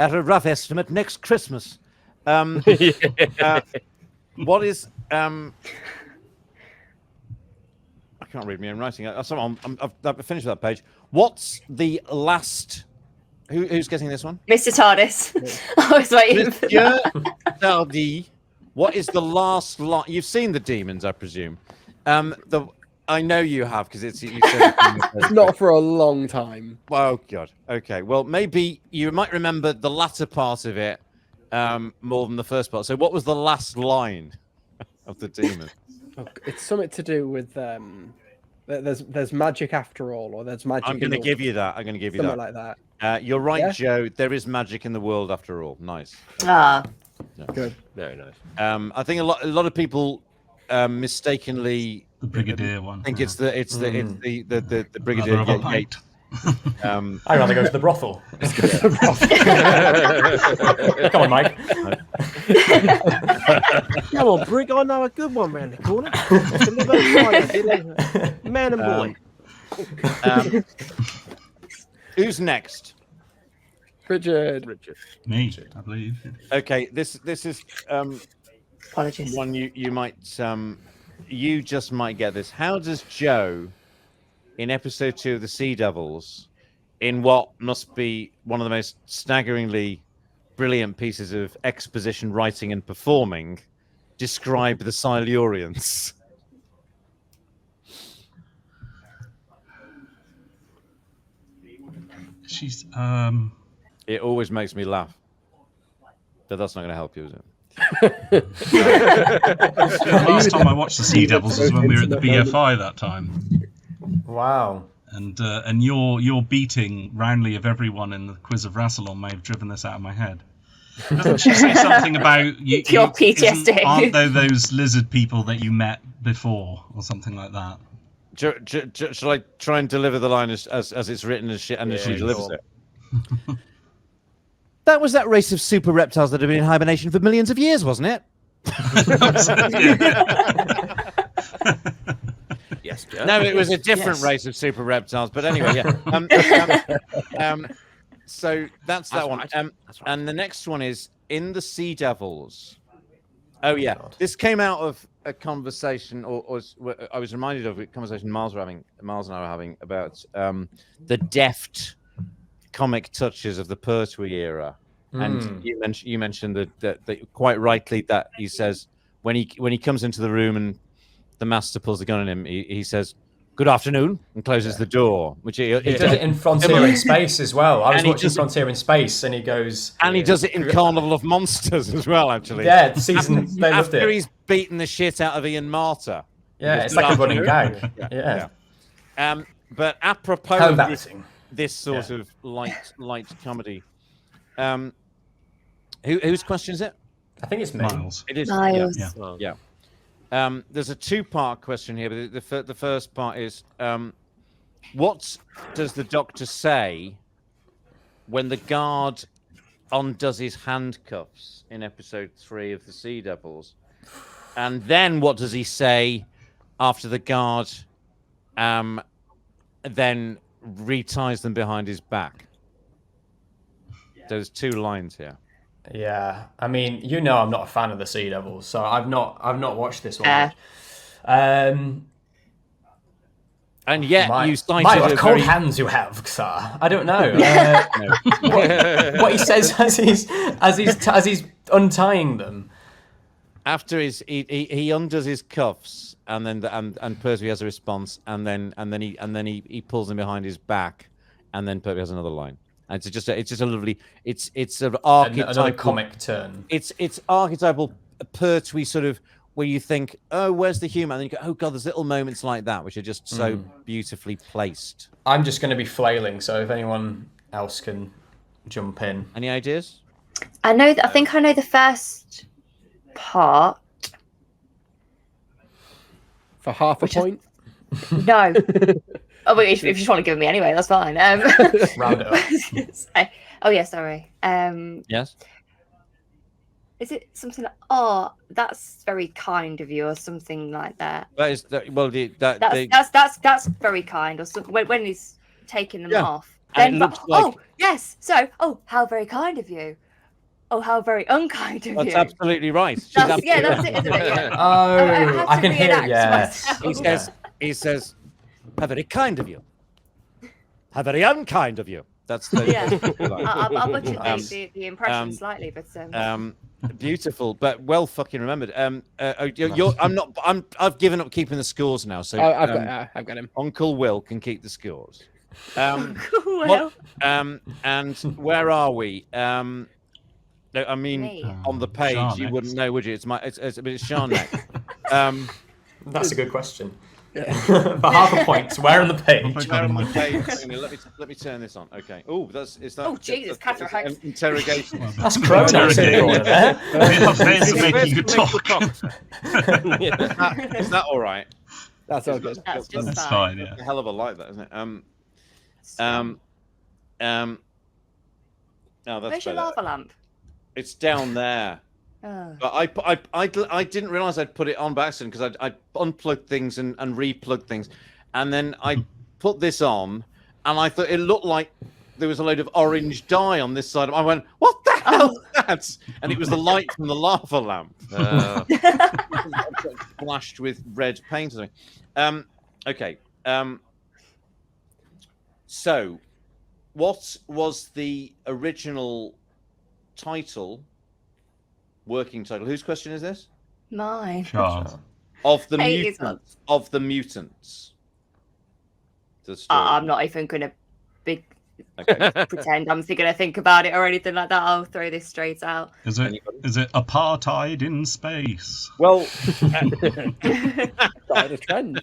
At a rough estimate, next Christmas. What is I can't read my own writing. I've finished that page. What's the last? Who's getting this one? Mr. TARDIS. I was waiting for Monsieur that. Tardy. What is the last line? You've seen the demons, I presume. I know you have because it's. You said It's not for a long time. Oh God. Okay. Well, maybe you might remember the latter part of it more than the first part. So, what was the last line of the demon? It's something to do with there's magic after all, or there's magic. I'm going to give you that. I'm going to give you something that. like that. You're right, Yeah? Joe. There is magic in the world after all. Nice. Ah. Good. Very nice. I think a lot of people mistakenly The Brigadier one. think it's the Brigadier Mother of a Yates. I'd rather go to the brothel. Come on, Mike. Come on, Brick. I know a good one round the corner. Man and boy. Who's next? Richard. Me, I believe. Okay, this is Apologies. one you might you just might get this. How does Joe in episode 2 of the Sea Devils, in what must be one of the most staggeringly brilliant pieces of exposition writing and performing, describe the Silurians? She's It always makes me laugh, but that's not going to help you, is it? the last time I watched the Sea Devils was when we were at the BFI that time. Wow. And your beating roundly of everyone in the Quiz of Rassilon may have driven this out of my head. Doesn't she say something about Your PTSD? Aren't there those lizard people that you met before, or something like that? Shall I try and deliver the line as it's written as she delivers it? That was that race of super reptiles that had been in hibernation for millions of years, wasn't it? Yes, Joe. No, it was a different race of super reptiles. But anyway, yeah. So that's that one. Right. That's right. And the next one is in the Sea Devils. Oh yeah, this came out of a conversation, or I was reminded of a conversation Miles and I were having about the deft comic touches of the Pertwee era. And you mentioned that quite rightly that he says when he comes into the room and the master pulls the gun on him, he says, "Good afternoon," and closes the door. Which he does it in Frontier in Space as well. I was watching Frontier in Space, and he goes, and he does it in Carnival of Monsters as well. Actually, yeah, the season they loved after it. he's beaten the shit out of Ian Martyr. Yeah, it's like a running gag. Yeah. But apropos Home of acting. this sort of light comedy, whose question is it? I think it's me. Miles. It is. Miles. Yeah. There's a two-part question here, but the first part is, what does the Doctor say when the guard undoes his handcuffs in episode 3 of the Sea Devils? And then what does he say after the guard then reties them behind his back? There's 2 lines here. Yeah, I mean, I'm not a fan of the Sea Devils, so I've not watched this one. And yet you cited what cold hands you have, Xar. I don't know. What he says as he's untying them. After he undoes his cuffs, and then and Pertwee has a response, and then he pulls him behind his back, and then Pertwee has another line. And it's just a lovely. It's an archetypal another comic turn. It's archetypal Pertwee sort of where you think, oh, where's the humour? And then you go, oh god, there's little moments like that which are just so beautifully placed. I'm just going to be flailing, so if anyone else can jump in. Any ideas? I think I know the first part. For half a point? No. Oh, wait, if you just want to give me anyway, that's fine. Round it up. Oh, yeah, sorry. Yes. Is it something like, oh, that's very kind of you, or something like that? That is well, That's very kind, or something. When he's taking them off, And then it looks like- oh yes, so how very kind of you. Oh, how very unkind of That's you. absolutely right. That's it, isn't it? Yeah. Oh, I can hear it. reenact Yes. myself. He says, how very kind of you. How very unkind of you. That's the I'll butcher the impression slightly, but beautiful, but well fucking remembered. I've given up keeping the scores now, so I've got him. Uncle Will can keep the scores. Well. And where are we? I mean, Me. on the page, Sean you next. wouldn't know, would you? It's Sean next. That's a good question. For half a point, where on the page? Got in my page. Let me turn this on. Okay. Oh, is that? Oh, Jesus, that's cataract. an interrogation. That's Kronos in the corner there. There's making you talk. Is that all right? That's all good. That's just That's fine. fine. Yeah. A hell of a light, that isn't it? Strong. Oh, that's Where's your better. lava lamp? It's down there. Oh. But I didn't realize I'd put it on by accident because I unplugged things and replugged things, and then I put this on, and I thought it looked like there was a load of orange dye on this side. I went, "What the hell is that?" And it was the light from the lava lamp, splashed with red paint. Or something. Okay. So, what was the original title? Working title. Whose question is this? Mine. Charles. Of the Hey, it's mutants. Of the mutants. The story. I'm not even going to Okay. pretend I'm going to think about it or anything like that. I'll throw this straight out. Is it apartheid in space? Well, Started a trend.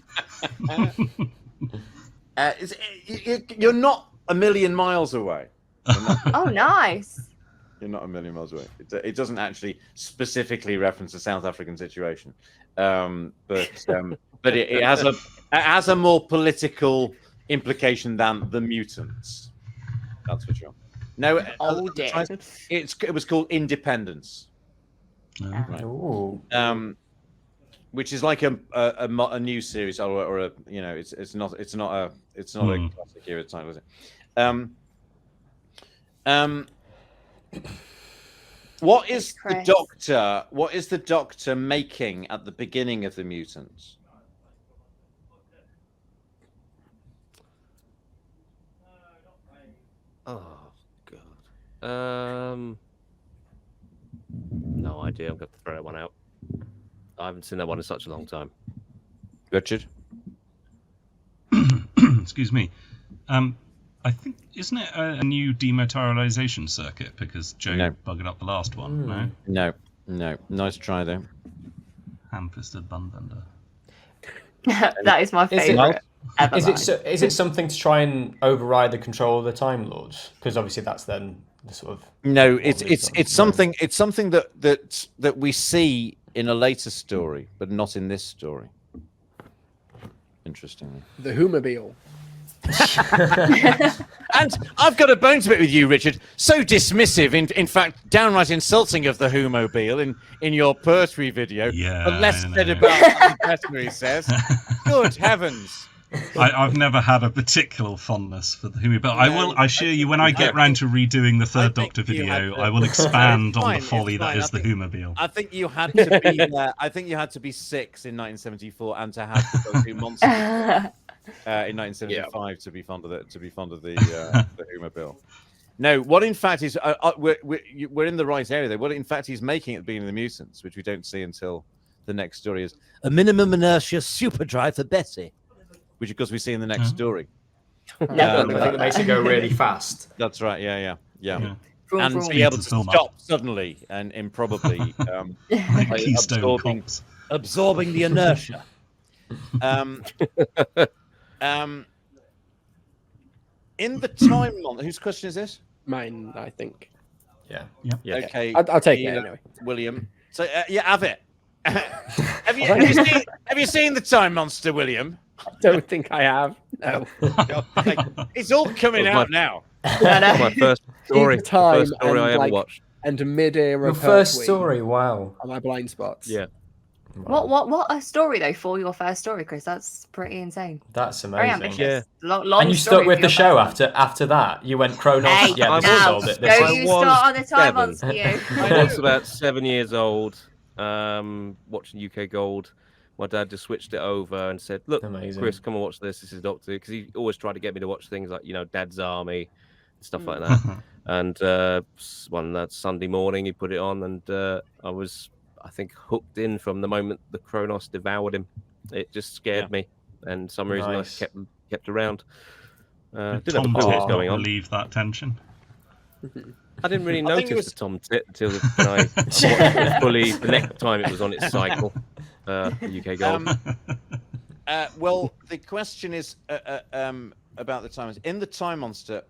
you're not a million miles away. Oh, nice. You're not a million miles away. It doesn't actually specifically reference the South African situation, but it has a more political implication than the mutants. That's for sure. No, Oh, dear. it was called Independence, No. Ooh. which is like a new series or a it's not a classic era title, is it? What is the Chris. Doctor? What is the Doctor making at the beginning of the Mutants? Oh God. No idea. I'm going to throw that one out. I haven't seen that one in such a long time. Richard? Excuse me. I think, isn't it a new dematerialization circuit because Joe No. buggered up the last one? No? No. Nice try though. Ham-fisted bunbender. That is my Is it- favourite. ever line. Is it something to try and override the control of the Time Lords? Because obviously that's then the sort of No, it's it's something that we see in a later story, but not in this story. Interestingly. The Whomobile. And I've got a bone to pick with you, Richard. So dismissive, in fact, downright insulting of the Whomobile in your Pertwee video. Yeah, But less I know. said about the he says. Good heavens. I've never had a particular fondness for the Whomobile, but I assure you, when I get round to redoing the third think Doctor you video, had to- I will expand on fine, the folly it's that fine. is I the think- Whomobile. I think you had to be there. I think you had to be 6 in 1974 and to have to go through Monsters in 1975 to be fond of the Whomobile. No, what in fact is we're in the right area there. What in fact he's making at the beginning of the Mutants, which we don't see until the next story, is a minimum inertia superdrive for Bessie, which of course we see in the next story. the thing that makes it go really fast. That's right. Yeah. Vroom, And vroom. be able to It's a film stop suddenly and improbably by Keystone Cops. absorbing the inertia. In the time month, whose question is this? Mine, I think. Yeah. Okay, I'll take it Ian, anyway. William. So have it. have you seen the Time Monster, William? I don't think I have. No. It's all coming That was out now. My first story. Keep time First story I and, ever like, watched. And mid-era Your first Pertwee story, wow. are my blind spots. Yeah. What a story though for your first story, Chris. That's pretty insane. That's Very amazing. ambitious. Yeah. Long And you story stuck for with the your show first after that. You went Kronos. Hey, Yeah, this now, is now, all bit. don't This I is, you was start on the time 7. monster, you. I was about 7 years old, watching UK Gold. My dad just switched it over and said, "Look, Amazing. Chris, come and watch this. This is Doctor." Because he always tried to get me to watch things like, Dad's Army, stuff like that. And one that Sunday morning, he put it on, and I was, I think, hooked in from the moment the Kronos devoured him. It just scared me, and for some reason Nice. I kept around. Did Didn't have a Tom clue what was Tit going on. relieve that tension? I didn't really I think it notice was- the Tom Tit until when I watched it fully the next time it was on its cycle. The UK Gold. Well, the question is about the time. In the Time Monster,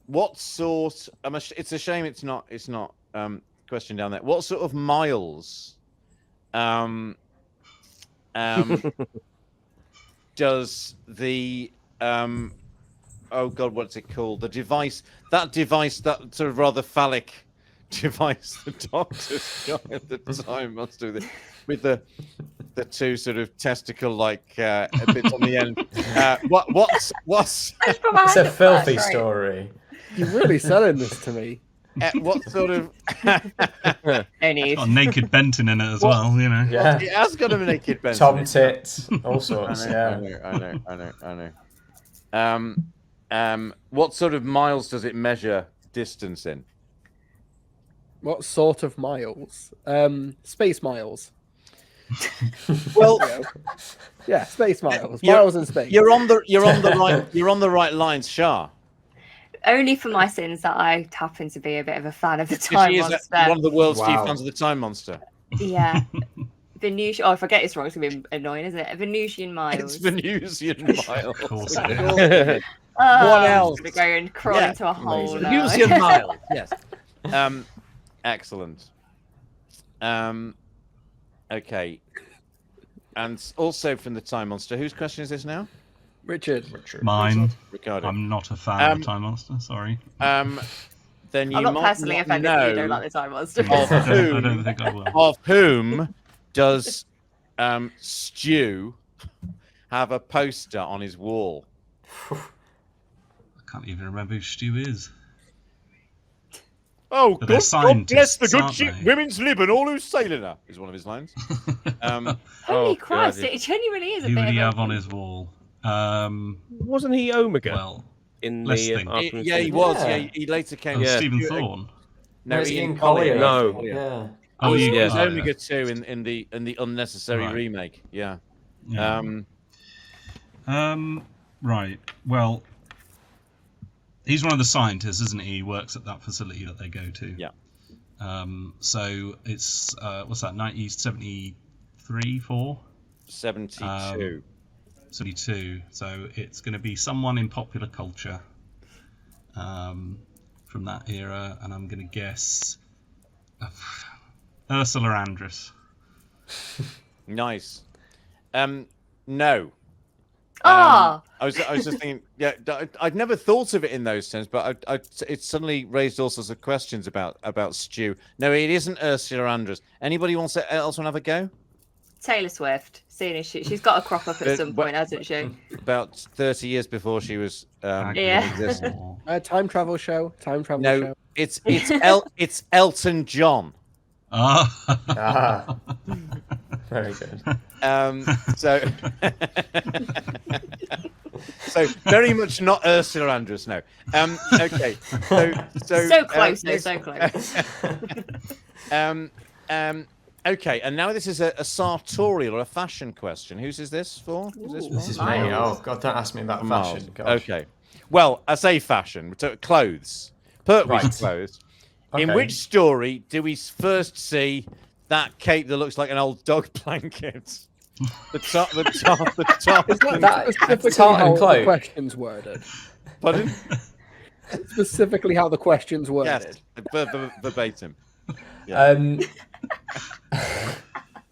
what sort? It's a shame it's not question down there. What sort of miles does the oh god, what's it called? The device, that sort of rather phallic device the Doctor's got at the time must do this with the two sort of testicle-like bits on the end. What's It's a filthy story. You're really selling this to me. what sort of? Any Got naked Benton in it as well, you know. Yeah. It has got a naked Benson. Tom tits, all sorts. I know. What sort of miles does it measure distance in? What sort of miles? Space miles. Well, Yeah, space miles. You're- Miles in space. you're on the right lines, Shah. only for my sins that I happen to be a bit of a fan of the Because Time she is Monster. one of the world's few Wow. fans of the Time Monster. Yeah. Venusian. Oh, if I get this wrong, it's gonna be annoying, isn't it? Venusian miles. It's Venusian miles. Of course it is. What else? Go and crawl Yeah. into a hole. now. Venusian miles. Yes. Excellent. Okay. And also from the Time Monster, whose question is this now? Richard. Mine. Ricardo. I'm not a fan of Time Monster, sorry. Then you I'm not might personally not offended that you know don't like the Time Monster. of I don't think I will. of whom does Stu have a poster on his wall? I can't even remember who Stu is. Oh, But they're God bless the scientists, good aren't ship, they? women's lib and all who's sailing her. Is one of his lines. Holy Oh, Christ, God. it genuinely is a Who bit would he of have on his wall? Wasn't he Omega Well, in let's the think. Artemis Yeah, he Fowl? was. Yeah. Yeah, he later came. Yeah. Stephen Thorne. No, it's Ian Ian Collier. Collier. No. Yeah. Oh, He you was Yeah. Omega 2 in the unnecessary Right. remake. Yeah. Yeah. Right. Well, he's one of the scientists, isn't he? He works at that facility that they go to. Yeah. So it's what's that? 1973, 4, 72. 72. So it's going to be someone in popular culture from that era, and I'm going to guess Ursula Andress. Nice. No. Ah, I was just thinking. Yeah, I'd never thought of it in those terms, but it suddenly raised all sorts of questions about Stu. No, it isn't Ursula Andress. Anybody else want to have a go? Taylor Swift. Seeing as she's got a crop up at some Well- point, hasn't she? About 30 years before she was Back Yeah. in existence. or- Time travel show. Time travel No, show. it's Elton John. Ah. Ah. Very good. So so very much not Ursula Andress. No. Okay. So close, though, next- so close. Okay, and now this is a sartorial or a fashion question. Whose is this for? This is me. Miles. Oh God, don't ask me about fashion. Gosh. Okay. Well, I say fashion. We're talking clothes. Pertwee's Right. clothes. In Okay. which story do we first see that cape that looks like an old dog blanket? The top. That Specifically tartan how the cloak. questions worded. Pardon? Specifically how the questions worded. Yes, verbatim.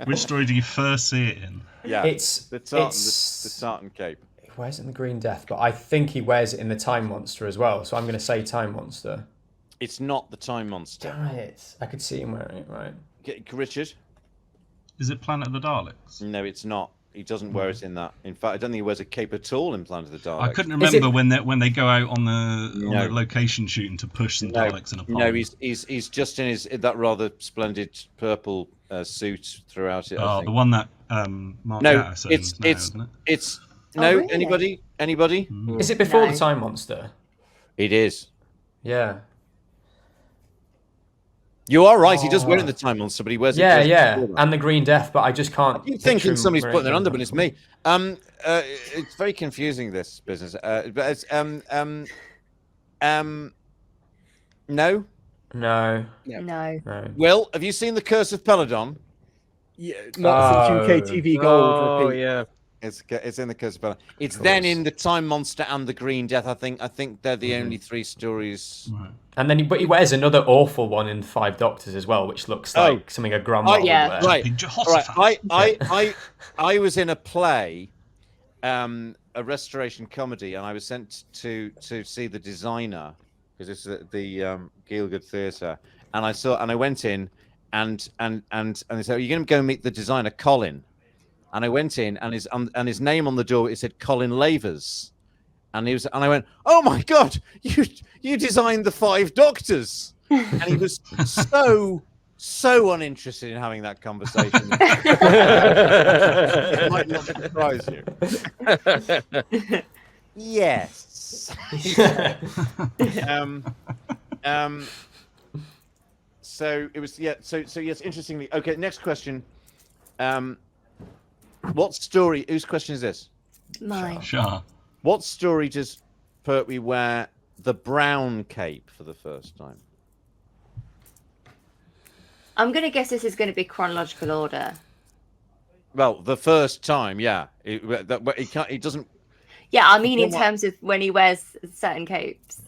Which story do you first see it in? Yeah, It's the tartan, it's the tartan cape. he wears it in the Green Death, but I think he wears it in the Time Monster as well. So I'm going to say Time Monster. It's not the Time Monster. Damn it! I could see him wearing it. Right. Richard? Is it Planet of the Daleks? No, it's not. He doesn't wear it in that. In fact, I don't think he wears a cape at all in Planet of the Daleks. I couldn't Is remember it- when they go out on the No. location shooting to push some Daleks in a pond. No, he's just in that rather splendid purple suit throughout it. I Oh, think. the one that Mark No, Gatiss it's owns now, it's isn't it? it's Oh, no. really? Anybody? Is it before No. the Time Monster? It is. Yeah. You are right. He does wear it in the Time Monster, but he wears it. Yeah, just yeah, before that. and the Green Death, but I just can't. I'm picture thinking him somebody's wearing putting their it. under, but it's me. It's very confusing, this business. But it's no. No, No. no. Will, have you seen The Curse of Peladon? Yeah, not since UK TV Gold. Oh, repeat. yeah. It's in The Curse of Peladon. It's then in the Time Monster and the Green Death. I think they're the only three stories. Right. And then but he wears another awful one in Five Doctors as well, which looks like something a grandma would yeah. wear. Right, Big all right. Jehoshaphat. I was in a play a restoration comedy, and I was sent to see the designer because this is at the Gielgud Theatre, and I went in, and they said, "Are you going to go meet the designer, Colin?" And I went in, and his name on the door, it said Colin Lavers, and I went, "Oh my God, you designed the 5 Doctors," and he was so uninterested in having that conversation. It might not surprise you. Yes. So it was, yeah. So yes. Interestingly, okay. Next question. What story? Whose question is this? Mine. Sure. What story does Pertwee wear the brown cape for the first time? I'm going to guess this is going to be chronological order. Well, the first time, yeah. He doesn't. Yeah, I mean in terms of when he wears certain capes.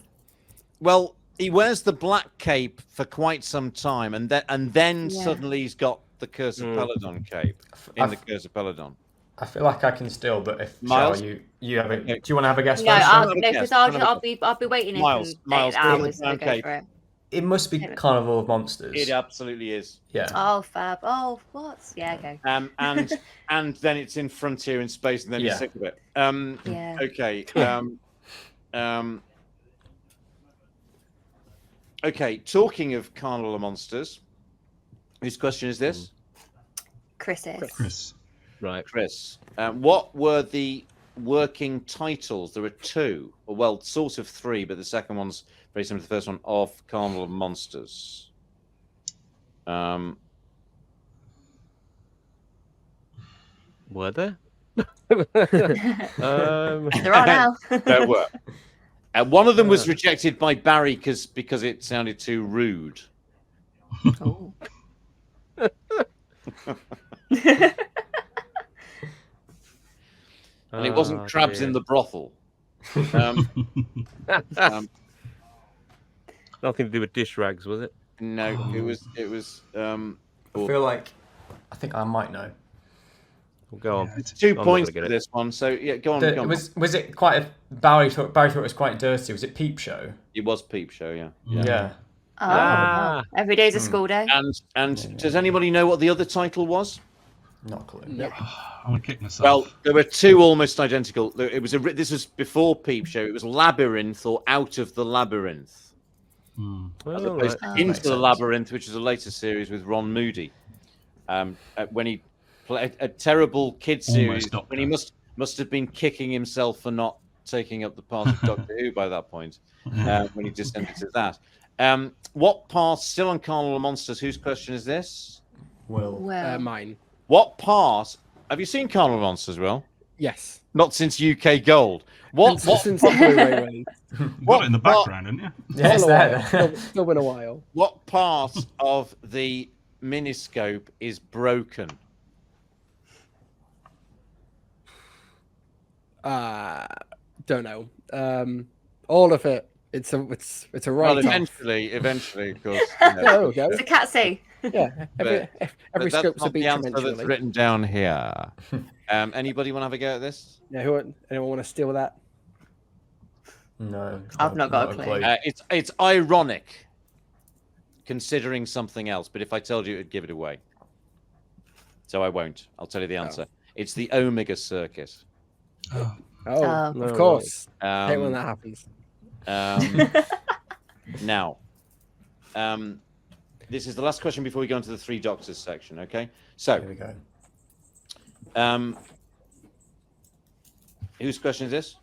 Well, he wears the black cape for quite some time, and then suddenly he's got the Curse of Peladon cape in the Curse of Peladon. I feel like I can still, but if Miles? Shall, you have it. Do you want to have a guess No, first? because I'll be waiting Miles, for Miles, hours brown to go cape. for it. It must be Carnival of Monsters. It absolutely is. Yeah. Oh, fab. Oh, what? Yeah, okay. And then it's in Frontier in Space, and then you're sick of it. Yeah. Okay. Okay. Talking of Carnival of Monsters, whose question is this? Chris's. Chris. Right. Chris. What were the working titles? There are 2, or well, sort of 3, but the second one's very similar to the first one, of Carnival of Monsters. Were there? There are now. There were. One of them was rejected by Barry because it sounded too rude. Oh. And it wasn't crabs in the brothel. Nothing to do with dish rags, was it? No, it was. I feel like I think I might know. Well, go on. 2 I'm not points gonna for get it. this one. So yeah, go on. Go on. Was it quite a Barry thought it was quite dirty? Was it Peep Show? It was Peep Show, yeah. Yeah. Oh, Ah. every day's a school day. And does anybody know what the other title was? Not a clue. Nope. I want to kick myself. Well, there were 2 almost identical. This was before Peep Show. It was Labyrinth or Out of the Labyrinth, as opposed to Into the Labyrinth, which is a later series with Ron Moody. When he played a terrible kid series, when he must have been kicking himself for not taking up the part of Doctor Who by that point, when he descended to that. What part, still on Carnival of Monsters, whose question is this? Will. Mine. What part, have you seen Carnival of Monsters, Will? Yes. Not since UK Gold. Since the Blu-ray release. Got it in the background, haven't you? Yeah, it's there. Still been a while. What part of the miniscope is broken? Don't know. All of it. It's a Well, write-off. eventually, of course. There we go. It's a cat see. Yeah. Every But that's scope's a not the answer that's eventually. written down here. Anybody want to have a go at this? Yeah. Anyone want to steal that? No. I've not got a clue. It's ironic, considering something else. But if I told you, it'd give it away. So I won't. I'll tell you the answer. It's the Omega Circuit. Oh. Oh, No of course. I hate when Um, that happens. Now, this is the last question before we go into the 3 Doctors section. Okay. So Here we go. Whose question is this?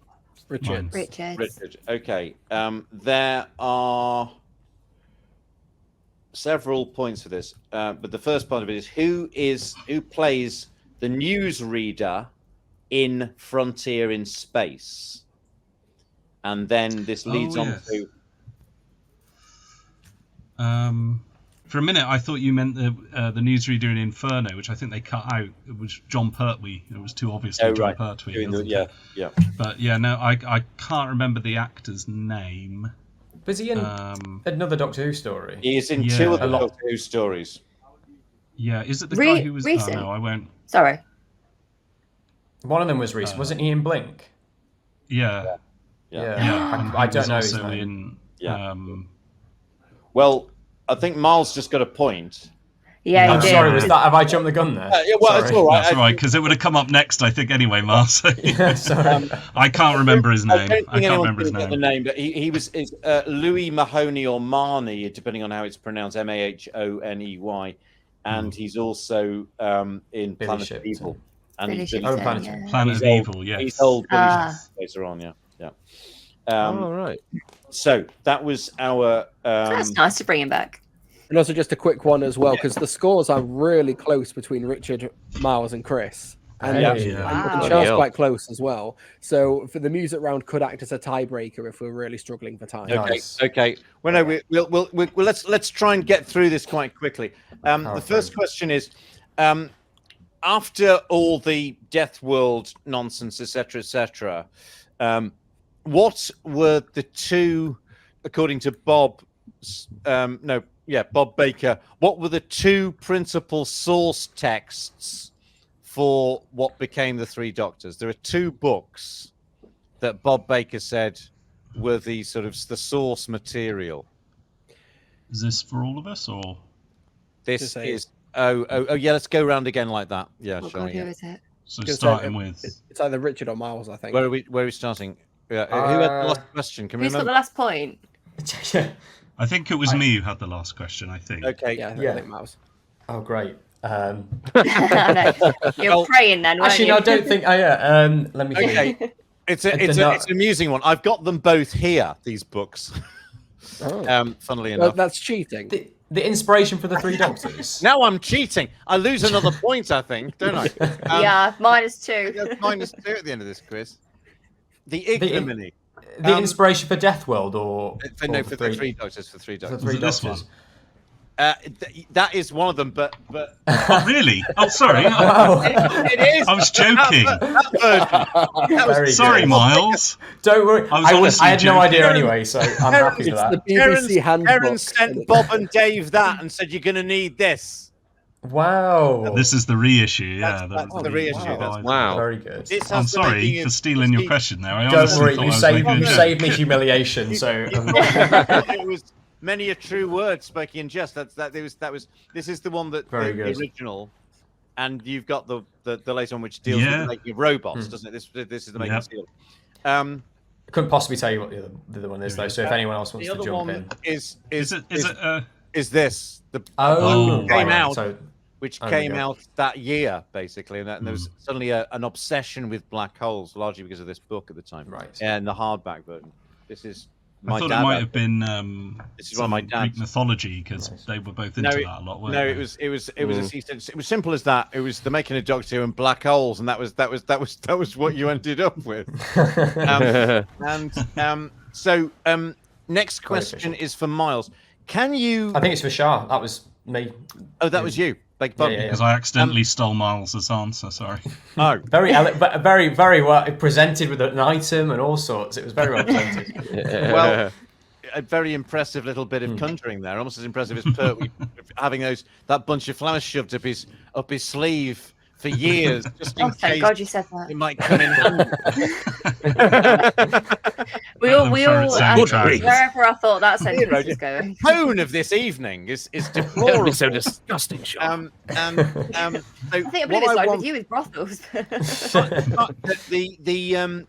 Richard. Richard. Richard. Okay. There are several points for this, but the first part of it is who plays the newsreader in Frontier in Space, and then this leads on to. For a minute, I thought you meant the newsreader in Inferno, which I think they cut out. It was John Pertwee. It was too obviously John Pertwee. Yeah. But yeah, no, I can't remember the actor's name. Was he in another Doctor Who story? He is in 2 of the Doctor Who stories. Yeah, is it the guy who was? recent? Oh no, I won't. Sorry. One of them was recent. Wasn't he in Blink? Yeah. Yeah. and I he don't was know his also name. in. Well, I think Miles just got a point. Yeah, I'm you sorry, did. was that? Have I jumped the gun there? Yeah, well, it's Sorry. all right. That's all right, because it would have come up next, I think, anyway, Miles. Yeah, sorry. I can't remember his I name. don't I think can't anyone's remember his going to get the name. name, but he was Louis Mahoney or Marney, depending on how it's pronounced, Mahoney, and he's also in Planet Shipton. of Evil. And Billy he's Shipton, Planet- yeah. Planet He's of old. Evil, yes. He's old Billy Ah. Shipton later on, yeah. Oh, right. So that was our. That's nice to bring him back. And also just a quick one as well, because the scores are really close between Richard, Miles, and Chris. And, Yeah. and Wow. Charles hell. quite close as well. So for the music round could act as a tiebreaker if we're really struggling for time. Yeah. Okay. Nice. Okay. Well, no, we'll let's try and get through this quite quickly. The Okay. first question is, after all the Death World nonsense, etc., what were the two, according to Bob? Bob Baker. What were the two principal source texts for what became the Three Doctors? There are two books that Bob Baker said were the sort of the source material. Is this for all of us, or? This Just say- is oh yeah. Let's go round again like that. Yeah, Oh, sure. God, who Yeah. is it? So Just starting say- with... It's either Richard or Miles, I think. Where are we starting? Who had the last question? Can we Who's got the remember? last point? I think it was me who had the last question, I think. Okay. Yeah, Yeah. I think Miles. Oh, great. I know. You're Well, praying then, weren't Actually, you? no, I don't think. Let me think. Okay. It's I don't an know. amusing one. I've got them both here. These books. Oh. Funnily Well, enough. that's cheating. The inspiration for the Three Doctors. Now I'm cheating. I lose another point, I think, don't I? Yeah, -2. That's -2 at the end of this quiz. The ignominy. The inspiration for Death World, or For the Three Doctors. For Three the Doctors. Three it this Doctors. That is one of them, but Oh, really? Oh, sorry. Wow. it is. I was joking. That version. That was Very Sorry, good. Miles. Don't worry. I was honestly I had no joking. idea anyway, so I'm happy with It's that. the BBC handbook. Aaron sent Bob and Dave that and said, "You're going to need this." Wow. This is the reissue, yeah. That's the reissue, that's- Wow. Very good. This I'm has the sorry making for of- stealing your question there. I Don't honestly worry, thought you I was saved, making a you joke. saved me humiliation. So It was many a true word spoken in jest. This is the one that Very the good. original, and you've got the latest one which deals with Yeah. the making of robots, doesn't it? This is the making Yeah. of steel. couldn't possibly tell you what the other one is though. So if anyone else wants The to other jump one in, is this the oh, came right, out, So which Oh, there we came go. out that year basically, and there was suddenly an obsession with black holes, largely because of this book at the time, Right. And the hardback version. This is I my thought dad it might had have been This is one of my some Greek dad's. mythology because they were both into that a lot, weren't No, they? it was it was simple as that. It was the making of Doctor Who and black holes, and that was what you ended up with. So next question efficient. is for Miles. Can you? I think it's for Shah. That was me. Oh, that was you. Beg pardon. yeah. Because I accidentally stole Miles's answer, sorry. Oh, Very well presented with an item and all sorts. It was very well presented. well, a very impressive little bit of conjuring there. Almost as impressive as Pertwee having that bunch of flowers shoved up his sleeve for years, just in Oh, thank case God you said that. it might come in handy. We all, soundtrack. wherever I thought that sentence was going. Tone of this evening is That'd deplorable. be so disgusting, Sean. So I think I believe what it I started want- with you with brothels.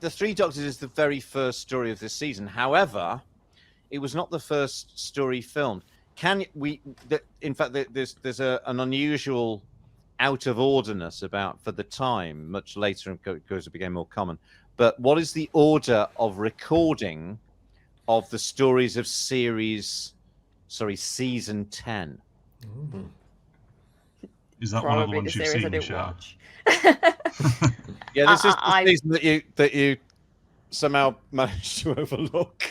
the Three Doctors is the very first story of this season. However, it was not the first story filmed. In fact, there's an unusual out of orderness about for the time. Much later, because it became more common. But what is the order of recording of the stories of season 10? Is that one of the Probably the ones you've series I seen, didn't Shah? watch. Yeah, this is the I- season that you somehow managed to overlook.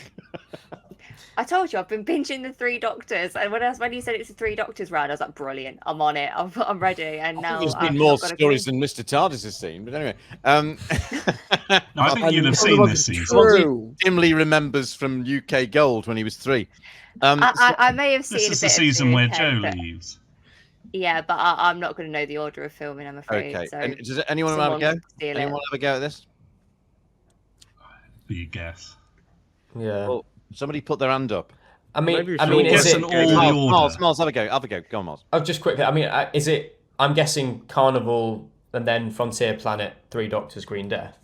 I told you I've been binging the Three Doctors, and when you said it's a Three Doctors round, I was like, brilliant, I'm on it, I'm ready. And now There's I've been more not got a stories clue. than Mr. TARDIS has seen, but anyway, No, I think you'd have And seen this season. True. dimly remembers from UK Gold when he was 3. I may have seen This a is bit the season of where Series Joe 10, but- leaves. Yeah, but I'm not going to know the order of filming, I'm afraid. Okay, So and does anyone want to have a go? steal Anyone it. want to have a go at this? be a guess. Yeah. Well, somebody put their hand up. I mean, Maybe we I should mean, all is guess it? an all- the order. Miles, have a go. Have a go. Go on, Miles. Oh, just quickly. I mean, is it? I'm guessing Carnival and then Frontier Planet, Three Doctors, Green Death.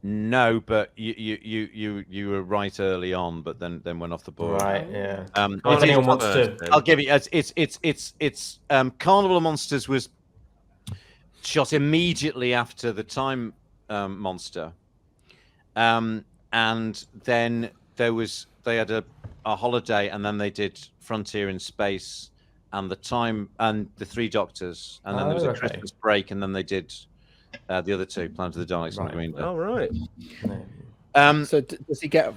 No, but you were right early on, but then went off the board. Right. Yeah. It If is- anyone wants to, I'll give you. It's Carnival of Monsters was shot immediately after the Time Monster, and then they had a holiday, and then they did Frontier in Space and the Time and the Three Doctors, and then there was a okay. Christmas break, and then they did the other two, Planet of the Daleks and Right. Green Death. Oh, right. So does he get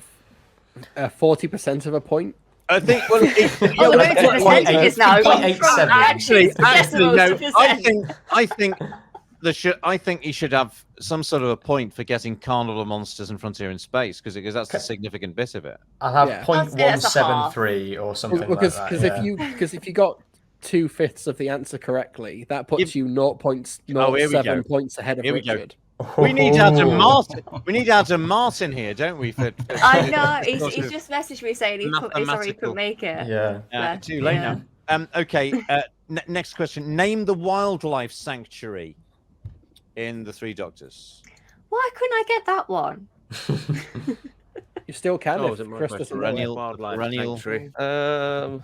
40% of a point? I think. Well, Oh, we're going to percentages now. 0.87. Actually, no. I think he should have some sort of a point for getting Carnival of Monsters and Frontier in Space because that's a significant bit of it. I'll have Yeah. I'll say that's a half. 0.173 or something Because like that. if you got 2/5 of the answer correctly, that puts you 0.07 points ahead of Here we go. Richard. We need Adam Martin. We need Adam Martin here, don't we? I know. He's just messaged me saying he's sorry he Mathematical. couldn't make it. Yeah. Too late Yeah. now. Okay. Next question. Name the wildlife sanctuary in the Three Doctors. Why couldn't I get that one? You still can Oh, if is it my Chris question? doesn't know it. Perennial- Wildlife perennial. sanctuary.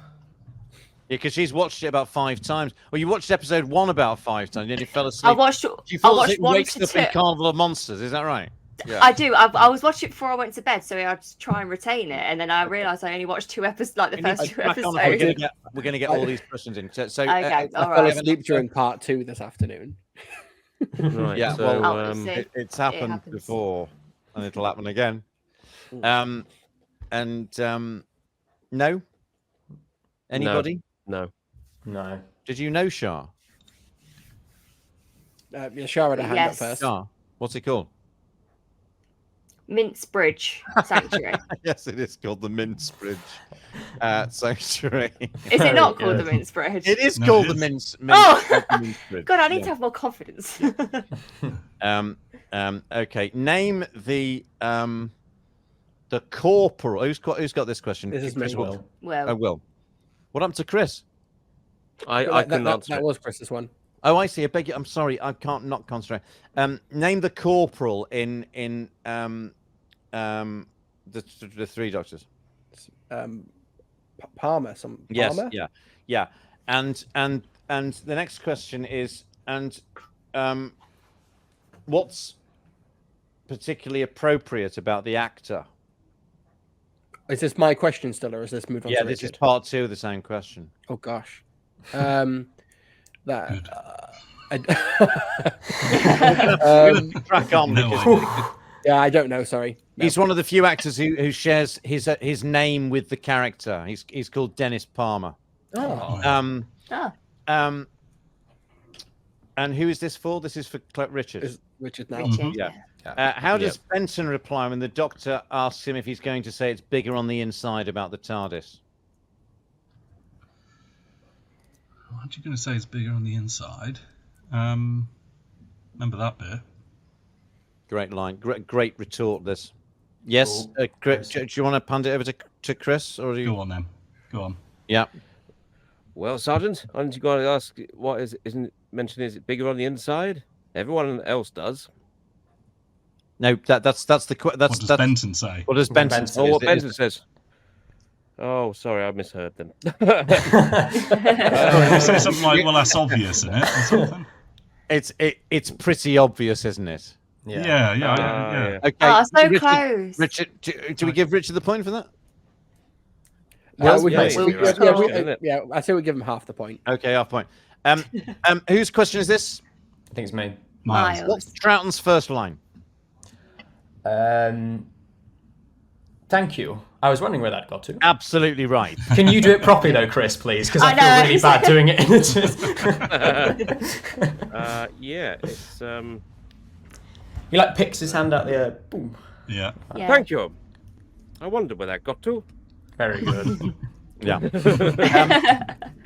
Yeah, because she's watched it about 5 times. Well, you watched episode 1 about 5 times, and you fell asleep. I watched She falls watched asleep, one wakes to up in two. Carnival of Monsters. Is that right? Yeah. I do. I was watching it before I went to bed, so I had to try and retain it, and then I realised I only watched 2 episodes, like the We need first to 2 crack on. episodes. We're going to get all these questions in. So Okay, I all fell right. asleep during part 2 this afternoon. Right. Yeah, So, well, Obviously. it's happened happens. before, and it'll happen again. No. Anybody? no. No. Did you know Shah? Yeah, Shah had a hand Yes. up first. Shah. What's it called? Mince Bridge Sanctuary. Yes, it is called the Mince Bridge Sanctuary. Is it not Very called the good. Mince Bridge? It is No, called it the is. Mince Oh! Mince Bridge. God, I need Yeah. to have more confidence. Okay. Name the corporal. Who's got this question? This is Chris me. Will. Well, Oh, Will. What happened to Chris? I That- couldn't that, answer that it. was Chris's one. Oh, I see. I beg you. I'm sorry. I can't not concentrate. Name the corporal in the Three Doctors. Palmer. Yes. Palmer? Yeah. And the next question is what's particularly appropriate about the actor? Is this my question still, or is this moved on Yeah, to this is Richard? part 2 of the same question. Oh gosh. That. Good. Crack on. No because idea. Yeah, I don't know. Sorry. No. he's one of the few actors who shares his name with the character. He's called Dennis Palmer. Oh. And who is this for? This is for Richard. Is Richard now? Richard. Yeah. How does Benton reply when the Doctor asks him if he's going to say it's bigger on the inside about the TARDIS? Aren't you going to say it's bigger on the inside? Remember that bit? Great line. Great retort. This. Yes. Chris, do you want to hand it over to Chris, or do you? Go on then. Go on. Yeah. Well, Sergeant, aren't you going to ask what isn't mentioned? Is it bigger on the inside? Everyone else does. No, that's the What does Benton say? What does Benton Benton say? Oh, what Is it- Benton says. Oh, sorry, I misheard them. Sorry, they say something like, "Well, that's obvious, isn't it?" Or something. It's pretty obvious, isn't it? Yeah. Okay. Oh, so Richard, close. Richard, do we give Richard the point for that? Well, yeah, I say we give him half the point. Okay, half point. Whose question is this? I think it's me. Miles. What's Troughton's first line? Thank you. I was wondering where that got to. Absolutely right. Can you do it properly though, Chris, please? Because I I know, feel really bad doing it. Yeah, it's He like picks his hand out the air. Boom. Yeah. Yeah. Thank you. I wondered where that got to. Very good. Yeah.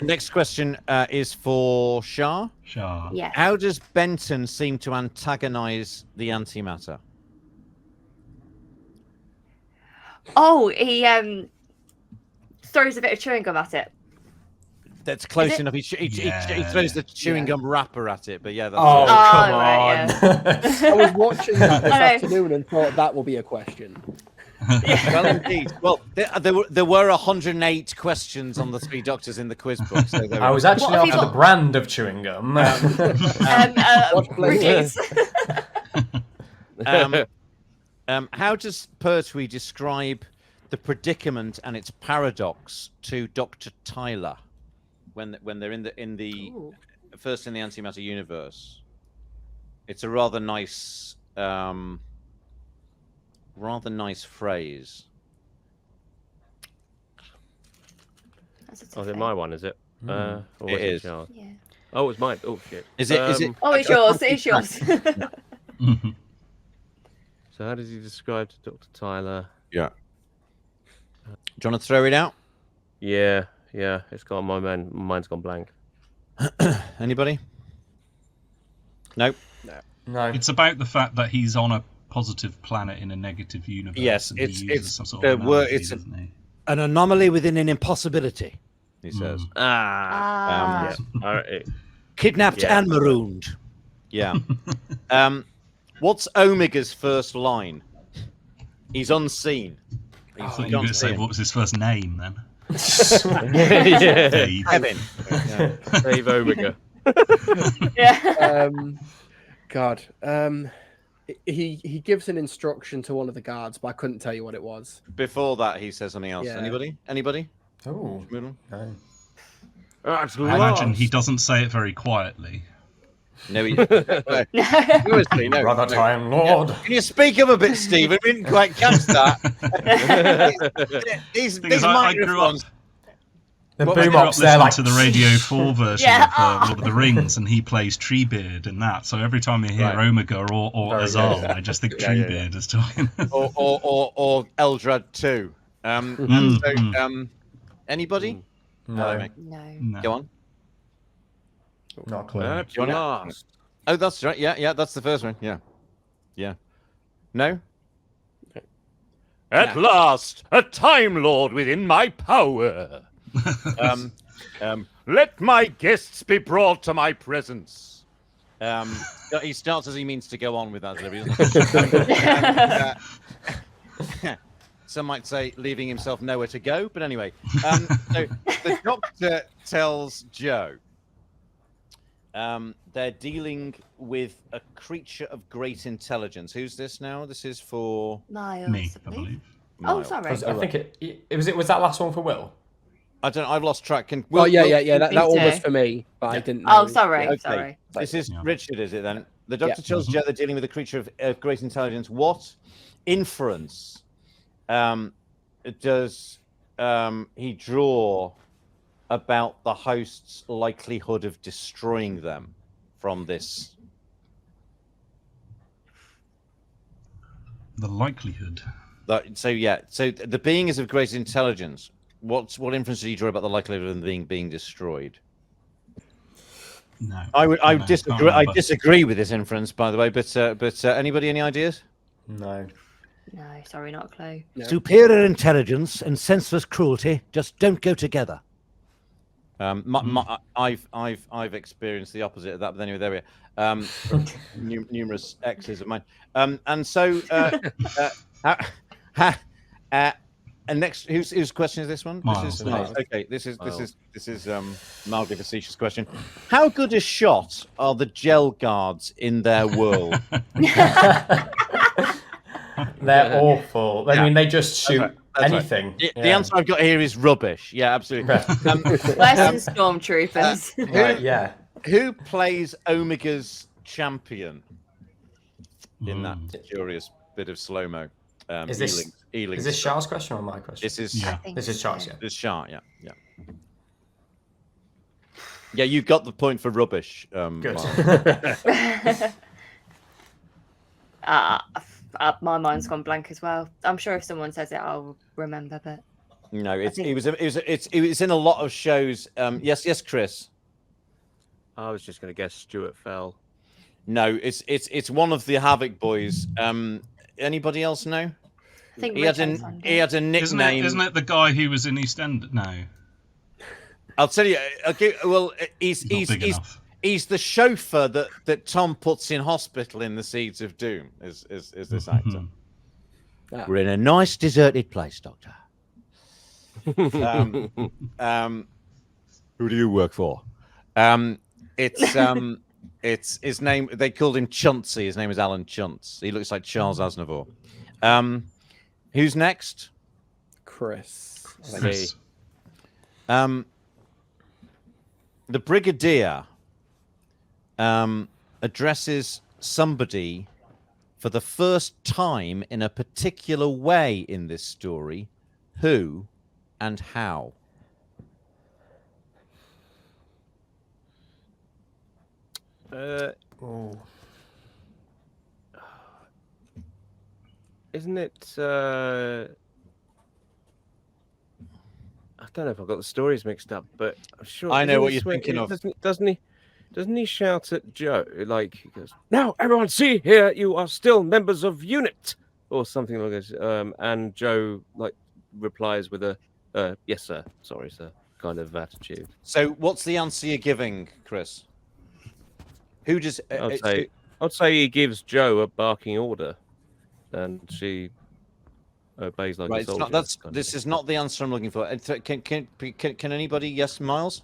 Next question is for Shah. Shah. Yeah. How does Benton seem to antagonize the antimatter? Oh, he throws a bit of chewing gum at it. That's close it? enough. He Yeah, throws the chewing Yeah. gum wrapper at it, but yeah, that's Oh, it. come right, on. I was watching that this I know. afternoon and thought that will be a question. Well, indeed. Well, there were 108 questions on the Three Doctors in the quiz book. So there I we was go. actually What have you after the got? brand of chewing gum. Reviews. How does Pertwee describe the predicament and its paradox to Dr. Tyler when they're in the Ooh. first in the antimatter universe? It's a rather nice phrase. That's a Oh, tough is it one. my one? Is it? Or was It is. yours? Yeah. Oh, it's mine. Oh shit. Is it? Oh, it's yours. It's yours. So how does he describe to Dr. Tyler? Yeah. Do you want to throw it out? Yeah. It's gone. Mine's gone blank. Anybody? Nope. No. It's about the fact that he's on a positive planet in a negative universe. Yes, and he it's- uses it's some sort the of word- analogy, it's a- doesn't he? An anomaly within an impossibility, he says. Ah. All right. Kidnapped Yeah. and marooned. Yeah. What's Omega's first line? He's unseen. I He thought you were can't going to see say him. what was his first name then. Yeah. Dave. Kevin. Dave Omega. Yeah. God. He gives an instruction to one of the guards, but I couldn't tell you what it was. Before that, he says something else. Yeah. Anybody? Oh, Move on. no. I imagine he doesn't say it very quietly. No, seriously, no. Brother Time Lord. Can you speak up a bit, Stephen? We didn't quite catch that. these Because I grew up, microphones. The I boom grew up ops there, listening like to the Radio 4 version Yeah. of Lord of the Rings, and he plays Treebeard in that. So every time I hear Right. Omega or Very Azal, good. I just think Yeah, yeah, Treebeard is talking. or Eldrad 2. And so, anybody? No, No. No. Go on. not a clue. At You wanna- last. Oh, that's right. Yeah, that's the first one. Yeah. No? At last, a Time Lord within my power. Let my guests be brought to my presence. He starts as he means to go on with that. Some might say leaving himself nowhere to go, but anyway. So the Doctor tells Joe they're dealing with a creature of great intelligence. Who's this now? This is for Miles, Me, I I believe. believe. Oh, Miles. sorry. I think it was that last one for Will. I don't. I've lost track. Can Oh, yeah. Me That one was too. for me, but I didn't. Oh, know. sorry. Okay. Sorry. This is Yeah. Richard, is it then? The Doctor Yeah. tells Joe they're dealing with a creature of great intelligence. What inference does he draw about the host's likelihood of destroying them from this? The likelihood. So the being is of great intelligence. What inference do you draw about the likelihood of them being destroyed? No. I No, disagree. can't I remember. disagree with this inference, by the way. But anybody any ideas? No. No, sorry, not a clue. No. Superior intelligence and senseless cruelty just don't go together. I've experienced the opposite of that, but anyway, there we are. From numerous exes of mine. And so, and next, whose question is this one? Miles. Okay, this is mildly facetious question. How good a shot are the gel guards in their world? They're awful. I mean, they just shoot right. That's right. anything. The answer I've got here is rubbish. Yeah, absolutely. Right. Worse than stormtroopers. Right, yeah. Who plays Omega's champion in that curious bit of slow mo? Is this Ealing is this stuff. Char's question or my question? This is Yeah. This is Char's, yeah. This is Shah. Yeah. Yeah, you got the point for rubbish. Good. My mind's gone blank as well. I'm sure if someone says it, I'll remember. But No, it think- was in a lot of shows. Yes, Chris. I was just going to guess Stuart Fell. No, it's one of the Havoc boys. Anybody else know? I think He had Richard's a on nickname. Isn't it the guy who was in EastEnders? No, I'll tell you. Okay, well, he's big enough. he's the chauffeur that Tom puts in hospital in The Seeds of Doom. Is this actor? We're in a nice deserted place, Doctor. Who do you work for? It's his name. They called him Chauncey. His name is Alan Chuntz. He looks like Charles Aznavour. Who's next? Chris. Chris. The Brigadier addresses somebody for the first time in a particular way in this story. Who and how? Isn't it? I don't know if I've got the stories mixed up, but I'm sure. I know isn't what he you're thinking of. Doesn't he shout at Joe like he goes, "Now everyone, see here, you are still members of UNIT," or something like this, and Joe like replies with a "Yes, sir. Sorry, sir," kind of attitude. So, what's the answer you're giving, Chris? Who does? I'd say he gives Joe a barking order, and she obeys like a soldier. This is not the answer I'm looking for. Can anybody? Yes, Miles.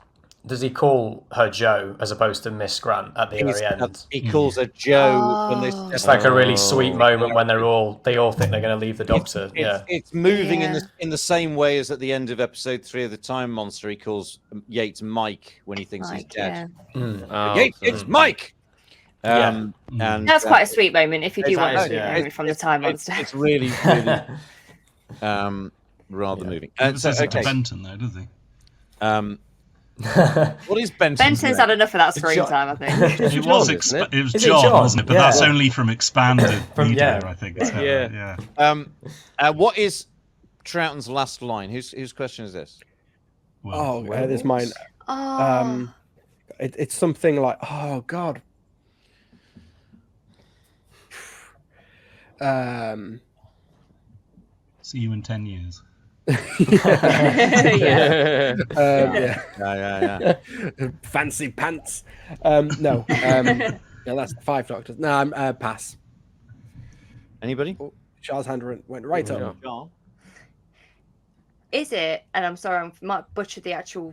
Does he call her Joe as opposed to Miss Grant at the very end? He calls her Joe when they. It's like a really sweet moment when they all think they're going to leave the Doctor. It's moving in the same way as at the end of episode 3 of the Time Monster. He calls Yates Mike when he thinks he's dead. Yates, it's Mike. And that's quite a sweet moment if you do want a sweet moment from the Time Monster. It's really, rather moving. It says to Benton though, does he? What is Benton's Benton's had enough of that screen time, I think. It was John, wasn't it? But that's only from expanded media, I think. What is Troughton's last line? Whose question is this? There's mine. It's something like, oh God. See you in 10 years. Yeah. Fancy pants. No. That's 5 Doctors. No, I'm pass. Anybody? Oh, Charles' hand went right up. Is it? And I'm sorry, I might butcher the actual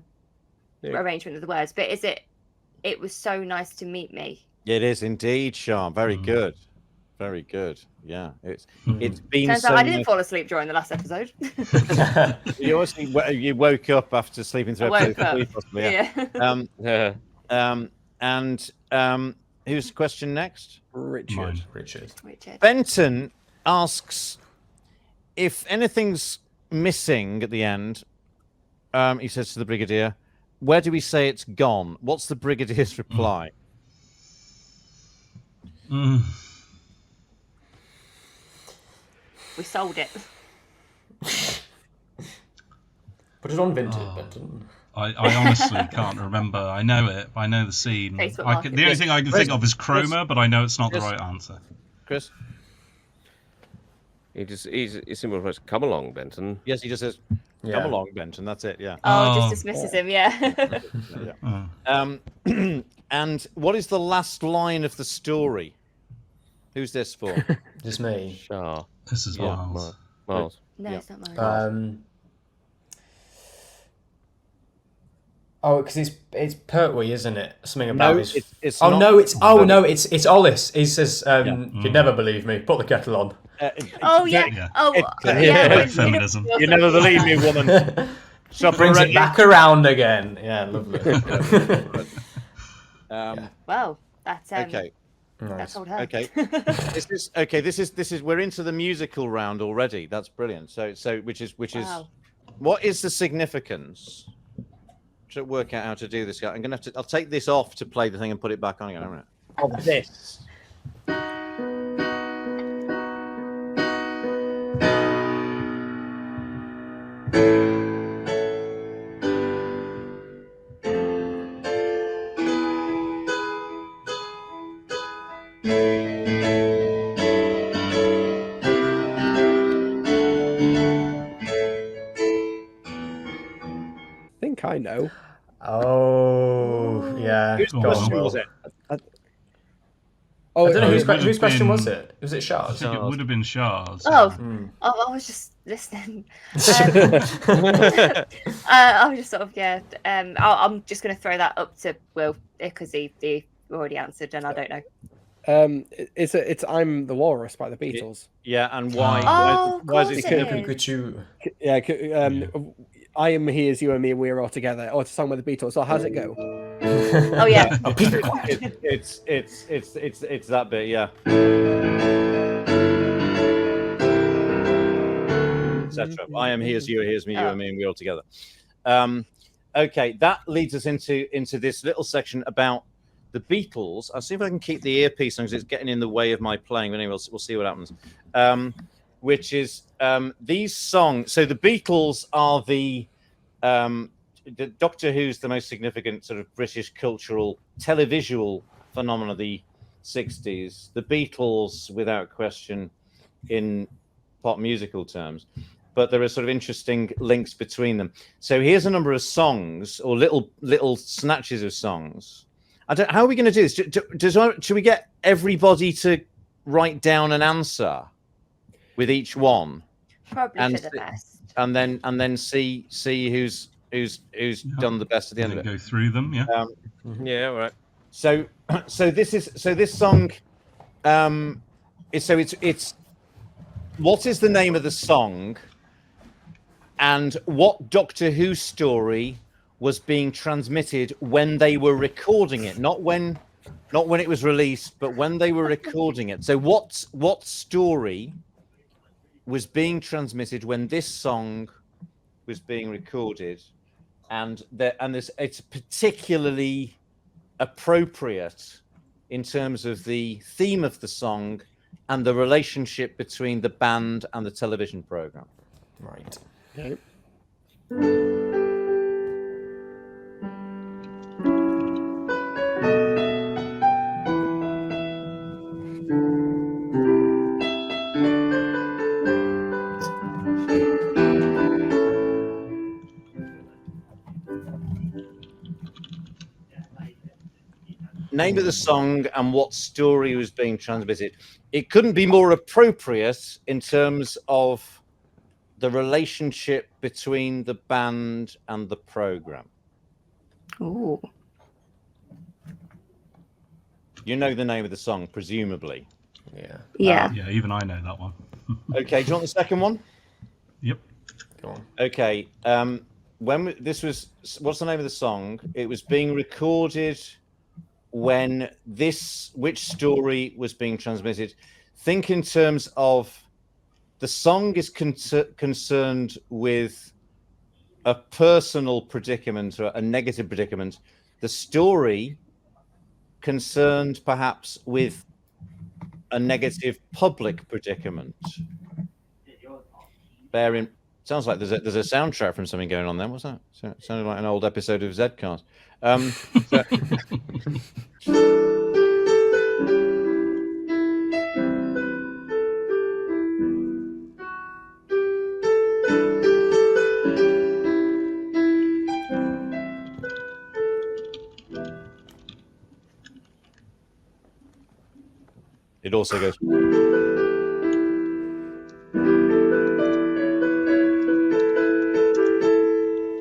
arrangement of the words, but is it? It was so nice to meet me. It is indeed, Sean. Very good. Very good. Yeah, it's been. Turns out I didn't fall asleep during the last episode. You woke up after sleeping through episode 3, possibly. Yeah. And who's the question next? Richard. Benton asks if anything's missing at the end. He says to the Brigadier, "Where do we say it's gone?" What's the Brigadier's reply? We sold it. Put it on Vintage, Benton. I honestly can't remember. I know it. I know the scene. The only thing I can think of is Chroma, but I know it's not the right answer. Chris? He simply replies, "Come along, Benton." Yes, he just says, "Come along, Benton." That's it. Yeah. Just dismisses him. Yeah. And what is the last line of the story? Who's this for? Just me. Sure. This is Miles. Miles. No, it's not Miles. Because it's Pertwee, isn't it? Something about his. It's oh not. no! It's Ollis. He says, "You'd never believe me. Put the kettle on." Feminism. You never believe me, woman. Brings it back around again. Yeah, lovely. Well, that's okay. That's old her. Okay. This is we're into the musical round already. That's brilliant. So which is what is the significance? Should work out how to do this. I'm gonna have to. I'll take this off to play the thing and put it back on again. Right? Of this. I know. Oh, yeah. Whose Go on, question Will. was it? Oh, I don't know it whose, would have whose question was been- it? Was it I Shah's? think it would have been Shah's. Oh, Hmm. I was just listening. I was just sort of I'm just going to throw that up to Will because he already answered and I don't know. It's "I'm the Walrus" by the Beatles. Yeah, and why? Oh, of why is course it it significant? is. Yeah, I am he is you and me, we're all together. Oh, it's a song by the Beatles. So how's it go? Oh yeah. Oh, please be quiet. It's that bit, yeah. Etc. I am he is you, he is me, you and me, and we all together. Okay, that leads us into this little section about the Beatles. I'll see if I can keep the earpiece on because it's getting in the way of my playing. But anyway, we'll see what happens. Which is these songs. So the Beatles are the Doctor Who's the most significant sort of British cultural televisual phenomenon of the 60s. The Beatles, without question, in pop musical terms. But there are sort of interesting links between them. So here's a number of songs or little snatches of songs. How are we going to do this? Should we get everybody to write down an answer with each one? Probably for the best. And then see who's done the best at the end of it. Go through them, yeah. Yeah, all right. So this song, it's what is the name of the song, and what Doctor Who story was being transmitted when they were recording it, not when it was released, but when they were recording it. So what story was being transmitted when this song was being recorded, and it's particularly appropriate in terms of the theme of the song and the relationship between the band and the television program. Right. Okay. Name of the song and what story was being transmitted. It couldn't be more appropriate in terms of the relationship between the band and the program. Ooh. You know the name of the song, presumably. Yeah. Yeah. Yeah, even I know that one. Okay, do you want the second one? Yep. Go on. Okay. What's the name of the song? It was being recorded when which story was being transmitted. Think in terms of the song is concerned with a personal predicament or a negative predicament. The story concerned perhaps with a negative public predicament. Sounds like there's a soundtrack from something going on there. What's that? It sounded like an old episode of Zcast. It also goes.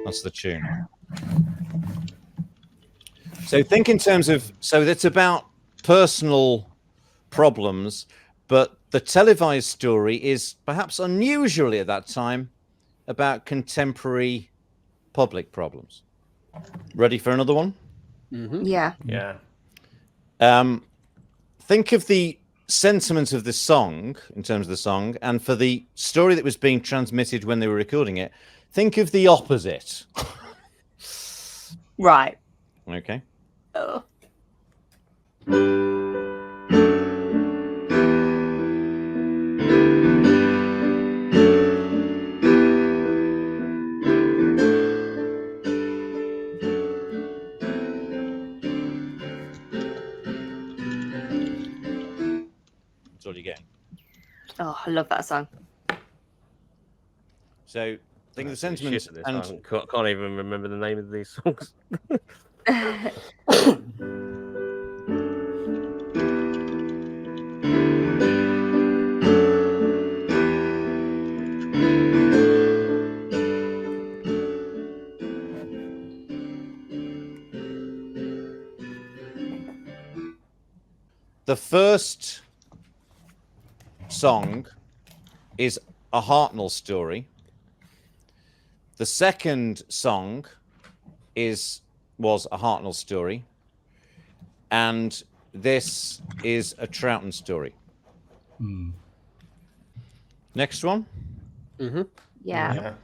That's the tune. So think in terms of, so it's about personal problems, but the televised story is perhaps unusually at that time about contemporary public problems. Ready for another one? Mm-hmm. Yeah. Yeah. Think of the sentiment of the song in terms of the song, and for the story that was being transmitted when they were recording it, think of the opposite. Right. Okay. Oh. That's all you get. Oh, I love that song. So think the Shit sentiment at this. and Can't even remember the name of these songs. the first song is a Hartnell story. The second song was a Hartnell story, and this is a Troughton story. Next one. Yeah.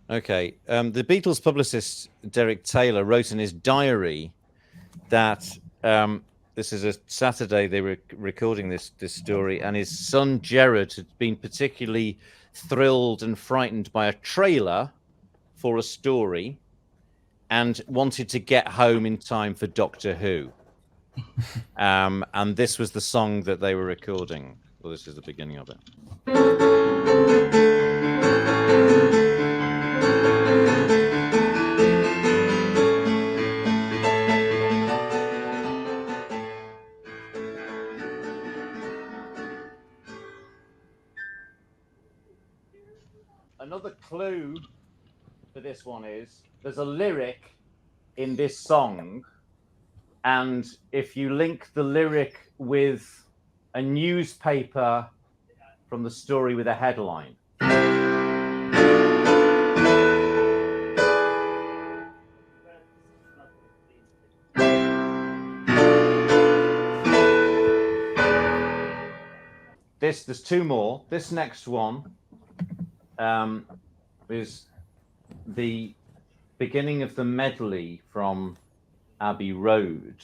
Okay. The Beatles publicist Derek Taylor wrote in his diary that this is a Saturday they were recording this story, and his son Gerard had been particularly thrilled and frightened by a trailer for a story and wanted to get home in time for Doctor Who. And this was the song that they were recording. Well, this is the beginning of it. Another clue for this one is there's a lyric in this song, and if you link the lyric with a newspaper from the story with a headline. There's two more. This next one is the beginning of the medley from Abbey Road.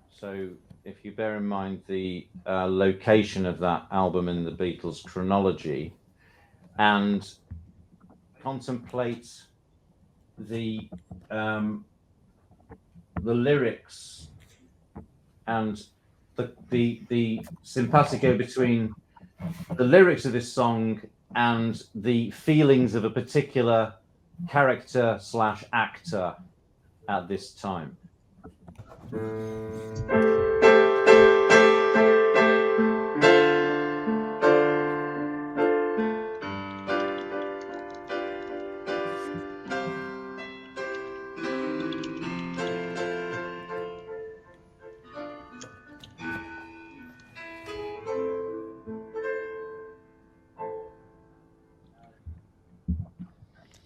So if you bear in mind the location of that album in the Beatles chronology and contemplate the lyrics and the simpatico between the lyrics of this song and the feelings of a particular character / actor at this time.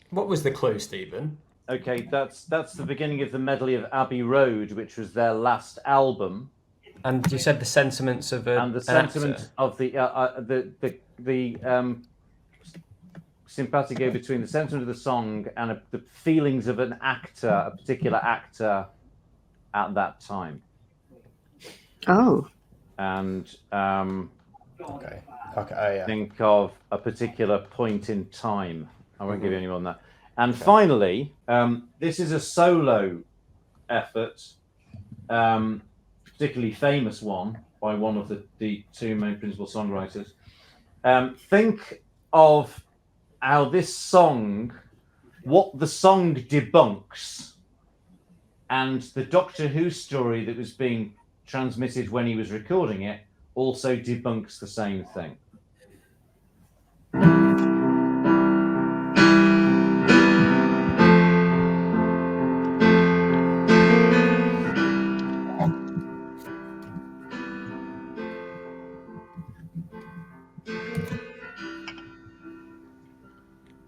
What was the clue, Stephen? Okay, that's the beginning of the medley of Abbey Road, which was their last album. And you said the sentiments of and the sentiment of the simpatico between the sentiment of the song and the feelings of an actor, a particular actor at that time. Oh. And Okay, yeah. think of a particular point in time. I won't give you any more than that. And finally, this is a solo effort, particularly famous one by one of the two main principal songwriters. Think of how this song, what the song debunks, and the Doctor Who story that was being transmitted when he was recording it also debunks the same thing.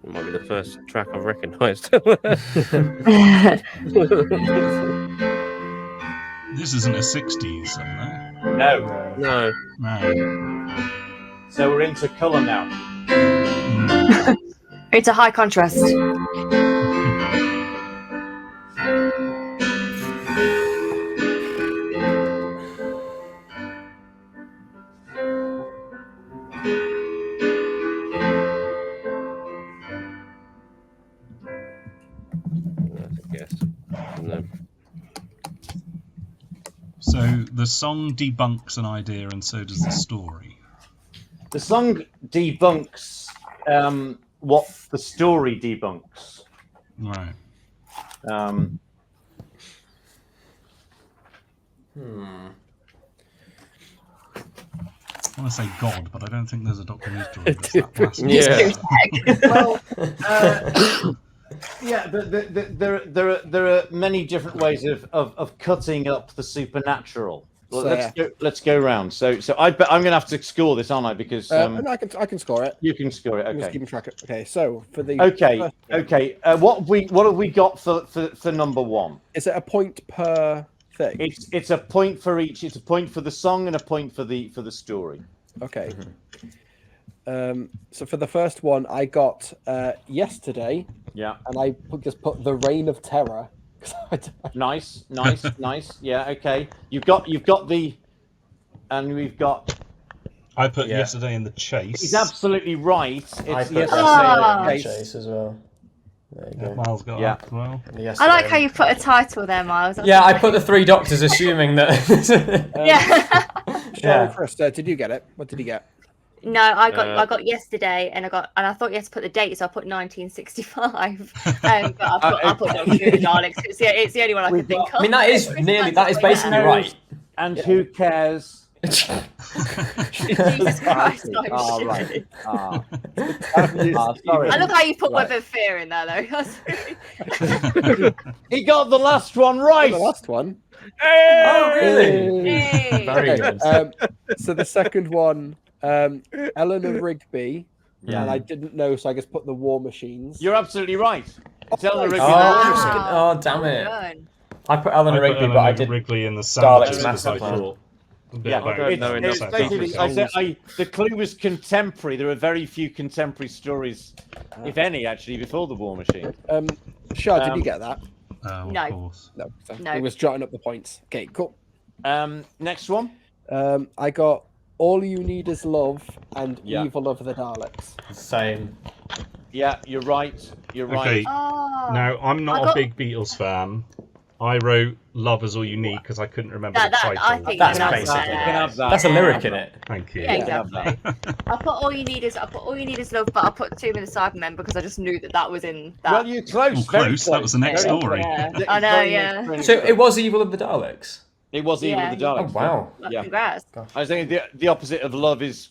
It might be the first track I've recognised. This isn't a 60s song, though. No. No. No. So we're into colour now. It's a high contrast. Yes. No. So the song debunks an idea, and so does the story. The song debunks what the story debunks. Right. I want to say God, but I don't think there's a Doctor Who story that's that blasphemous. Yeah. Well, there are many different ways of cutting up the supernatural. Well, let's go round. So I'm going to have to score this, aren't I? Because no, I can score it. you can score it. I'm just Okay. keeping track of. Okay, so for the Okay. first one, Okay. What have we got for number one? is it a point per thing? It's a point for each. It's a point for the song and a point for the story. Okay. So for the first one, I got yesterday, Yeah. and I just put the Reign of Terror. Nice. Yeah. Okay. You've got the, and we've got. I put yesterday in the chase. He's absolutely right. I It's put yesterday. yesterday in the chase as well. There you go. Miles got Yeah. up as well. I like how you put a title there, Miles. That's Yeah, I lovely. put the three doctors, assuming that. Yeah. Sorry, Chris, did you get it? What did you get? No, I got yesterday, and I thought you had to put the date, so I put 1965. But I put Doctor Who Daleks. It's the only one I could think of. I mean, that is basically right. And who cares? Jesus Christ! No, Oh, shit. right. I Sorry. love how you put Web of Fear in there, though. That's really... He got the last one right. The last one. Oh, really? Hey. Very Okay, good. so the second one, Eleanor Rigby, Yeah. and I didn't know, so I just put the War Machines. You're absolutely right. It's Eleanor Rigby. Oh, damn it. Good. I put Eleanor Rigby, but I did. Wrigley in the Daleks sandwiches Master because I Plan. thought a bit Yeah, about don't know it. enough it's about basically, Daleks. the clue was contemporary. There are very few contemporary stories, if any, actually, before the War Machine. Shah, did you get that? Of No. course. No. So No. It was jotting up the points. Okay, cool. Next one. I got All You Need Is Love and Yeah. Evil of the Daleks. Same. Yeah, you're right. You're Okay. right. Oh. Now, I'm I not got- a big Beatles fan. I wrote Love Is All You Need because I couldn't remember the title. I think That's that's basic. You can have that. That's a lyric in it. Thank you. Yeah, You can have exactly. I put all you need is love, but I put Tomb of the Cybermen because I just knew that was in that. Well, you're close. Oh, very close. That was the next Very story. Yeah, close. I know. Very Yeah. next, So very it was Evil of the Daleks. It was Evil of the Oh Daleks. wow. Like, Yeah. Congrats. I was thinking the opposite of love is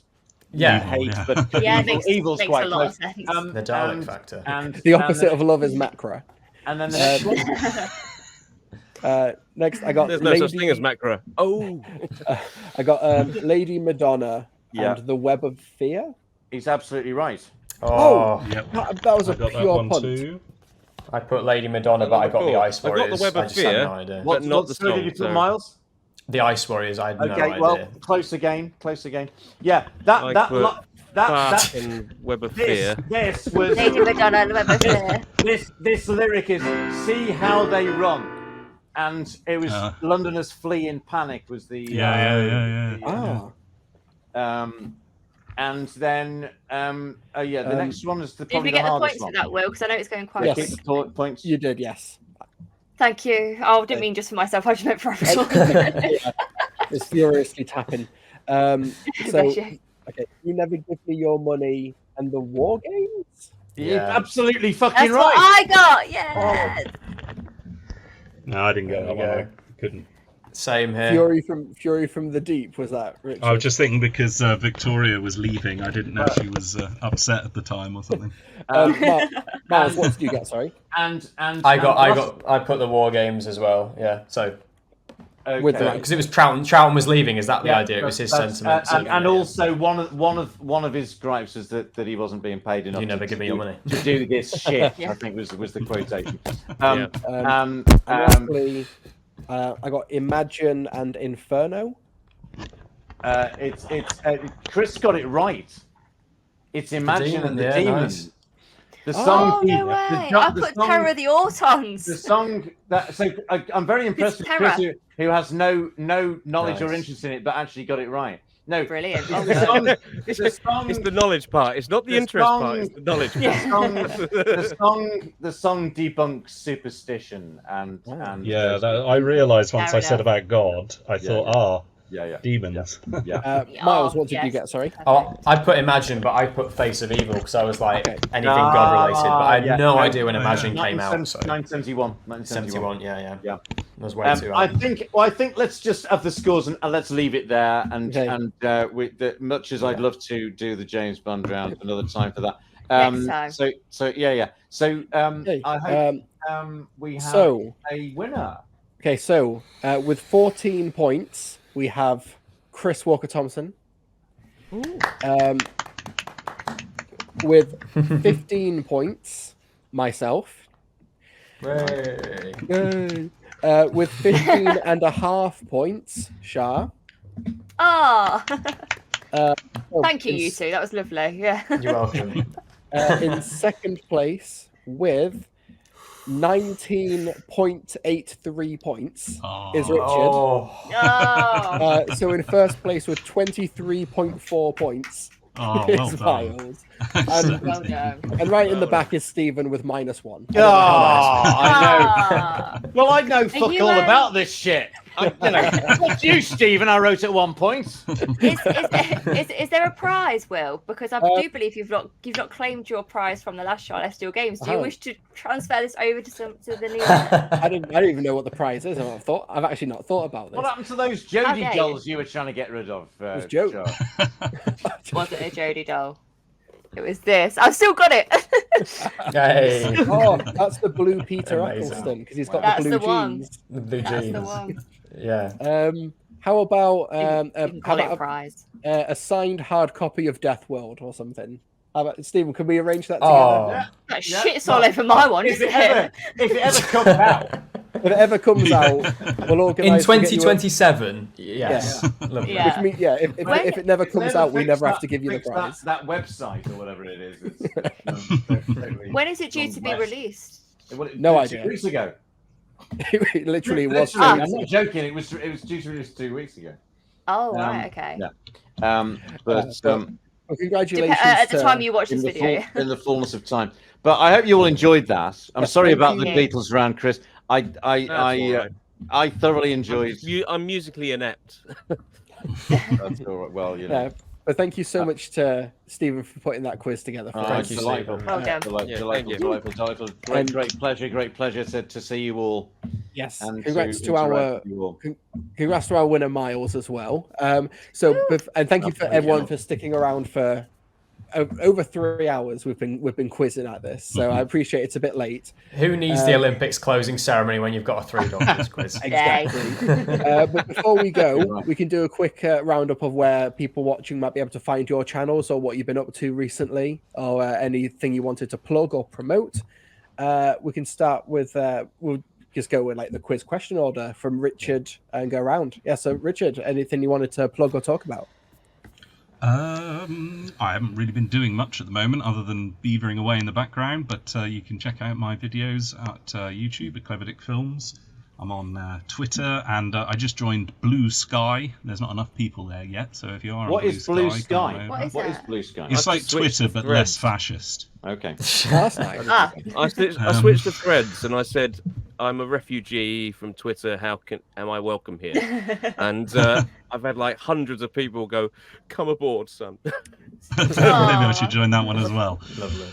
Yeah. hate, Yeah. but Yeah, evil's makes quite a lot of close. sense. The Dalek factor. And The opposite of love is Macra. And then the next one. Next, I got There's no such thing as Macra. Oh, I got Lady Madonna Yeah. and The Web of Fear. He's absolutely right. Oh, Yep. That was I a got that pure one punt. too. I put Lady Madonna, but I got the Cool. Ice I got the Warriors. Web of I just had Fear. no idea. What not the story did you song, put, so- Miles? The Ice Warriors, I had no Okay, idea. well, close again. Yeah, that I that put lo- that Fast in Web of Fear. this was Lady Madonna and the Web of Fear. this lyric is "See how they run," and it was Londoners flee in panic was the Ah, and then the next one is Did we probably the get the hardest points one. for that, Will? Because I know it's going quite. Yes. Keep the points. you did, yes. Thank you. Oh, I didn't mean just for myself. I just meant for everyone. It's furiously tapping. So, Bless you. okay, You Never Give Me Your Money and the War Games? You're Yeah. absolutely fucking That's what right. I got. Yes. No, I didn't get There that we one. go. I couldn't. Same here. Fury from the Deep, was that, Richard? I was just thinking because Victoria was leaving, I didn't know she was upset at the time or something. Miles, what did you get, sorry? And I put the War Games as well. Yeah. So With the- because it was Troughton was leaving. Is that the idea? It was his sentiments. and also one of his gripes was that he wasn't being paid enough. You never give me your money. to do this shit. Yeah. I think was the quotation. And lastly, I got Imagine and Inferno. It's Chris got it right. It's Imagine and the yeah, Demon. nice. The song. Oh no way! I put Terror of the Autons. The song that I'm very impressed with Terror. Chris, who has no knowledge or Nice. interest in it, but actually got it right. No, Brilliant. the song. The song. It's the knowledge part. It's not the the interest song- part. It's the knowledge The part. the song debunks superstition and Yeah, I realised once Fair I said enough. about God, I thought, Yeah. Demons. Yeah. Miles, Oh, what did you yes. get? Sorry. Oh, I put Imagine, but I put Face of Evil because I was like anything God related. But I had yeah. no idea when Imagine came out. 1971. 1971. Yeah. Yeah. That was way too I early. think. Well, I think let's just have the scores and let's leave it there. And much as I'd love to do the James Bond round another time for that. Next time. So yeah. So I hope we have a winner. Okay, so with 14 points, we have Chris Walker-Thompson. With 15 points, myself. Yay. With 15 and a half points, Shah. Oh, thank you, in, you two. That was lovely. Yeah. You're welcome. in second place with 19.83 points is Richard. Oh. Oh. So in first place with 23.4 points is Miles. And, Well done. and right in the back is Stephen with -1. Oh, I know. Ah. Well, I know fuck you, all about this shit. What's you, Stephen? I wrote at one point. Is there a prize, Will? Because I do believe you've not claimed your prize from the last show, Let's Steal Games. Do you wish to transfer this over to the new? I don't even know what the prize is. I've actually not thought about this. What happened to those Jodie Okay. dolls you were trying to get rid of? It was Jodie. Charles? Wasn't a Jodie doll. It was this. I've still got it. Hey. Oh, that's the blue Peter Amazing. Eccleston because he's got That's the blue the one. jeans. The blue That's jeans. the one. Yeah. How about You can call it a prize. a signed hard copy of Death World or something? How about Stephen? Can we arrange that together? Oh. That shit's all over my one, If isn't it it? ever comes out, If it ever comes out, we'll organise. In 2027. Yes. Lovely. Yeah. Which means, if it never comes out, we never have to give you the prize. That website or whatever it is. When is it due to be released? No 2 idea. weeks ago. It literally was. Literally, I'm not joking. It was due to release 2 weeks ago. Oh, right, okay. Yeah. Well, congratulations. At the to- time you watched this in the video. in the fullness of time. But I hope you all enjoyed that. I'm sorry thank about the you. Beatles round, Chris. I thoroughly enjoyed. I'm musically inept. That's all right. Well, you know. Yeah, but thank you so much to Stephen for putting that quiz together for Thank us. you, delightful. Stephen. Well done. Delightful. And- Great pleasure to see you all. Yes, And congrats to interact our with you all. congrats to our winner Miles as well. And thank you for everyone for sticking around for over 3 hours. We've been quizzing at this, so I appreciate it's a bit late. Who needs the Olympics closing ceremony when you've got a 3 doctors quiz? Exactly. But before we go, we can do a quick roundup of where people watching might be able to find your channels or what you've been up to recently, or anything you wanted to plug or promote. We can start with we'll just go with like the quiz question order from Richard and go around. Yeah, so Richard, anything you wanted to plug or talk about? I haven't really been doing much at the moment other than beavering away in the background, but you can check out my videos at YouTube at Clever Dick Films. I'm on Twitter, and I just joined Blue Sky. There's not enough people there yet, so if you are What on is Blue come Sky? over. What is What that? is Blue Sky? It's like switched Twitter, to but Threads. less fascist. Okay. That's nice. Ah, I switched to Threads and I said, "I'm a refugee from Twitter. How am I welcome here?" And I've had like hundreds of people go, "Come aboard, son." Maybe I should join that one as well. Lovely.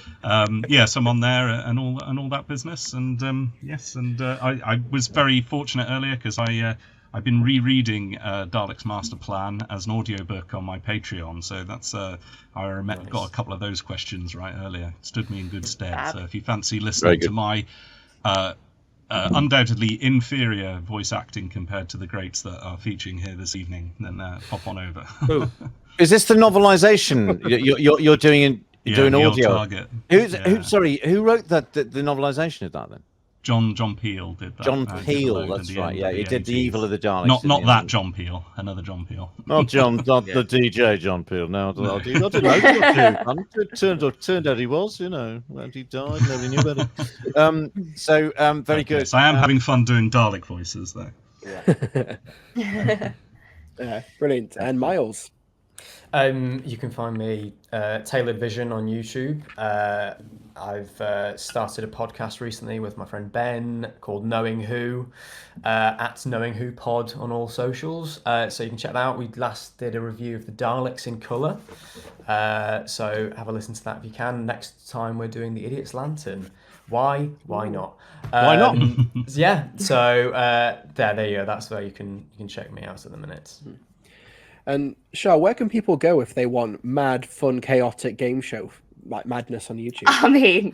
Yes, I'm on there and all that business, and I was very fortunate earlier because I've been rereading Dalek's Master Plan as an audiobook on my Patreon, so that's got a couple of those questions right earlier. Stood me in good stead. Fab. So if you fancy listening to my undoubtedly inferior voice acting compared to the greats that are featuring here this evening, then pop on over. Is this the novelization you're doing doing the old audio? Target. Who wrote the novelization of that then? John Peel did that. John did Peel, Load that's at the right. end Yeah, of he the did the 80s. Evil of the Daleks. Not didn't he? that John Peel, another John Peel. Not the DJ John Peel. No, I don't know. Turned out he was, when he died, nobody knew about it. Very good. Yes, I am having fun doing Dalek voices, though. Brilliant. And Miles. You can find me Tailored Vision on YouTube. I've started a podcast recently with my friend Ben called Knowing Who, at Knowing Who Pod on all socials. So you can check that out. We last did a review of the Daleks in colour. So have a listen to that if you can. Next time we're doing the Idiot's Lantern. Why? Why not? Why not? Yeah. So there you go. That's where you can check me out at the minute. And Shah, where can people go if they want mad, fun, chaotic game show like madness on YouTube? I mean,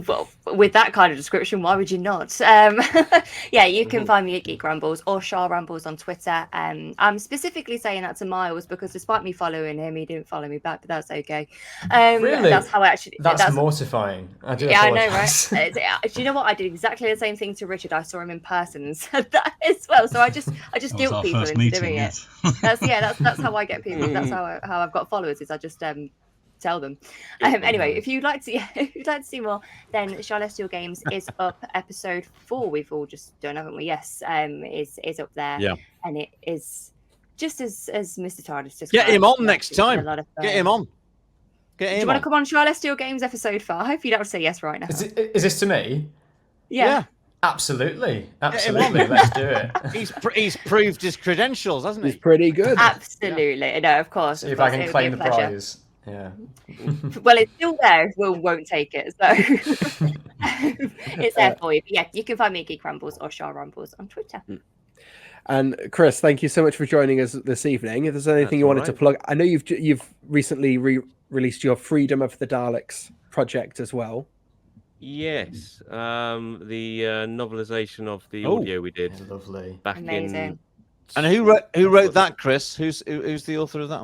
well, with that kind of description, why would you not? Yeah, you can find me at Geek Rambles or Shah Rambles on Twitter. I'm specifically saying that to Miles because despite me following him, he didn't follow me back, but that's okay. Really? That's how I actually. That's mortifying. I do Yeah, I know, apologise. right? Do you know what? I did exactly the same thing to Richard. I saw him in person and said that as well. So I just That was guilt our people first into meeting, doing yes. it. That's how I get people. That's how I've got followers. Is I just tell them. Anyway, if you'd like to see more, then Charlestial Games is up. Episode 4 we've all just done, haven't we? Yes, is up there. Yeah. And it is just as Mr. TARDIS just Get him on next time. Get him on. Get Do him you want on. to come on Charlestial Games episode 5? You don't have to say yes right now. Is this to me? Yeah. Absolutely. Let's do it. He's proved his credentials, hasn't he? He's pretty good. Absolutely. No, of course. See of if I course, can it would claim be the a pleasure. prize. Yeah. Well, it's still there if Will won't take it. So it's there for you. But yeah, you can find me at Geek Rambles or Shah Rambles on Twitter. And Chris, thank you so much for joining us this evening. If there's anything That's you wanted all to right. plug, I know you've recently released your Freedom of the Daleks project as well. Yes, the novelization of the Oh. audio we did Lovely. back Amazing. in. And who wrote that, Chris? Who's the author of that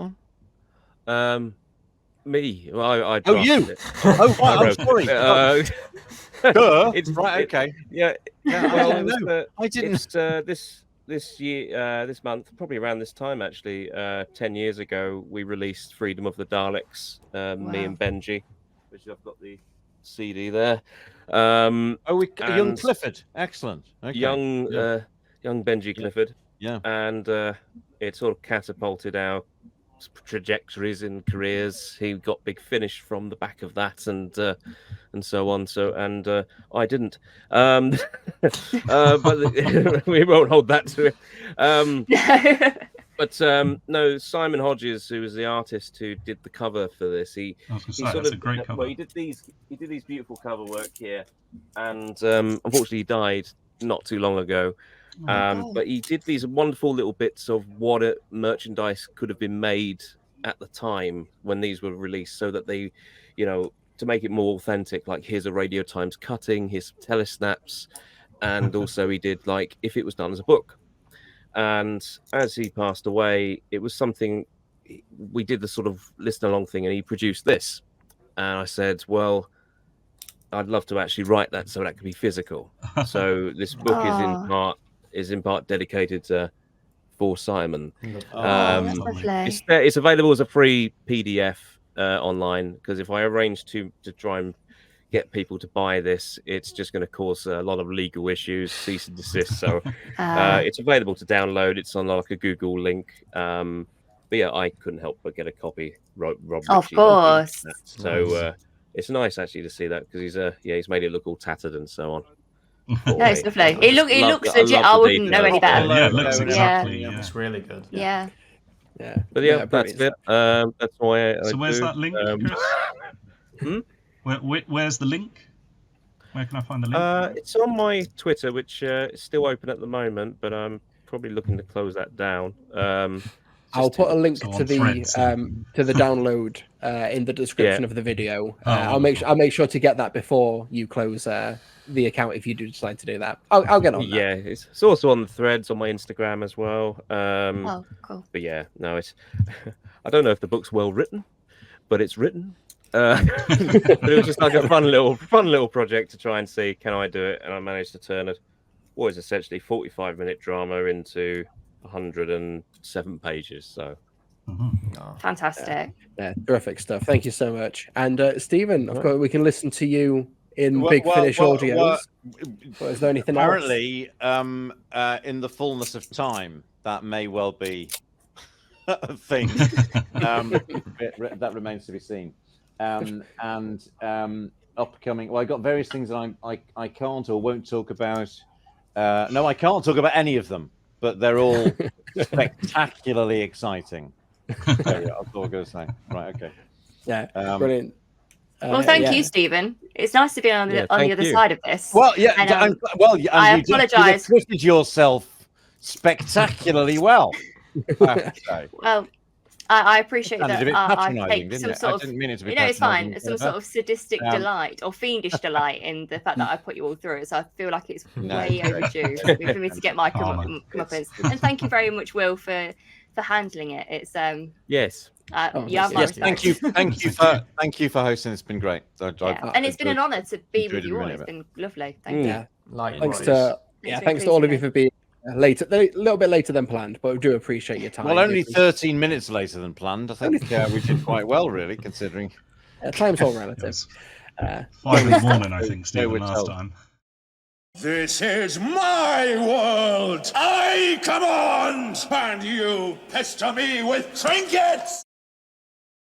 one? Me. Well, I Oh, you. drafted it. Oh, I right, I'm wrote sorry. it. Duh. It's Right, it- okay. Yeah. Yeah, I Well, didn't it was, know. I didn't. It's, this year, this month, probably around this time actually, 10 years ago, we released Freedom of the Daleks. Me and Benji, which I've got the CD there. Young and Clifford. Excellent. Okay. young Benji Yeah. Clifford. Yeah. And it sort of catapulted our trajectories in careers. He got Big Finish from the back of that, and so on. So I didn't. But we won't hold that to it. But no, Simon Hodges, who was the artist who did the cover for this, I was going to say, that's a great cover. Well, he did these beautiful cover work here, and unfortunately he died not too long ago. But he did these wonderful little bits of what merchandise could have been made at the time when these were released, so that they, to make it more authentic. Like here's a Radio Times cutting, here's some telesnaps, and also he did like if it was done as a book. And as he passed away, it was something we did the sort of listen along thing, and he produced this. And I said, well, I'd love to actually write that so that could be physical. So this book is in part dedicated for Simon. That's lovely. It's available as a free PDF online, because if I arrange to try and get people to buy this, it's just going to cause a lot of legal issues, cease and desist. So it's available to download. It's on like a Google link. But yeah, I couldn't help but get a copy. Rob Of Ritchie course. did that. So it's nice actually to see that, because he's made it look all tattered and so on. No, it's lovely. It looks I legit. love I the wouldn't know detail. any better. Yeah, it looks exactly. Yeah, Yeah. it's really good. Yeah. Yeah. But yeah, Yeah, that's brilliant. it. That's why I So where's do. that link, Chris? Where's the link? Where can I find the link? It's on my Twitter, which is still open at the moment, but I'm probably looking to close that down. I'll put a link So to on Threads, the download in the description Yeah. of the video. Oh, I'll make sure to get that before you close the account if you do decide to do that. I'll get on that. Yeah, it's also on the threads on my Instagram as well. Oh, cool. But yeah, no, it's. I don't know if the book's well written, but it's written. But it was just like a fun little project to try and see, can I do it? And I managed to turn what is essentially 45-minute drama into 107 pages. So Fantastic. Yeah, terrific stuff. Thank you so much. And Stephen, of course, we can listen to you in Big Finish audios. But is there anything else? Apparently, in the fullness of time, that may well be thing. That remains to be seen. Upcoming. Well, I got various things that I can't or won't talk about. No, I can't talk about any of them, but they're all spectacularly exciting. There we are, that's all I'm going to say. Right, okay. Yeah, brilliant. Well, thank you, Stephen. It's nice to be on the other side of this. Well, yeah. And, I apologise. You acquitted yourself spectacularly well. I have to say. Well, I appreciate Sounded that. a bit I patronising, take didn't some it? sort I of, didn't mean it to be it's fine. patronising, Some sort of sadistic Um, delight or fiendish delight in the fact that I put you all through it. So I feel like it's No, way great. overdue for me to get my comeuppance. And thank you very much, Will, for handling it. It's Yes. you have my Yes, respect. thank you for hosting. It's been great. And it's been an honour to be with enjoyed you all. every It's minute been lovely. Thank you. Yeah. Likewise. Thanks to all of you for being later, a little bit later than planned, but we do appreciate your time. Well, only 13 minutes later than planned. I think we did quite well, really, considering. Time's all relative. 5 in the morning, I think, Stephen, would last tell. time. This is my world. I command, and you pester me with trinkets.